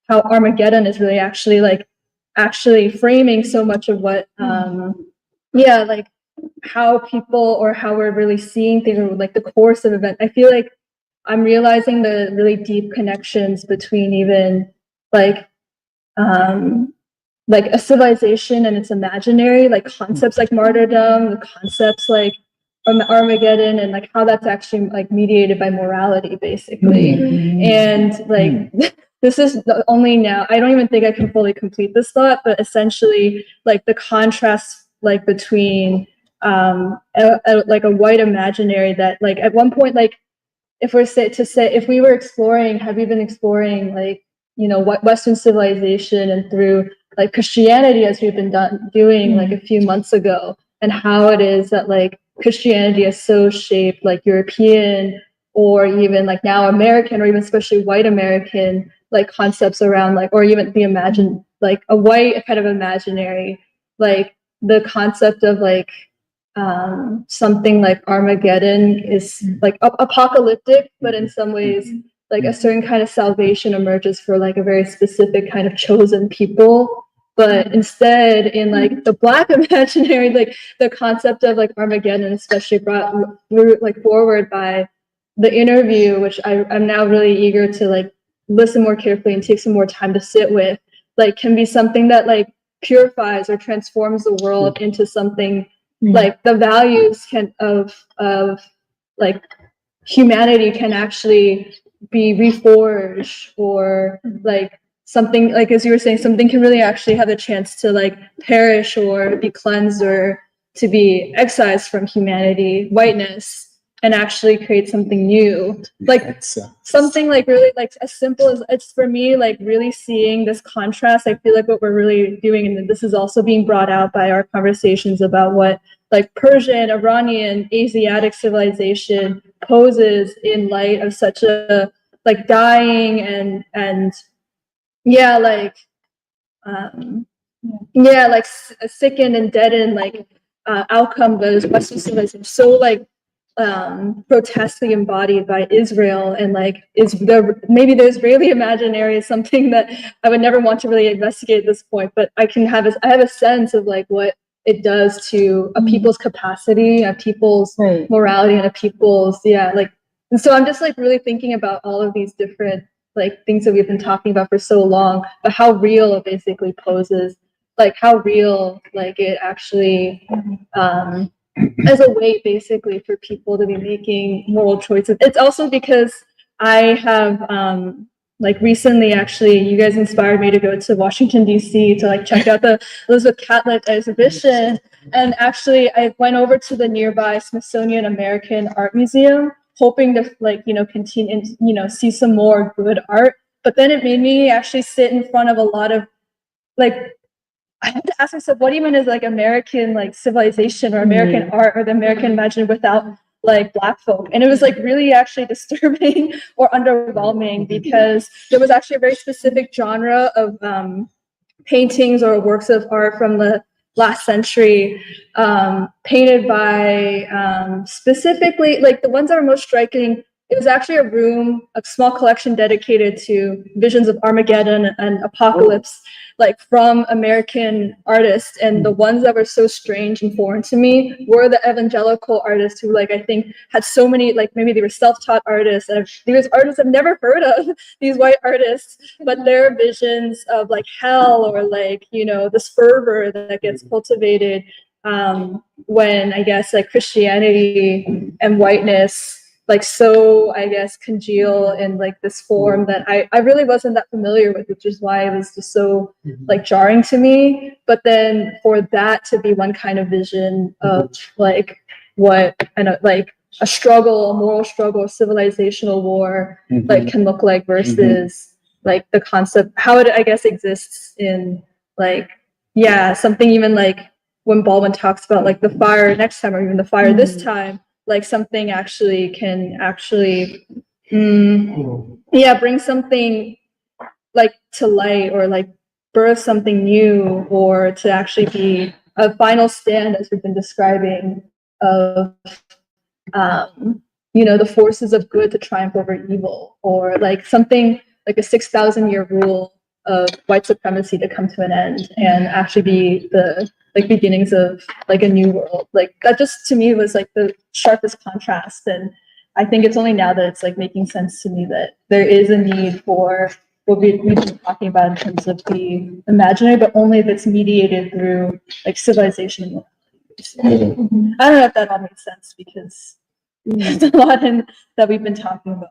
how Armageddon is really actually framing so much of what, like how people or how we're really seeing things, or like the course of event. I feel like I'm realizing the really deep connections between even like a civilization and its imaginary, like concepts like martyrdom, the concepts like Armageddon, and like how that's actually like mediated by morality, basically. And like this is only now, I don't even think I can fully complete this thought, but essentially like the contrast like between like a white imaginary that like at one point, like if we were exploring, have we been exploring like, what Western civilization and through like Christianity, as we've been doing like a few months ago, and how it is that like Christianity is so shaped like European or even like now American, or even especially white American like concepts around like, or even the like a white kind of imaginary, like the concept of like something like Armageddon is like apocalyptic, but in some ways like a certain kind of salvation emerges for like a very specific kind of chosen people. But instead, in like the Black imaginary, like the concept of like Armageddon, especially brought like forward by the interview, which I'm now really eager to like listen more carefully and take some more time to sit with, like can be something that like purifies or transforms the world into something like the values of like humanity can actually be reforged, or like something like, as you were saying, something can really actually have a chance to like perish or be cleansed or to be excised from humanity, whiteness, and actually create something new, like something like really like as simple as, it's for me like really seeing this contrast. I feel like what we're really doing, and this is also being brought out by our conversations about what like Persian, Iranian, Asiatic civilization poses in light of such a like dying and like sickened and deadened like outcome that is Western civilization. So like grotesquely embodied by Israel, and like maybe the Israeli imaginary is something that I would never want to really investigate at this point, but I have a sense of like what it does to a people's capacity, a people's morality, and a people's and so I'm just like really thinking about all of these different like things that we've been talking about for so long, but how real it basically poses, like how real like it actually as a way basically for people to be making moral choices. It's also because I have like recently actually you guys inspired me to go to Washington DC to like check out the Elizabeth Catlett exhibition, and actually I went over to the nearby Smithsonian American Art Museum hoping to like continue and see some more good art, but then it made me actually sit in front of a lot of like I had to ask myself, what even is like American like civilization or American art or the American imagination without like Black folk? And it was like really actually disturbing or underwhelming because there was actually a very specific genre of paintings or works of art from the last century painted by specifically like the ones that were most striking. It was actually a small collection dedicated to visions of Armageddon and apocalypse, like from American artists. And the ones that were so strange and foreign to me were the evangelical artists who, like, I think had so many, like maybe they were self-taught artists, and these artists I've never heard of, these white artists, but their visions of like hell or like, this fervor that gets cultivated when I guess like Christianity and whiteness like so I guess congeal in like this form that I really wasn't that familiar with, which is why it was just so like jarring to me. But then for that to be one kind of vision of like what like a struggle, a moral struggle, a civilizational war like can look like versus like the concept, how it I guess exists in like something even like when Baldwin talks about like the fire next time or even the fire this time, like something actually can actually bring something like to light or like birth something new, or to actually be a final stand as we've been describing of the forces of good to triumph over evil, or like something like a 6,000 year rule of white supremacy to come to an end and actually be the like beginnings of like a new world. Like that just to me was like the sharpest contrast. And I think it's only now that it's like making sense to me that there is a need for what we've been talking about in terms of the imaginary, but only if it's mediated through like civilization and morality. I don't know if that all makes sense because there's a lot that we've been talking about.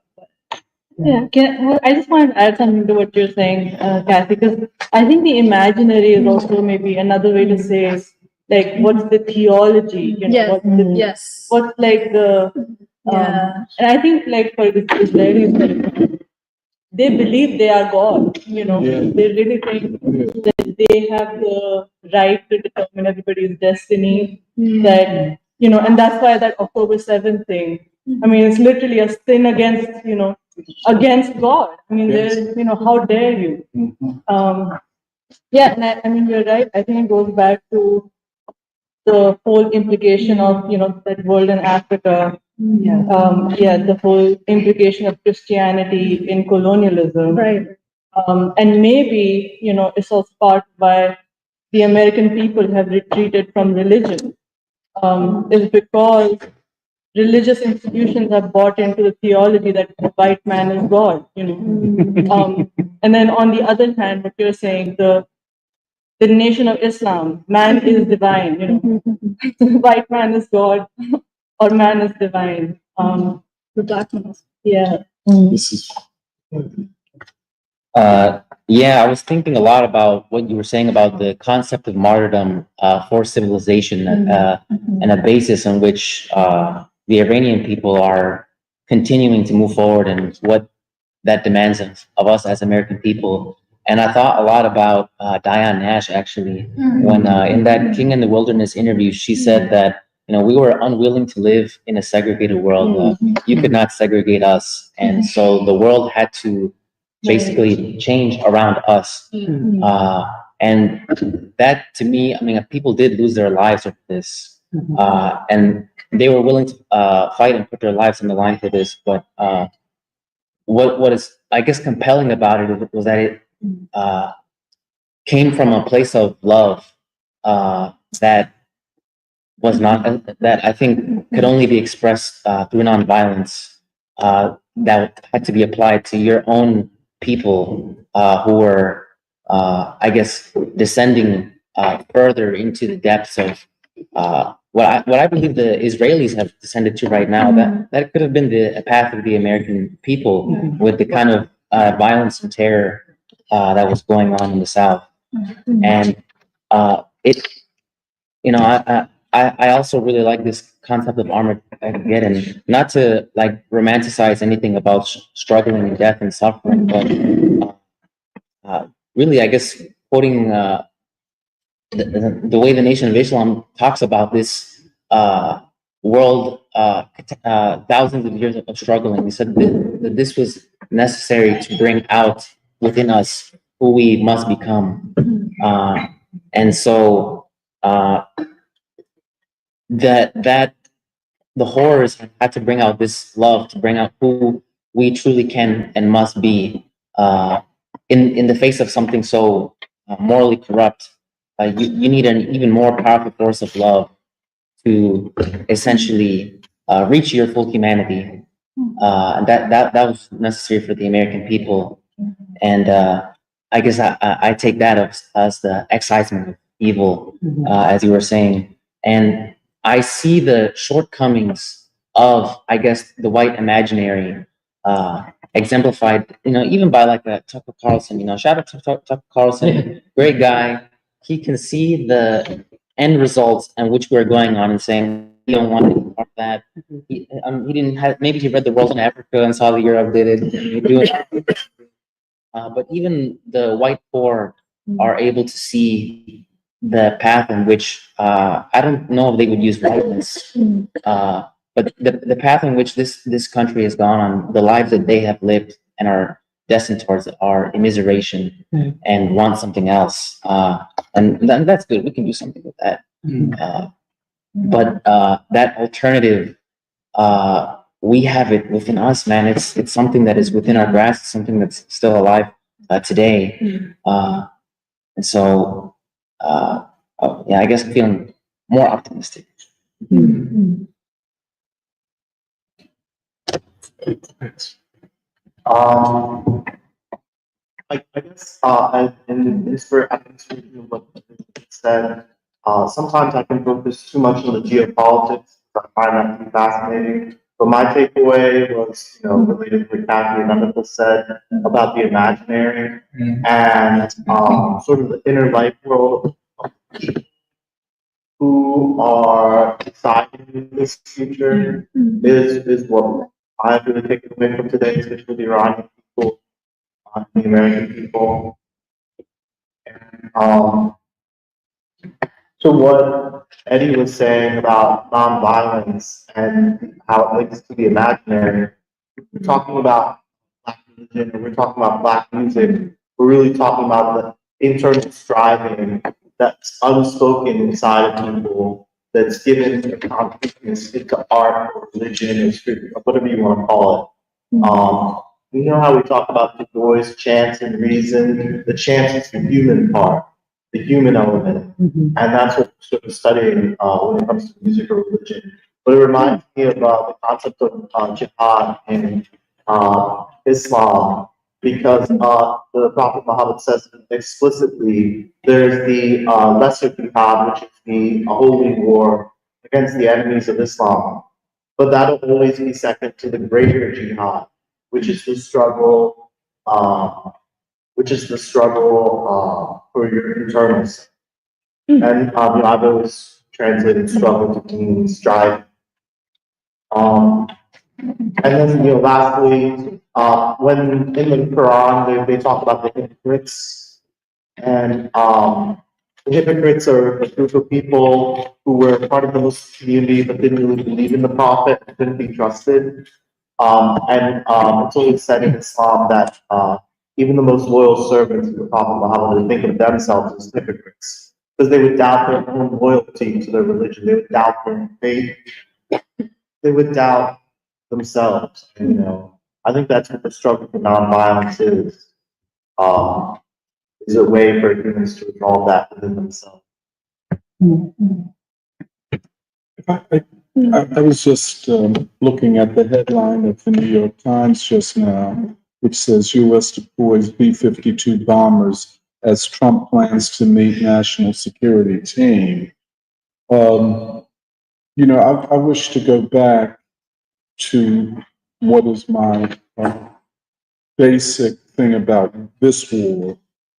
I just want to add something to what you're saying, Kathy, because I think the imaginary is also maybe another way to say, like, what's the theology? What's like the, and I think, like, for the Israelis, they believe they are God, they really think that they have the right to determine everybody's destiny, that, and that's why that October 7th thing, I mean, it's literally a sin against, against God. I mean, there's, how dare you? And I mean, you're right. I think it goes back to the whole implication of, that world in Africa. The whole implication of Christianity in colonialism. Right. And maybe, it's also part by the American people have retreated from religion. Is because religious institutions have bought into the theology that the white man is God, and then on the other hand, what you're saying, the nation of Islam, man is divine, the white man is God or man is divine. The black man is, This is I was thinking a lot about what you were saying about the concept of martyrdom for civilization and a basis on which the Iranian people are continuing to move forward and what that demands of us as American people. And I thought a lot about Diane Nash, actually, when in that King in the Wilderness interview, she said that, we were unwilling to live in a segregated world. You could not segregate us. And so the world had to basically change around us. And that, to me, I mean, people did lose their lives over this. And they were willing to fight and put their lives on the line for this. But what is, I guess, compelling about it was that it came from a place of love that was not that I think could only be expressed through nonviolence. That had to be applied to your own people who were, I guess, descending further into the depths of what I believe the Israelis have descended to right now. That could have been the path of the American people with the kind of violence and terror that was going on in the South, and it. You know, I also really like this concept of Armageddon. Not to like romanticize anything about struggling and death and suffering, but really, I guess quoting the way the Nation of Islam talks about this world, thousands of years of struggling. He said that this was necessary to bring out within us who we must become, and so. That the horrors had to bring out this love, to bring out who we truly can and must be in the face of something so morally corrupt. You need an even more powerful force of love to essentially reach your full humanity. And that was necessary for the American people. And I guess I take that as the excitement of evil, as you were saying. And I see the shortcomings of, I guess, the white imaginary exemplified, even by like Tucker Carlson. Shout out to Tucker Carlson, great guy. He can see the end results and which we're going on and saying, "We don't want any part of that." He didn't have. Maybe he read The World in Africa and saw the Europe did it. But even the white poor are able to see the path in which I don't know if they would use whiteness, but the path in which this country has gone on, the lives that they have lived and are destined towards are immiseration and want something else, and that's good. We can do something with that. But that alternative, we have it within us, man. It's something that is within our grasp, something that's still alive today, and so. Yeah, I guess I'm feeling more optimistic. I guess, in this for I think what you said, sometimes I can focus too much on the geopolitics. I find that to be fascinating. But my takeaway was, related to what Kathy and said about the imaginary and sort of the inner life world of who are deciding this future is what I've really taken away from today, especially the Iranian people, the American people. And, to what Eddie was saying about nonviolence and how it links to the imaginary, we're talking about Black religion and we're talking about Black music. We're really talking about the internal striving that's unspoken inside of people, that's given a concreteness into art or religion or spirit, or whatever you want to call it. You know how we talk about Du Bois' chance and reason? The chance is the human part, the human element. And that's what we're sort of studying when it comes to music or religion. But it reminds me of the concept of jihad in Islam, because the Prophet Muhammad says explicitly there's the lesser jihad, which is the holy war against the enemies of Islam. But that'll always be second to the greater jihad, which is the struggle, for your internals. And I've always translated struggle to mean strive. And then, lastly, when in the Quran they talk about the hypocrites, and the hypocrites are a group of people who were part of the Muslim community but didn't really believe in the Prophet and couldn't be trusted. And it's always said in Islam that even the most loyal servants of the Prophet Muhammad would think of themselves as hypocrites because they would doubt their own loyalty to their religion. They would doubt their faith. they would doubt themselves. And, I think that's what the struggle for nonviolence is. Is a way for humans to resolve that within themselves. I was just looking at the headline of the New York Times just now, which says U.S. deploys B-52 bombers as Trump plans to meet national security team. I wish to go back to what is my basic thing about this war,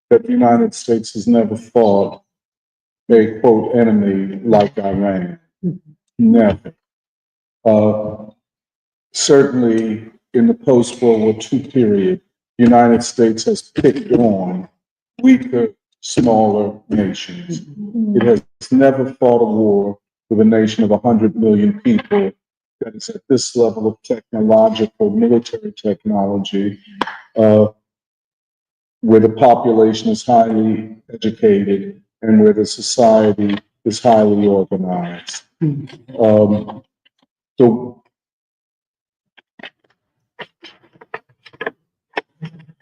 that the United States has never fought a quote enemy like Iran. Never. Certainly in the post-World War II period, the United States has picked on weaker, smaller nations. It has never fought a war with a nation of 100 million people that is at this level of technological, military technology, where the population is highly educated and where the society is highly organized. So,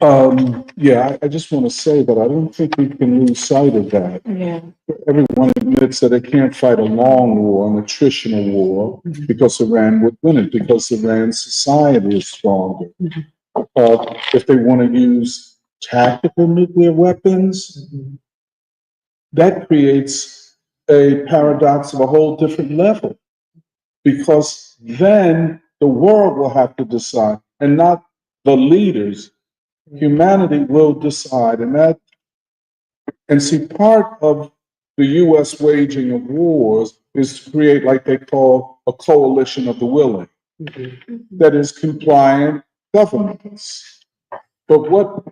I just want to say that I don't think we can lose sight of that. Yeah. Everyone admits that they can't fight a long war, an attritional war, because Iran would win it, because Iran's society is stronger. If they want to use tactical nuclear weapons, that creates a paradox of a whole different level, because then the world will have to decide, and not the leaders. Humanity will decide, and see, part of the U.S. waging of wars is to create, like they call, a coalition of the willing, that is compliant governments. But what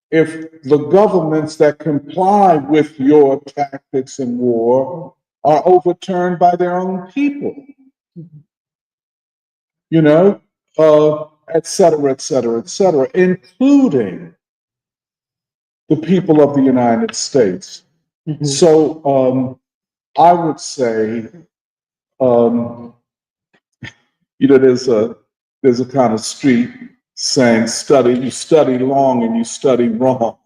if the governments that comply with your tactics in war are overturned by their own people? Et cetera, et cetera, et cetera, including the people of the United States. So I would say, there's a kind of street saying, you study long and you study wrong.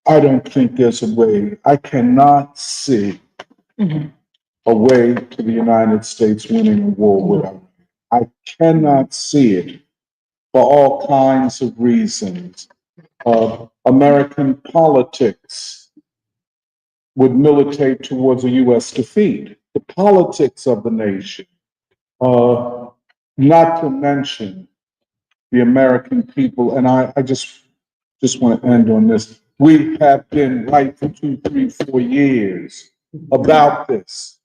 I don't think there's a way. I cannot see a way to the United States winning a war with Iran. I cannot see it for all kinds of reasons. American politics would militate towards a U.S. defeat. The politics of the nation, not to mention the American people, and I just want to end on this. We have been right for 2, 3, 4 years about this,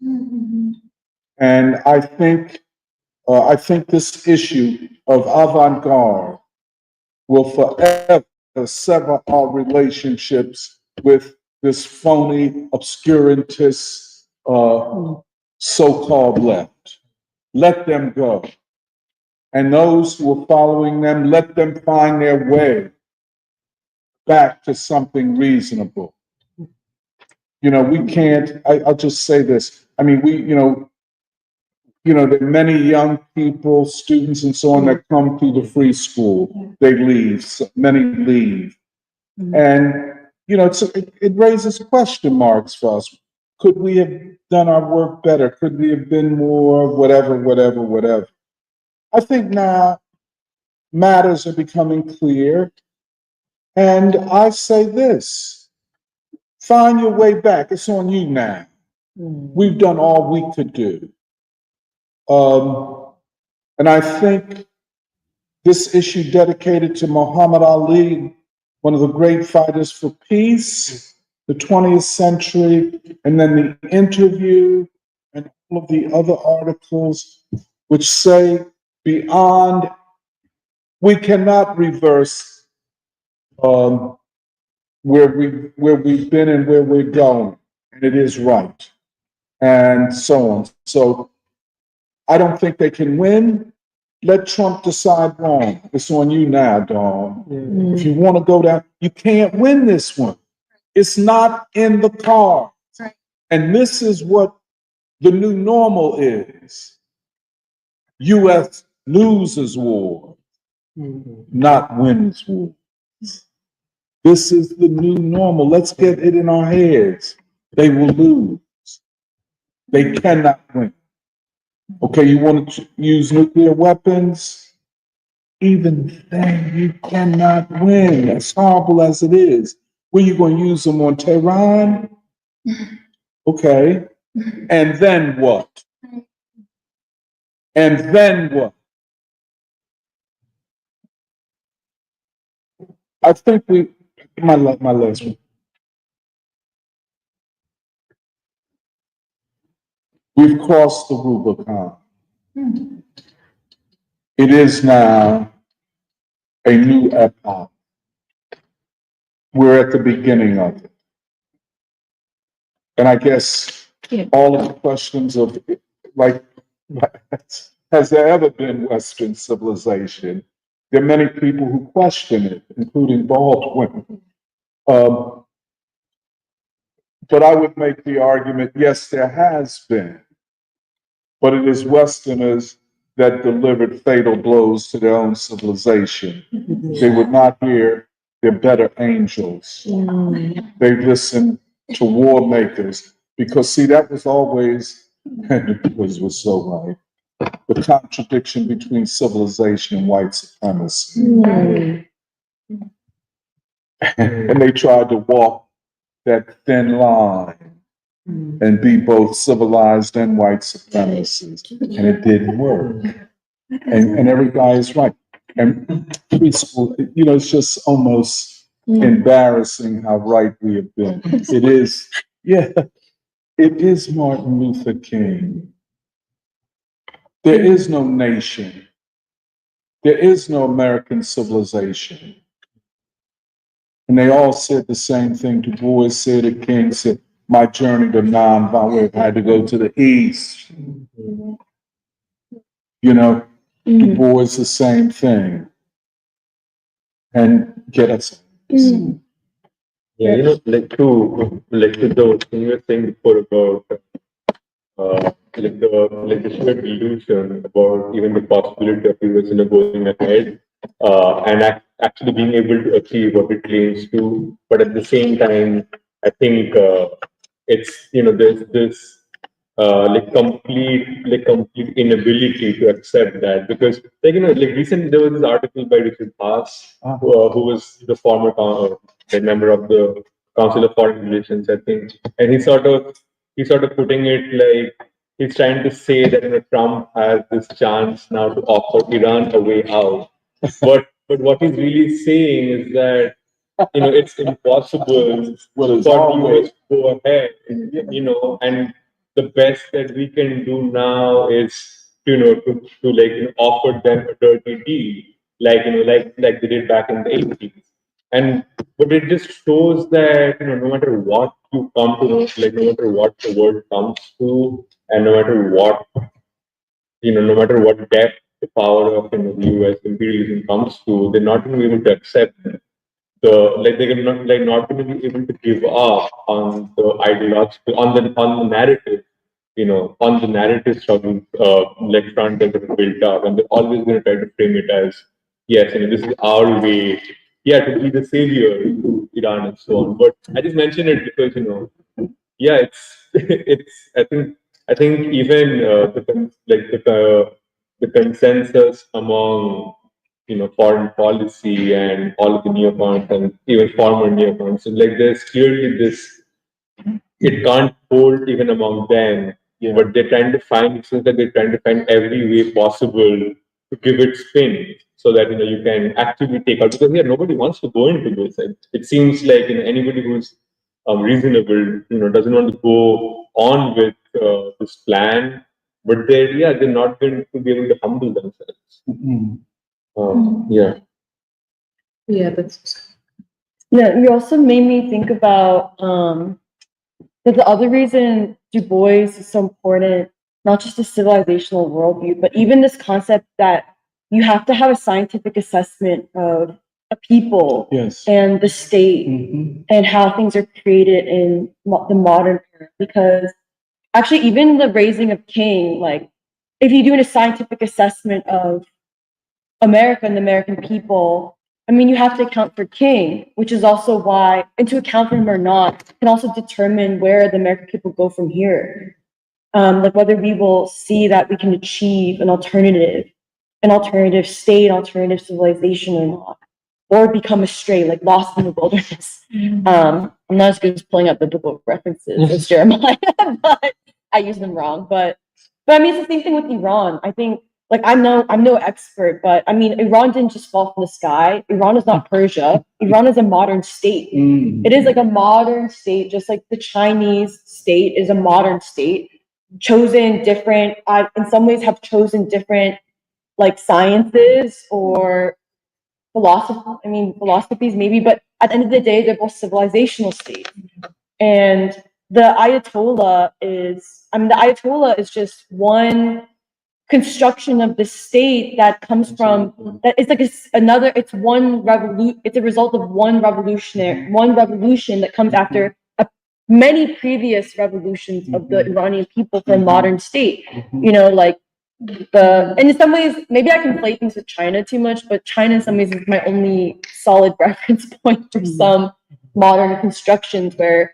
and I think this issue of avant-garde will forever sever our relationships with this phony, obscurantist, so-called left. Let them go. And those who are following them, let them find their way back to something reasonable. We can't, I'll just say this. I mean, there are many young people, students and so on, that come through the free school. They leave, many leave. And, it raises question marks for us. Could we have done our work better? Could we have been more whatever? I think now matters are becoming clear. And I say this, find your way back. It's on you now. We've done all we could do. And I think this issue dedicated to Muhammad Ali, one of the great fighters for peace, the 20th century, and then the interview and all of the other articles which say beyond, we cannot reverse where we've been and where we're going, and it is right, and so on. So I don't think they can win. Let Trump decide wrong. It's on you now, Dawn. If you want to go down, you can't win this one. It's not in the cards. And this is what The new normal is U.S. loses war, not wins war. This is the new normal. Let's get it in our heads. They will lose. They cannot win. Okay, you want to use nuclear weapons? Even then, you cannot win, as horrible as it is. Were you going to use them on Tehran? Okay. And then what? And then what? I think my last one. We've crossed the Rubicon. It is now a new epoch. We're at the beginning of it. And I guess all of the questions of, like, has there ever been Western civilization? There are many people who question it, including Baldwin. But I would make the argument, yes, there has been, but it is Westerners that delivered fatal blows to their own civilization. They would not hear their better angels. They listened to war makers because, see, that was always, and was so right, the contradiction between civilization and white supremacy. And they tried to walk that thin line and be both civilized and white supremacist, and it didn't work. And every guy is right. And preschool, it's just almost embarrassing how right we have been. It is, it is Martin Luther King. There is no nation. There is no American civilization. And they all said the same thing. Du Bois said it, King said, my journey to nonviolence, I had to go to the East. Du Bois is the same thing. And get us. Yeah, like to the thing you were saying before about the shared illusion about even the possibility of US going ahead and actually being able to achieve what it claims to, but at the same time, I think it's there's this complete inability to accept that because recently there was this article by Richard Haas who was the former member of the Council of Foreign Relations, I think, and he's sort of putting it like he's trying to say that Trump has this chance now to offer Iran a way out, but what he's really saying is that it's impossible for the US to go ahead, and the best that we can do now is to offer them a dirty deal, like they did back in the 80s. And but it just shows that no matter what you come to, no matter what the world comes to, and no matter what no matter what depth the power of the US imperialism comes to, they're not going to be able to accept they're not going to be able to give up on the ideological on the narrative on the narrative struggle front that are built up, and they're always going to try to frame it as yes, this is our way, to be the savior to Iran and so on. But I just mention it because it's it's I think even the consensus among foreign policy and all of the neocons and even former neocons. So there's clearly this, it can't hold even among them, but they're trying to find, it seems like they're trying to find every way possible to give it spin so that, you can actually take out, because nobody wants to go into this. It seems like, anybody who's reasonable, doesn't want to go on with this plan, but they're not going to be able to humble themselves. Yeah. Yeah, you also made me think about that the other reason Du Bois is so important, not just the civilizational worldview, but even this concept that you have to have a scientific assessment of a people and the state and how things are created in the modern era. Because actually, even the raising of king, like, if you're doing a scientific assessment of America and the American people, I mean, you have to account for king, which is also why, and to account for him or not, can also determine where the American people go from here. Like whether we will see that we can achieve an alternative state, alternative civilization or not, or become astray, like lost in the wilderness. I'm not as good as pulling up biblical references as Jeremiah, but I use them wrong. But I mean, it's the same thing with Iran. I think, like, I'm no expert, but I mean, Iran didn't just fall from the sky. Iran is not Persia. Iran is a modern state. It is like a modern state, just like the Chinese state is a modern state, chosen different. In some ways, have chosen different like sciences or philosophies maybe, but at the end of the day, they're both civilizational states. And the Ayatollah is just one construction of the state that comes from that it's like it's a result of one revolution that comes after many previous revolutions of the Iranian people for a modern state. You know, like and in some ways, maybe I conflate things with China too much, but China in some ways is my only solid reference point for some modern constructions where,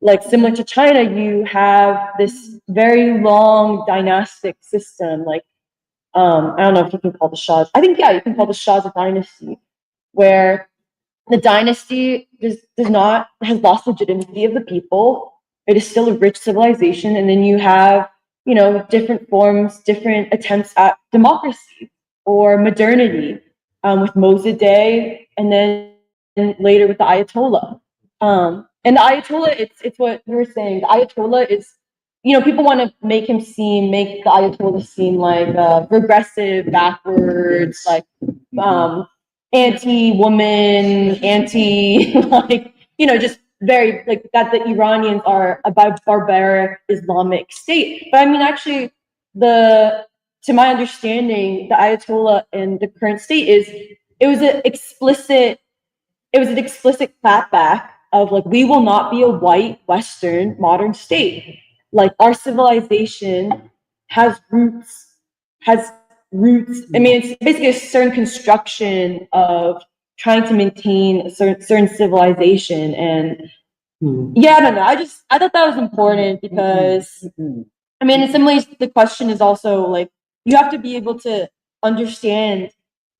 like, similar to China, you have this very long dynastic system. Like, I don't know if you can call the Shahs. I think, yeah, you can call the Shahs a dynasty, where the dynasty has lost legitimacy of the people. It is still a rich civilization, and then you have, you know, different forms, different attempts at democracy or modernity, with Mossadegh, and then later with the Ayatollah. And the Ayatollah, it's what you were saying. The Ayatollah is, you know, people want to make the Ayatollah seem like regressive, backwards, like anti-woman, like, you know, just very like that the Iranians are a barbaric Islamic state. But I mean, actually, to my understanding, the Ayatollah in the current state it was an explicit clapback of, like, we will not be a white Western modern state. Like, our civilization has roots. I mean, it's basically a certain construction of trying to maintain a certain civilization. And yeah, I don't know. I thought that was important because, I mean, in some ways, the question is also like, you have to be able to understand,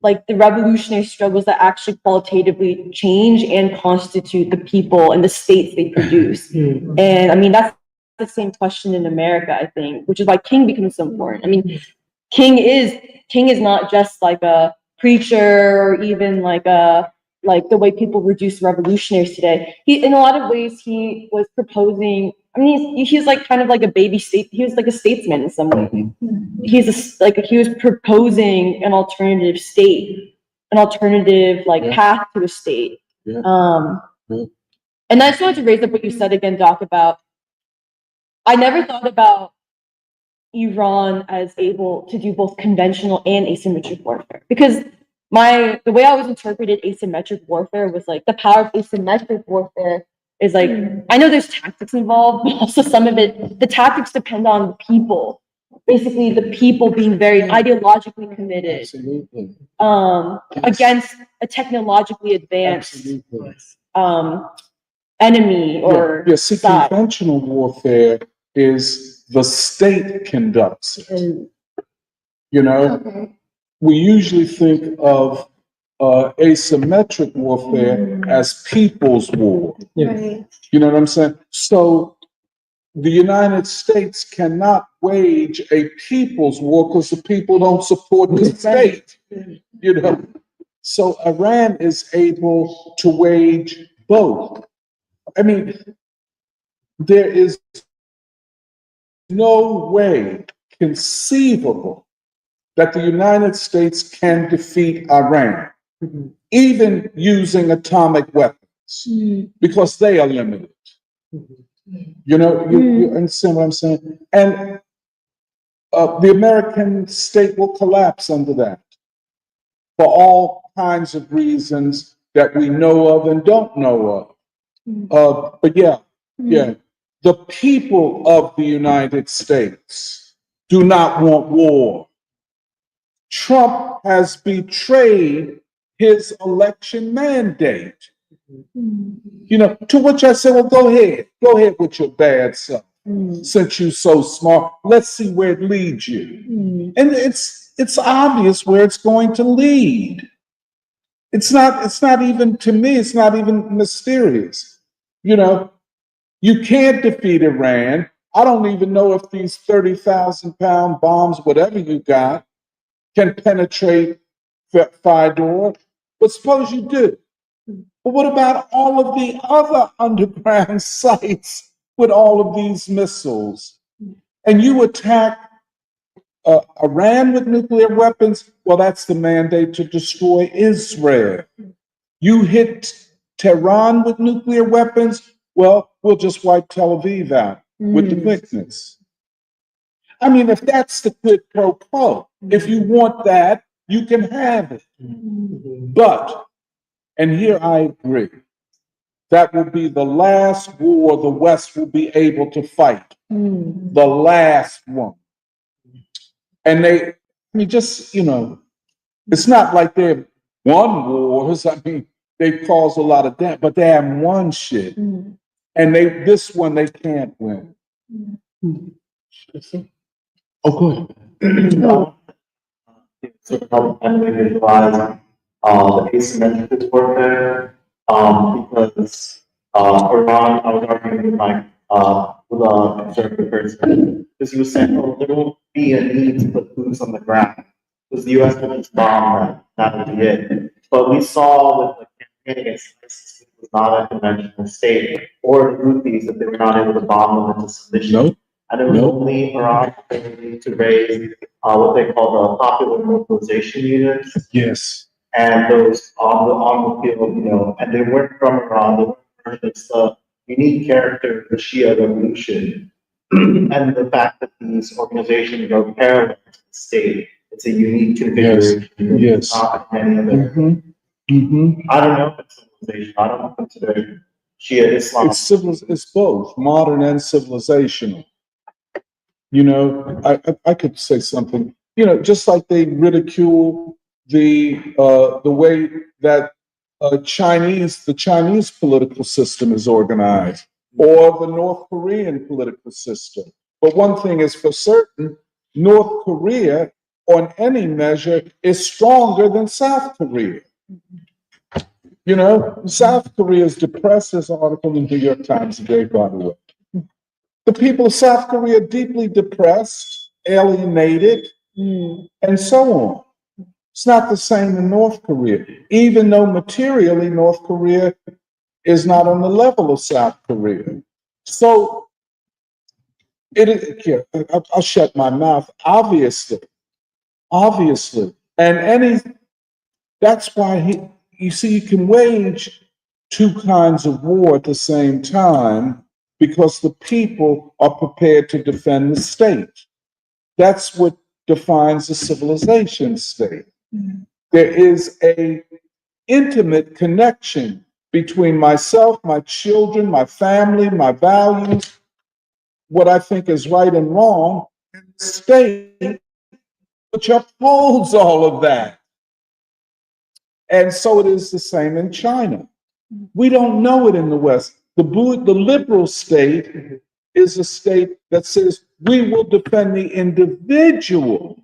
like, the revolutionary struggles that actually qualitatively change and constitute the people and the states they produce. And I mean, that's the same question in America, I think, which is why King becomes so important. I mean, King is not just like a preacher or even like the way people reduce revolutionaries today. In a lot of ways, he was proposing. I mean, he's like kind of like a baby state. He was like a statesman in some way. He was proposing an alternative state, an alternative path to a state. And I just wanted to raise up what you said again, Doc, about I never thought about Iran as able to do both conventional and asymmetric warfare, because the way I was interpreted asymmetric warfare was like the power of asymmetric warfare is like, I know there's tactics involved, but also some of it, the tactics depend on the people, basically the people being very ideologically committed against a technologically advanced enemy or see, side. conventional warfare is the state conducts it. You know, we usually think of asymmetric warfare as people's war. Yes. You know what I'm saying? So the United States cannot wage a people's war because the people don't support the state. You know, so Iran is able to wage both. I mean, there is no way conceivable that the United States can defeat Iran, even using atomic weapons, because they are limited. You know, you understand what I'm saying? And the American state will collapse under that for all kinds of reasons that we know of and don't know of. But yeah, the people of the United States do not want war. Trump has betrayed his election mandate. You know, to which I said, well, go ahead with your bad self. Since you're so smart, let's see where it leads you. And it's obvious where it's going to lead. It's not even, to me, it's not even mysterious. You know, you can't defeat Iran. I don't even know if these 30,000-pound bombs, whatever you got, can penetrate Fedor. But suppose you do. But what about all of the other underground sites with all of these missiles? And you attack Iran with nuclear weapons? Well, that's the mandate to destroy Israel. You hit Tehran with nuclear weapons? Well, we'll just wipe Tel Aviv out with the quickness. I mean, if that's the quid pro quo, if you want that, you can have it. But, and here I agree, that will be the last war the West will be able to fight. The last one. And they, I mean, just, you know, it's not like they've won wars. I mean, they've caused a lot of damage, but they haven't won shit. And this one they can't win. Oh, good. To help individualize the asymmetric warfare, because Iran, I was arguing with my with a conservative person, because he was saying, oh, there won't be a need to put boots on the ground, because the U.S. will just bomb that would be it. But we saw with the campaign against ISIS, it was not a conventional state, or the Houthis, that they were not able to bomb them into submission. Nope. And it was only Iran's ability to raise what they call the popular mobilization units. Yes. And those on the field, you know, and they weren't from Iran, they weren't, it's the unique character of the Shia revolution. And the fact that these organizations are parallel to the state, it's a unique configuration. Yes. Not any other. I don't know if it's civilization, I don't consider Shia Islam. It's both modern and civilizational. You know, I could say something, you know, just like they ridicule the way that the Chinese political system is organized, or the North Korean political system. But one thing is for certain, North Korea, on any measure, is stronger than South Korea. You know, South Korea is depressed. There's an article in the New York Times today, by the way. The people of South Korea are deeply depressed, alienated, and so on. It's not the same in North Korea, even though materially North Korea is not on the level of South Korea. So, I'll shut my mouth, obviously. And that's why you see, you can wage two kinds of war at the same time, because the people are prepared to defend the state. That's what defines a civilization state. There is an intimate connection between myself, my children, my family, my values, what I think is right and wrong, and the state, which upholds all of that. And so it is the same in China. We don't know it in the West. The liberal state is a state that says we will defend the individual.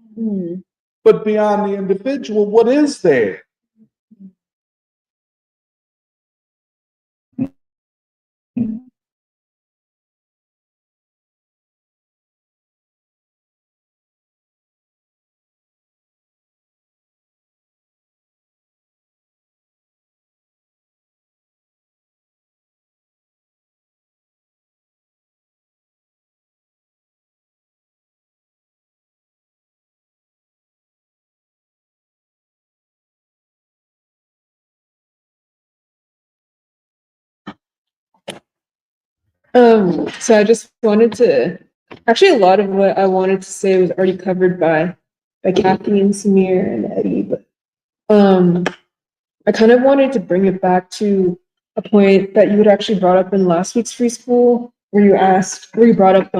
But beyond the individual, what is there? So I just wanted to, actually a lot of what I wanted to say was already covered by Kathy and Samir and Eddie, but I kind of wanted to bring it back to a point that you had actually brought up in last week's free school where you brought up,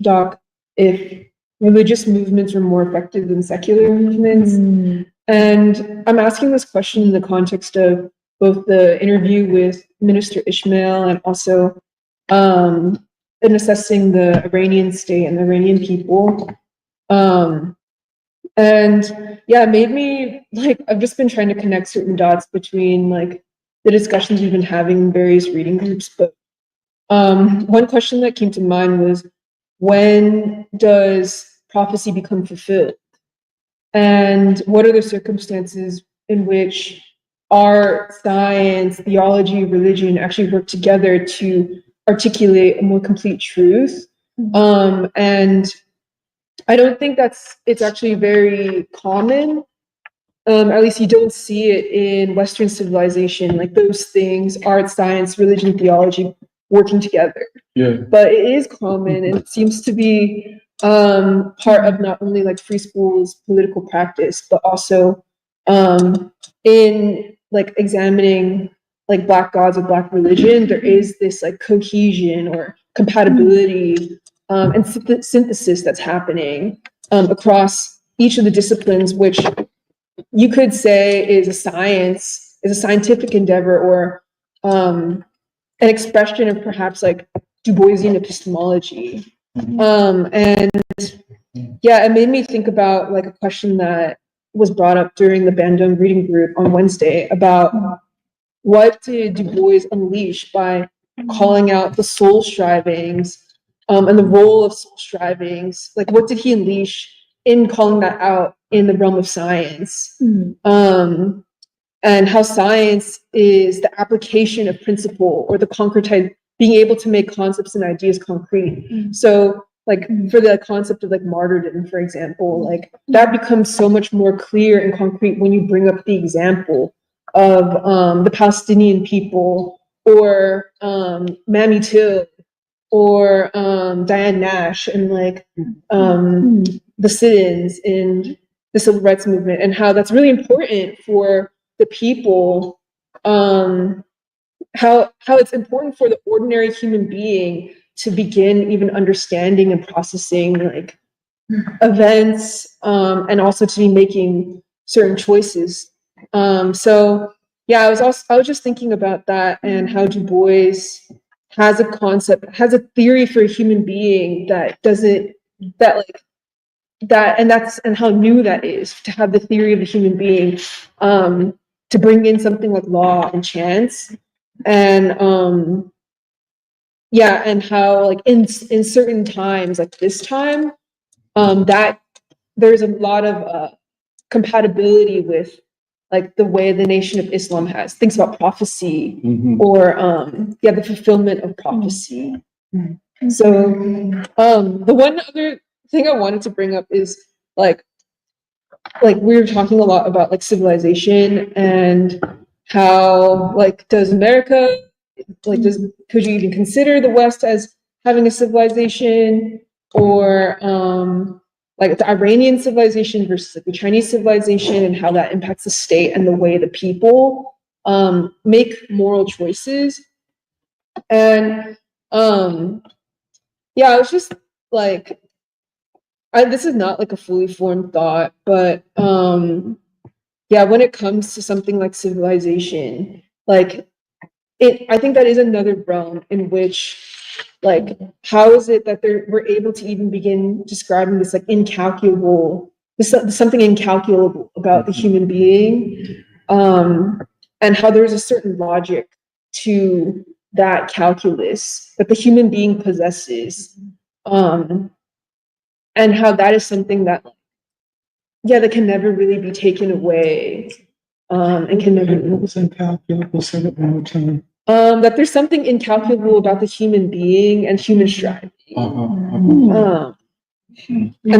Doc, if religious movements were more effective than secular movements. And I'm asking this question in the context of both the interview with Minister Ishmael and also in assessing the Iranian state and the Iranian people. And yeah, it made me like, I've just been trying to connect certain dots between like the discussions we've been having in various reading groups. But one question that came to mind was, when does prophecy become fulfilled? And what are the circumstances in which art, science, theology, religion actually work together to articulate a more complete truth? And I don't think it's actually very common. At least you don't see it in Western civilization, like those things, art, science, religion, theology, working together. Yeah. But it is common, and it seems to be part of not only like free schools political practice, but also in like examining like Black gods of Black religion, there is this like cohesion or compatibility and synthesis that's happening across each of the disciplines, which you could say is a scientific endeavor, or an expression of perhaps like Du Boisian epistemology. And yeah, it made me think about like a question that was brought up during the Bandung reading group on Wednesday about what did Du Bois unleash by calling out the soul strivings and the role of soul strivings. Like, what did he unleash in calling that out in the realm of science? And how science is the application of principle, or the concretize, being able to make concepts and ideas concrete. So like for the concept of like martyrdom, for example, like that becomes so much more clear and concrete when you bring up the example of the Palestinian people, or Mamie Till, or Diane Nash, and like the sit-ins in the civil rights movement, and how that's really important for the people, how it's important for the ordinary human being to begin even understanding and processing like events, and also to be making certain choices. So yeah, I was just thinking about that, and how Du Bois has a concept, has a theory for a human being that doesn't, that like that, and how new that is to have the theory of the human being, to bring in something like law and chance, and yeah, and how like in certain times like this time, that there's a lot of compatibility with like the way the Nation of Islam thinks about prophecy, or yeah, the fulfillment of prophecy. So the one other thing I wanted to bring up is like we were talking a lot about like civilization, and how like does America, like could you even consider the West as having a civilization, or like the Iranian civilization versus like the Chinese civilization, and how that impacts the state and the way the people make moral choices. And yeah, I was just like, this is not like a fully formed thought, but yeah, when it comes to something like civilization, like I think that is another realm in which, like, how is it that we're able to even begin describing this like incalculable, something incalculable about the human being, and how there's a certain logic to that calculus that the human being possesses, and how that is something that, yeah, that can never really be taken away, and can never. What was incalculable? Say it one more time. That there's something incalculable about the human being and human striving, and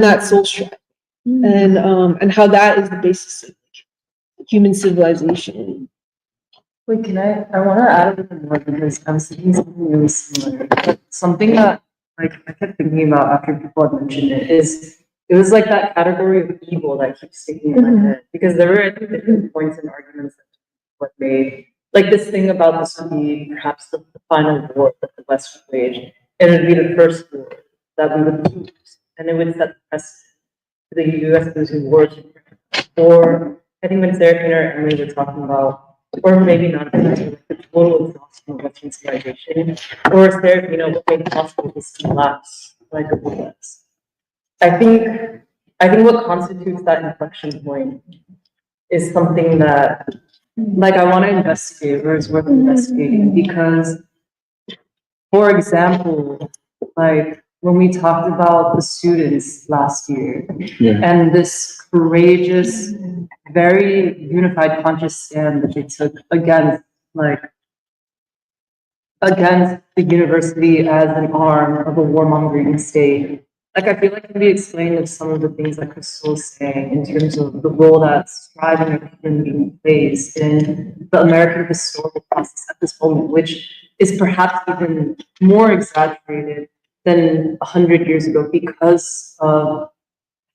that soul striving, and how that is the basis of human civilization. Wait, I want to add a bit more, because I'm thinking something really similar. But something that like I kept thinking about after people had mentioned it was like that category of evil that keeps sticking in my head, because there were, I think, different points and arguments that what made like this thing about this would be perhaps the final war that the West would wage. it would be the first war that we would lose, and it would set the precedent for the U.S. losing wars. Or I think when Serafina or Emily were talking about, or maybe not, the total exhaustion of Western civilization, or Serafina, what made possible this collapse like a bullets. I think what constitutes that inflection point is something that, like, I want to investigate, or it's worth investigating, because, for example, like when we talked about the students last year, and this courageous, very unified conscious stand that they took against, like, against the university as an arm of a warmongering state. Like, I feel like it can be explained with some of the things that Crystal was saying in terms of the role that striving of human being plays in the American historical process at this moment, which is perhaps even more exaggerated than 100 years ago because of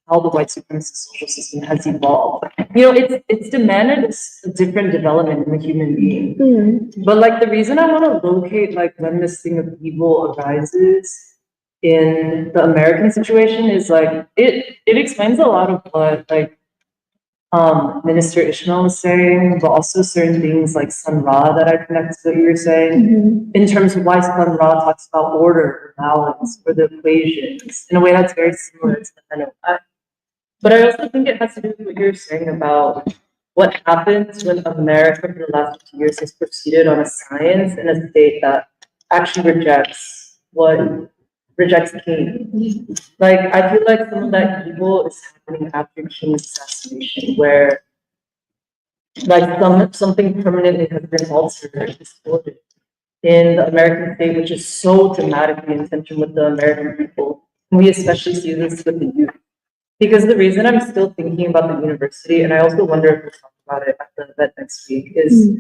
how the white supremacist social system has evolved. You know, it's demanded a different development in the human being. But like the reason I want to locate like when this thing of evil arises in the American situation is like it explains a lot of what like Minister Ishmael was saying, but also certain things like Sun Ra that I connect to what you were saying in terms of why Sun Ra talks about order or balance or the equations in a way that's very similar to the NOI. But I also think it has to do with what you're saying about what happens when America for the last 50 years has proceeded on a science and a state that actually rejects King. Like, I feel like some of that evil is happening after King's assassination, where like something permanently has been altered or distorted in the American state, which is so dramatically in tension with the American people. And we especially see this with the youth. Because the reason I'm still thinking about the university, and I also wonder if we'll talk about it at the event next week, is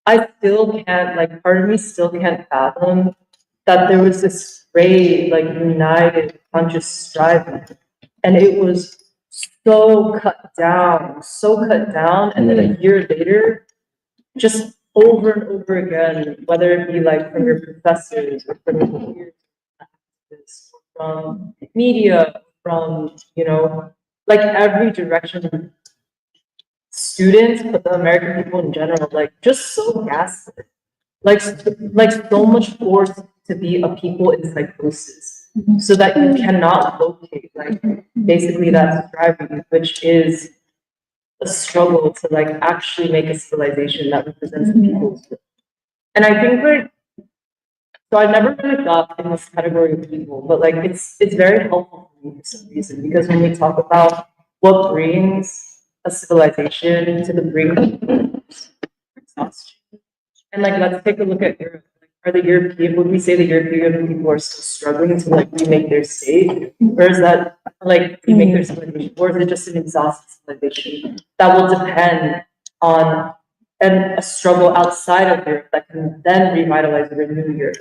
I still can't, like, part of me still can't fathom that there was this great, like, united, conscious striving, and it was so cut down, and then a year later, just over and over again, whether it be like from your professors or from your peers, from media, from, you know, like every direction, students, but the American people in general, like just so gaslit, like so much forced to be a people in psychosis, so that you cannot locate like basically that striving, which is a struggle to like actually make a civilization that represents the people's. And I think like, so I never really thought in this category of people, but like it's very helpful for me for some reason, because when we talk about what brings a civilization to the brink of exhaustion, and like let's take a look at Europe. Like, are the European, would we say the European people are still struggling to like remake their state? Or is that like remake their civilization? Or is it just an exhausted civilization that will depend on and a struggle outside of Europe that can then revitalize or renew Europe?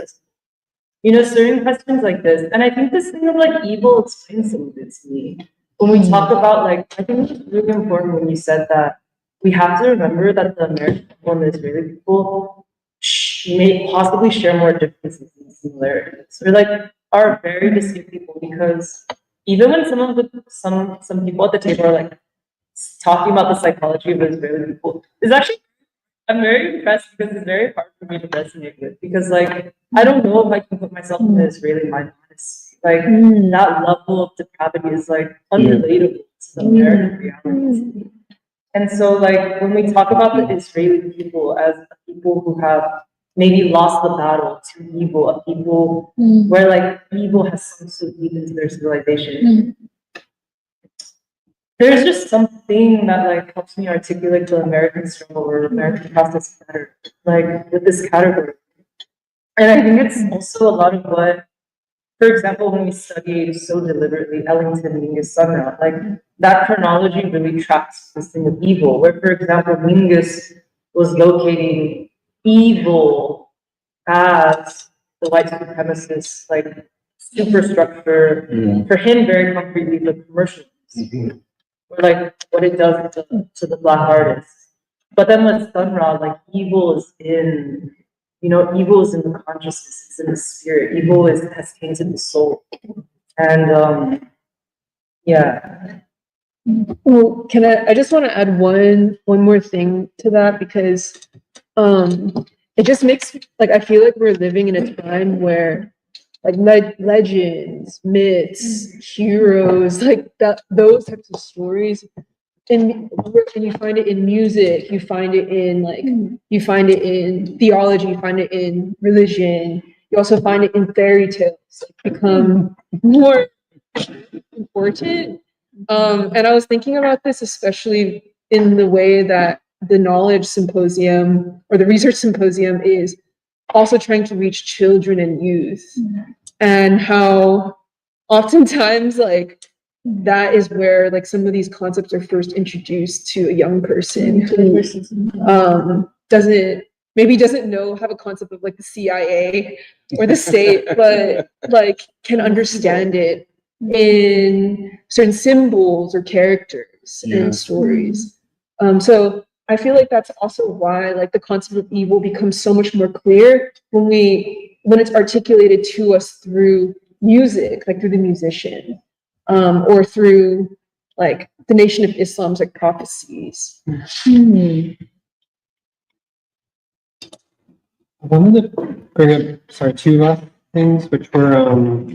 You know, certain questions like this. And I think this thing of like evil explains some of it to me. When we talk about like, I think it's really important when you said that we have to remember that the American people and the Israeli people may possibly share more differences than similarities, or like are very distinct people, because even when some people at the table are like talking about the psychology of Israeli people, it's actually, I'm very impressed because it's very hard for me to resonate with, because like I don't know if I can put myself in the Israeli mind, honestly. Like that level of depravity is like unrelatable to the American reality. And so like when we talk about the Israeli people as people who have maybe lost the battle to evil, a people where like evil has sunk so deep into their civilization, there's just something that like helps me articulate the American struggle or American process better, like with this category. And I think it's also a lot of what, for example, when we studied so deliberately Ellington Mingus Sunra, like that chronology really tracks this thing of evil, where, for example, Mingus was locating evil as the white supremacist, like superstructure, for him very concretely the commercialism, or like what it does to the black artists. But then with Sun Ra, like evil is in evil is in the consciousness, it's in the spirit. Evil has tainted the soul. And yeah. Well, I just want to add one more thing to that, because it just makes, like, I feel like we're living in a time where, like, legends, myths, heroes, like that, those types of stories, and you find it in music, you find it in theology, you find it in religion, you also find it in fairy tales, become more important. And I was thinking about this, especially in the way that the knowledge symposium or the research symposium is also trying to reach children and youth, and how oftentimes, like, that is where, like, some of these concepts are first introduced to a young person who doesn't have a concept of, like, the CIA or the state, but, like, can understand it in certain symbols or characters and stories. So I feel like that's also why, like, the concept of evil becomes so much more clear when it's articulated to us through music, like through the musician, or through, like, the Nation of Islam's, like, prophecies. I wanted to bring up, two last things, which were,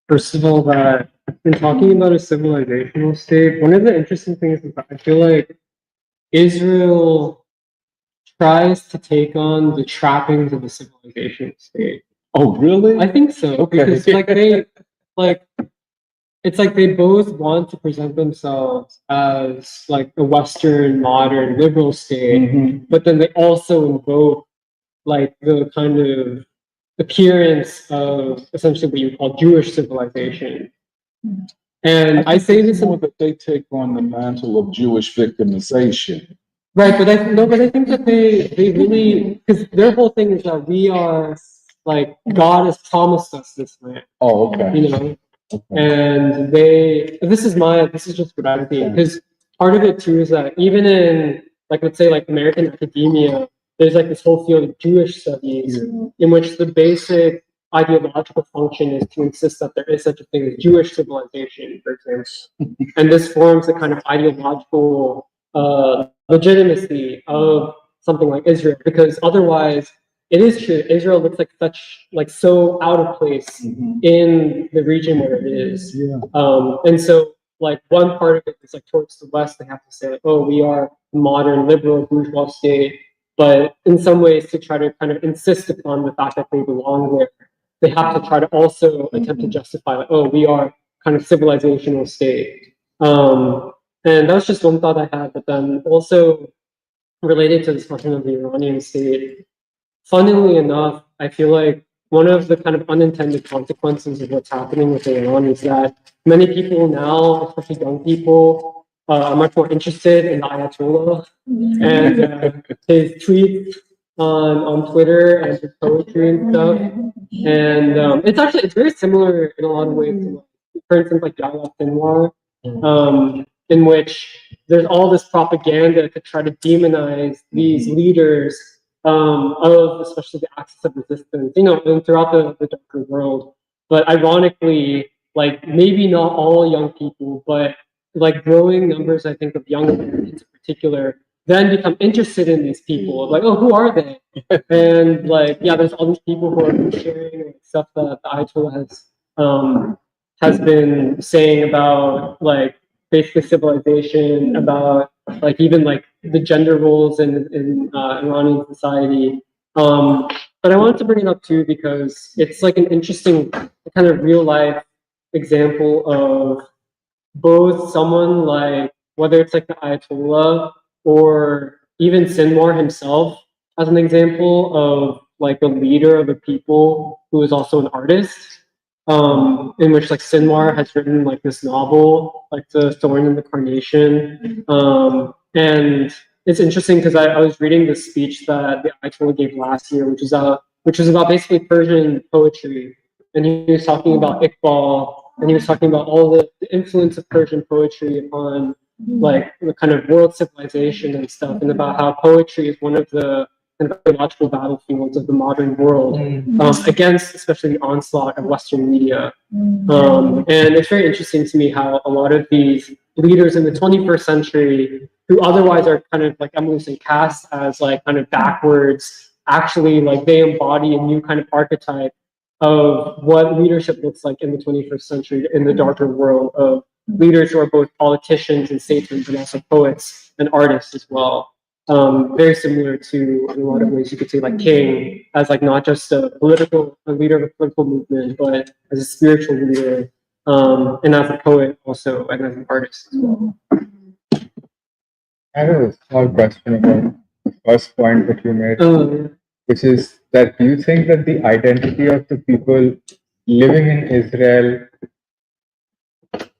first of all, that in talking about a civilizational state, one of the interesting things is that I feel like Israel tries to take on the trappings of a civilizational state. Oh, really? I think so. Okay. Because, it's like they both want to present themselves as, like, a Western, modern, liberal state, but then they also invoke, like, the kind of appearance of essentially what you call Jewish civilization. And I say this more that they take on the mantle of Jewish victimization. Right, but I think that they really, because their whole thing is that we are, like, God has promised us this land. Oh, okay. Okay. And this is just what I think, because part of it too is that even in, like, let's say, like, American academia, there's, like, this whole field of Jewish studies in which the basic ideological function is to insist that there is such a thing as Jewish civilization, for example. And this forms the kind of ideological legitimacy of something like Israel, because otherwise, it is true, Israel looks like so out of place in the region where it is. And so, like, one part of it is, like, towards the West, they have to say, like, oh, we are a modern, liberal, bourgeois state. But in some ways, to try to kind of insist upon the fact that they belong there, they have to try to also attempt to justify, like, oh, we are kind of civilizational state. And that was just one thought I had, but then also related to this question of the Iranian state, funnily enough, I feel like one of the kind of unintended consequences of what's happening with Iran is that many people now, especially young people, are much more interested in the Ayatollah and his tweets on Twitter and his poetry and stuff. And it's very similar in a lot of ways to, for instance, like Yahya Sinwar, in which there's all this propaganda to try to demonize these leaders of especially the axis of resistance, and throughout the darker world. But ironically, like, maybe not all young people, but, like, growing numbers, I think, of young Americans in particular, then become interested in these people. Like, oh, who are they? And, like, yeah, there's all these people who are sharing stuff that the Ayatollah has been saying about, like, basically civilization, about, like, even, like, the gender roles in Iranian society. But I wanted to bring it up too because it's, like, an interesting kind of real life example of both someone, like, whether it's like the Ayatollah or even Sinwar himself as an example of, like, a leader of a people who is also an artist, in which, like, Sinwar has written, like, this novel, like The Thorn and the Carnation. And it's interesting because I was reading this speech that the Ayatollah gave last year, which was about basically Persian poetry. And he was talking about Iqbal, and he was talking about all the influence of Persian poetry upon, like, the kind of world civilization and stuff, and about how poetry is one of the kind of ideological battlefields of the modern world against especially the onslaught of Western media. And it's very interesting to me how a lot of these leaders in the 21st century, who otherwise are kind of like Emily saying cast as like kind of backwards, actually like they embody a new kind of archetype of what leadership looks like in the 21st century in the darker world of leaders who are both politicians and statesmen, but also poets and artists as well. Very similar to, in a lot of ways, you could say like King as like not just a leader of a political movement, but as a spiritual leader, and as a poet also, and as an artist as well. I have a small question about the first point that you made, which is that do you think that the identity of the people living in Israel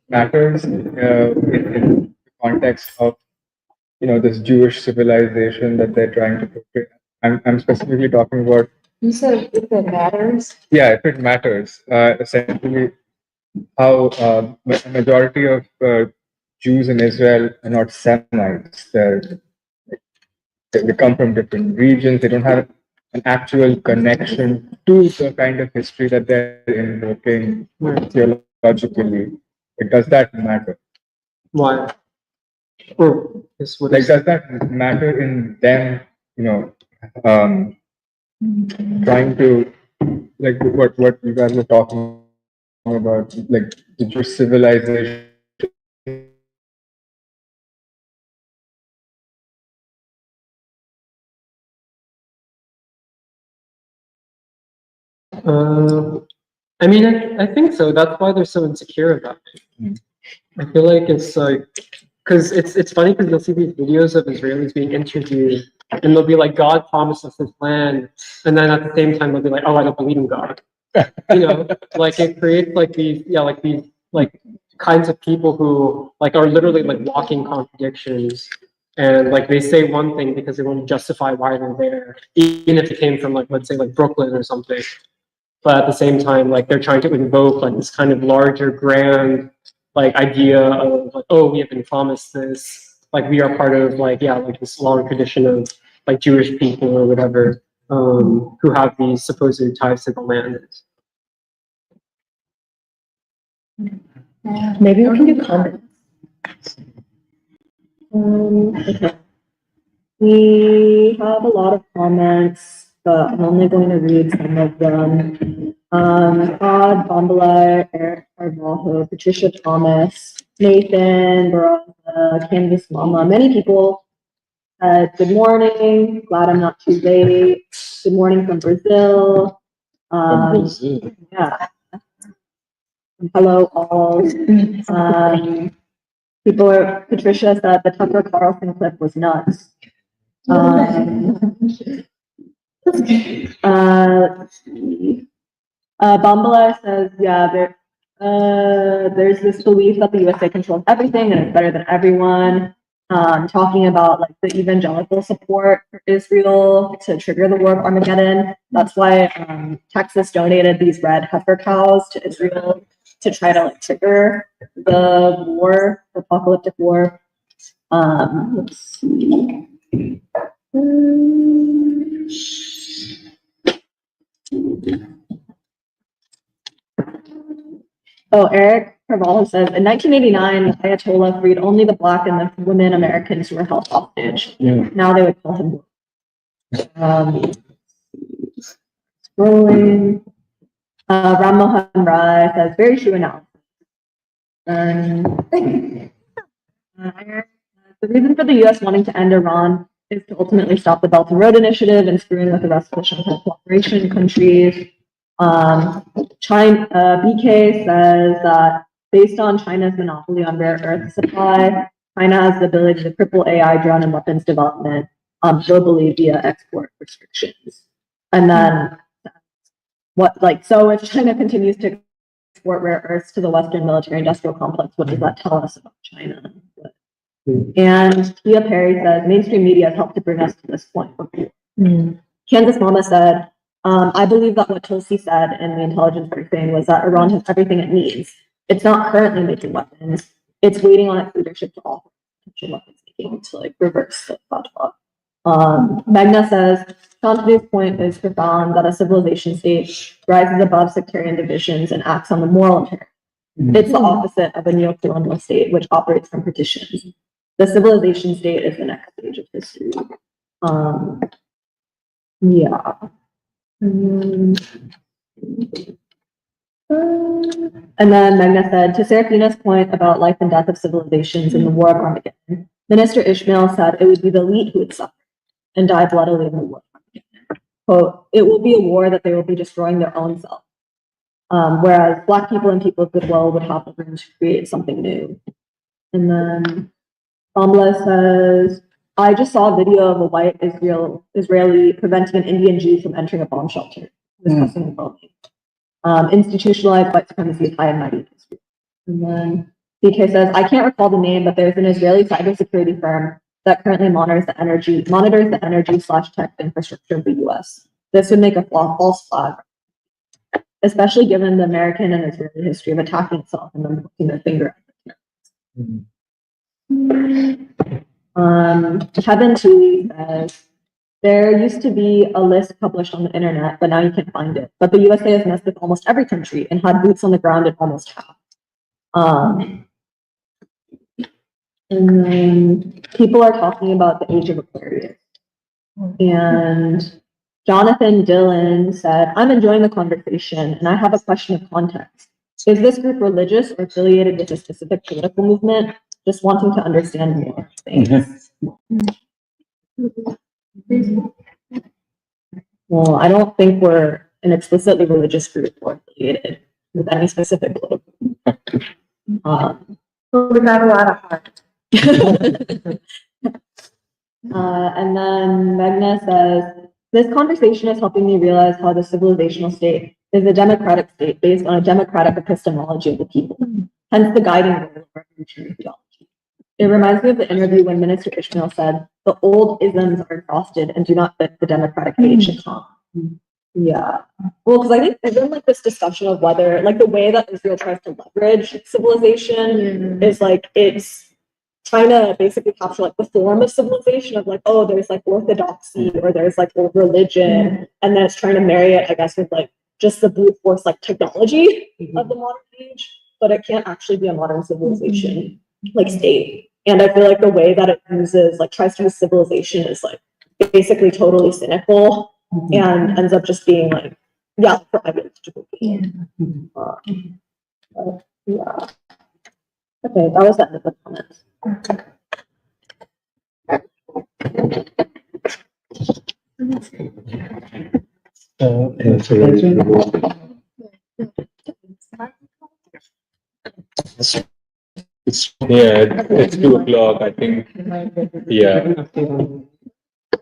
matters in the context of this Jewish civilization that they're trying to portray? I'm specifically talking about. You said if it matters? Yeah, if it matters, essentially how a majority of Jews in Israel are not Semites. They come from different regions. They don't have an actual connection to the kind of history that they're invoking theologically. Does that matter? Why? Does that matter in them? Trying to like what you guys were talking about, like the Jewish civilization. I mean, I think so. That's why they're so insecure about it. I feel like it's like, because it's funny because you'll see these videos of Israelis being interviewed, and they'll be like, God promised us this land, and then at the same time they'll be like, oh, I don't believe in God. Like it creates like these like kinds of people who like are literally like walking contradictions, and like they say one thing because they want to justify why they're there, even if it came from like, let's say like Brooklyn or something. But at the same time, like they're trying to invoke like this kind of larger, grand like idea of like, oh, we have been promised this, like we are part of like like this long tradition of like Jewish people or whatever, who have these supposed ties to the land. Maybe we can do comments. Okay. We have a lot of comments, but I'm only going to read some of them. Todd, Bombala, Eric Carvalho, Patricia Thomas, Nathan, Baraza, Canvas Mama, many people said good morning, glad I'm not too late, good morning from Brazil. Yeah. Hello all. Patricia said the Tucker Carlson clip was nuts. Bambala says, yeah, there's this belief that the USA controls everything and it's better than everyone. Talking about like the evangelical support for Israel to trigger the war of Armageddon. That's why Texas donated these red heifer cows to Israel to try to like trigger the war, the apocalyptic war. Let's see. Oh, Eric Carvalho says, in 1989, Ayatollah freed only the Black and the women Americans who were held hostage. Yeah. Now they would call him. Scrolling. Ram Mohan Rai says, very true analysis. The reason for the U.S. wanting to end Iran is to ultimately stop the Belt and Road Initiative and screwing with the rest of the Shanghai Cooperation countries. China, BK says that based on China's monopoly on rare earth supply, China has the ability to cripple AI, drone, and weapons development globally via export restrictions. And then, so if China continues to export rare earths to the Western military-industrial complex, what does that tell us about China? And Tia Perry says, mainstream media has helped to bring us to this point. Kansas Mama said, I believe that what Tulsi said in the intelligence briefing was that Iran has everything it needs. It's not currently making weapons. It's waiting on its leadership to offer potential weapons making to like reverse the fatwa. Magna says, Chantanu's point is profound that a civilization state rises above sectarian divisions and acts on the moral imperative. It's the opposite of a neo-colonial state, which operates from partitions. The civilization state is the next stage of history. Yeah. And then Magna said, to Seraphina's point about life and death of civilizations in the War of Armageddon, Minister Ishmael said it would be the elite who would suffer and die bloodily in the war. Quote, it will be a war that they will be destroying their own self. Whereas Black people and people of goodwill would have the room to create something new. And then Kamala says, I just saw a video of a white Israeli preventing an Indian Jew from entering a bomb shelter. Discussing the bombing. Institutionalized white supremacy is high and mighty in history. And then DK says, I can't recall the name, but there's an Israeli cybersecurity firm that currently monitors the energy/tech infrastructure of the US. This would make a false flag, especially given the American and Israeli history of attacking itself and then pointing their finger at it. Kevin Tooley says, there used to be a list published on the internet, but now you can't find it. But the USA has messed with almost every country and had boots on the ground in almost half. And then people are talking about the age of Aquarius. And Jonathan Dillon said, I'm enjoying the conversation and I have a question of context. Is this group religious or affiliated with a specific political movement? Just wanting to understand more. Thanks. Well, I don't think we're an explicitly religious group or affiliated with any specific political group. We got a lot of heart. And then Magna says, this conversation is helping me realize how the civilizational state is a democratic state based on a democratic epistemology of the people, hence the guiding role of revolutionary theology. It reminds me of the interview when Minister Ishmael said, the old isms are exhausted and do not fit the democratic age to come. Yeah. Well, because I think there's been like this discussion of whether, like the way that Israel tries to leverage civilization is like, it's trying to basically capture like the form of civilization of like, oh, there's like orthodoxy or there's like old religion. And then it's trying to marry it, I guess, with like just the brute force like technology of the modern age, but it can't actually be a modern civilization like state. And I feel like the way that it uses, like tries to use civilization is like basically totally cynical and ends up just being like, yeah, for ideological gain. Yeah. Okay, that was the end of the comments. It's 2 o'clock, I think. Yeah.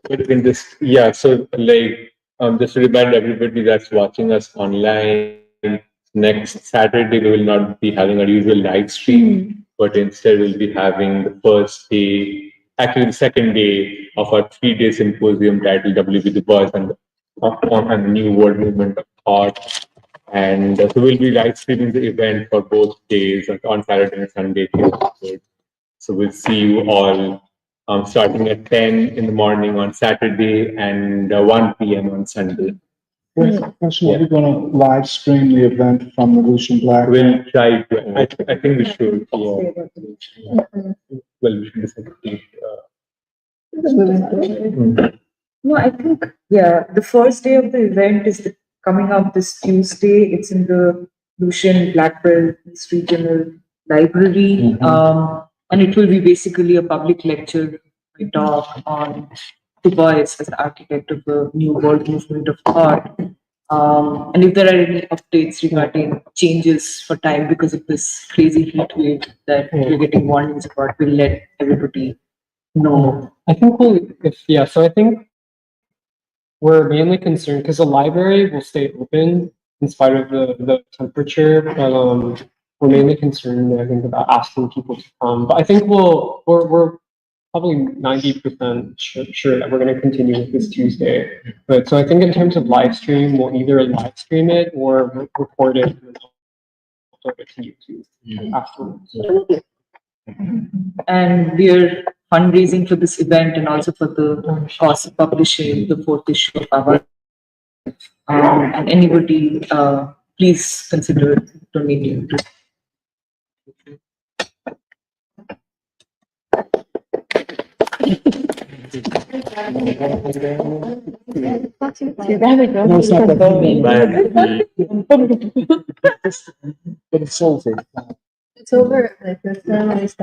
But we can just, so like, just to remind everybody that's watching us online, next Saturday we will not be having our usual live stream, but instead we'll be having the first day, actually the second day of our 3-day symposium titled W.B. Du Bois and the New World Movement of Thought. And so we'll be live streaming the event for both days, on Saturday and Sunday. So we'll see you all starting at 10 in the morning on Saturday and 1 p.m. on Sunday. Question, are we going to live stream the event from the Lucian Black? We'll try to. I think we should. Yeah. Well, we should decide. No, I think, the first day of the event is coming up this Tuesday. It's in the Lucian Blackwell History Journal Library. And it will be basically a public lecture, a talk on Du Bois as the architect of the New World Movement of Thought. And if there are any updates regarding changes for time because of this crazy heat wave that we're getting warnings about, we'll let everybody know. I think so I think we're mainly concerned because the library will stay open in spite of the temperature, but we're mainly concerned, I think, about asking people to come. But I think we're probably 90% sure that we're going to continue with this Tuesday. But so I think in terms of live stream, we'll either live stream it or record it and then upload it to YouTube afterwards. And we're fundraising for this event and also for the cost of publishing the fourth issue of our. And anybody, please consider donating. No, it's not that. But it's over. It's over. Like, the ceremony's done.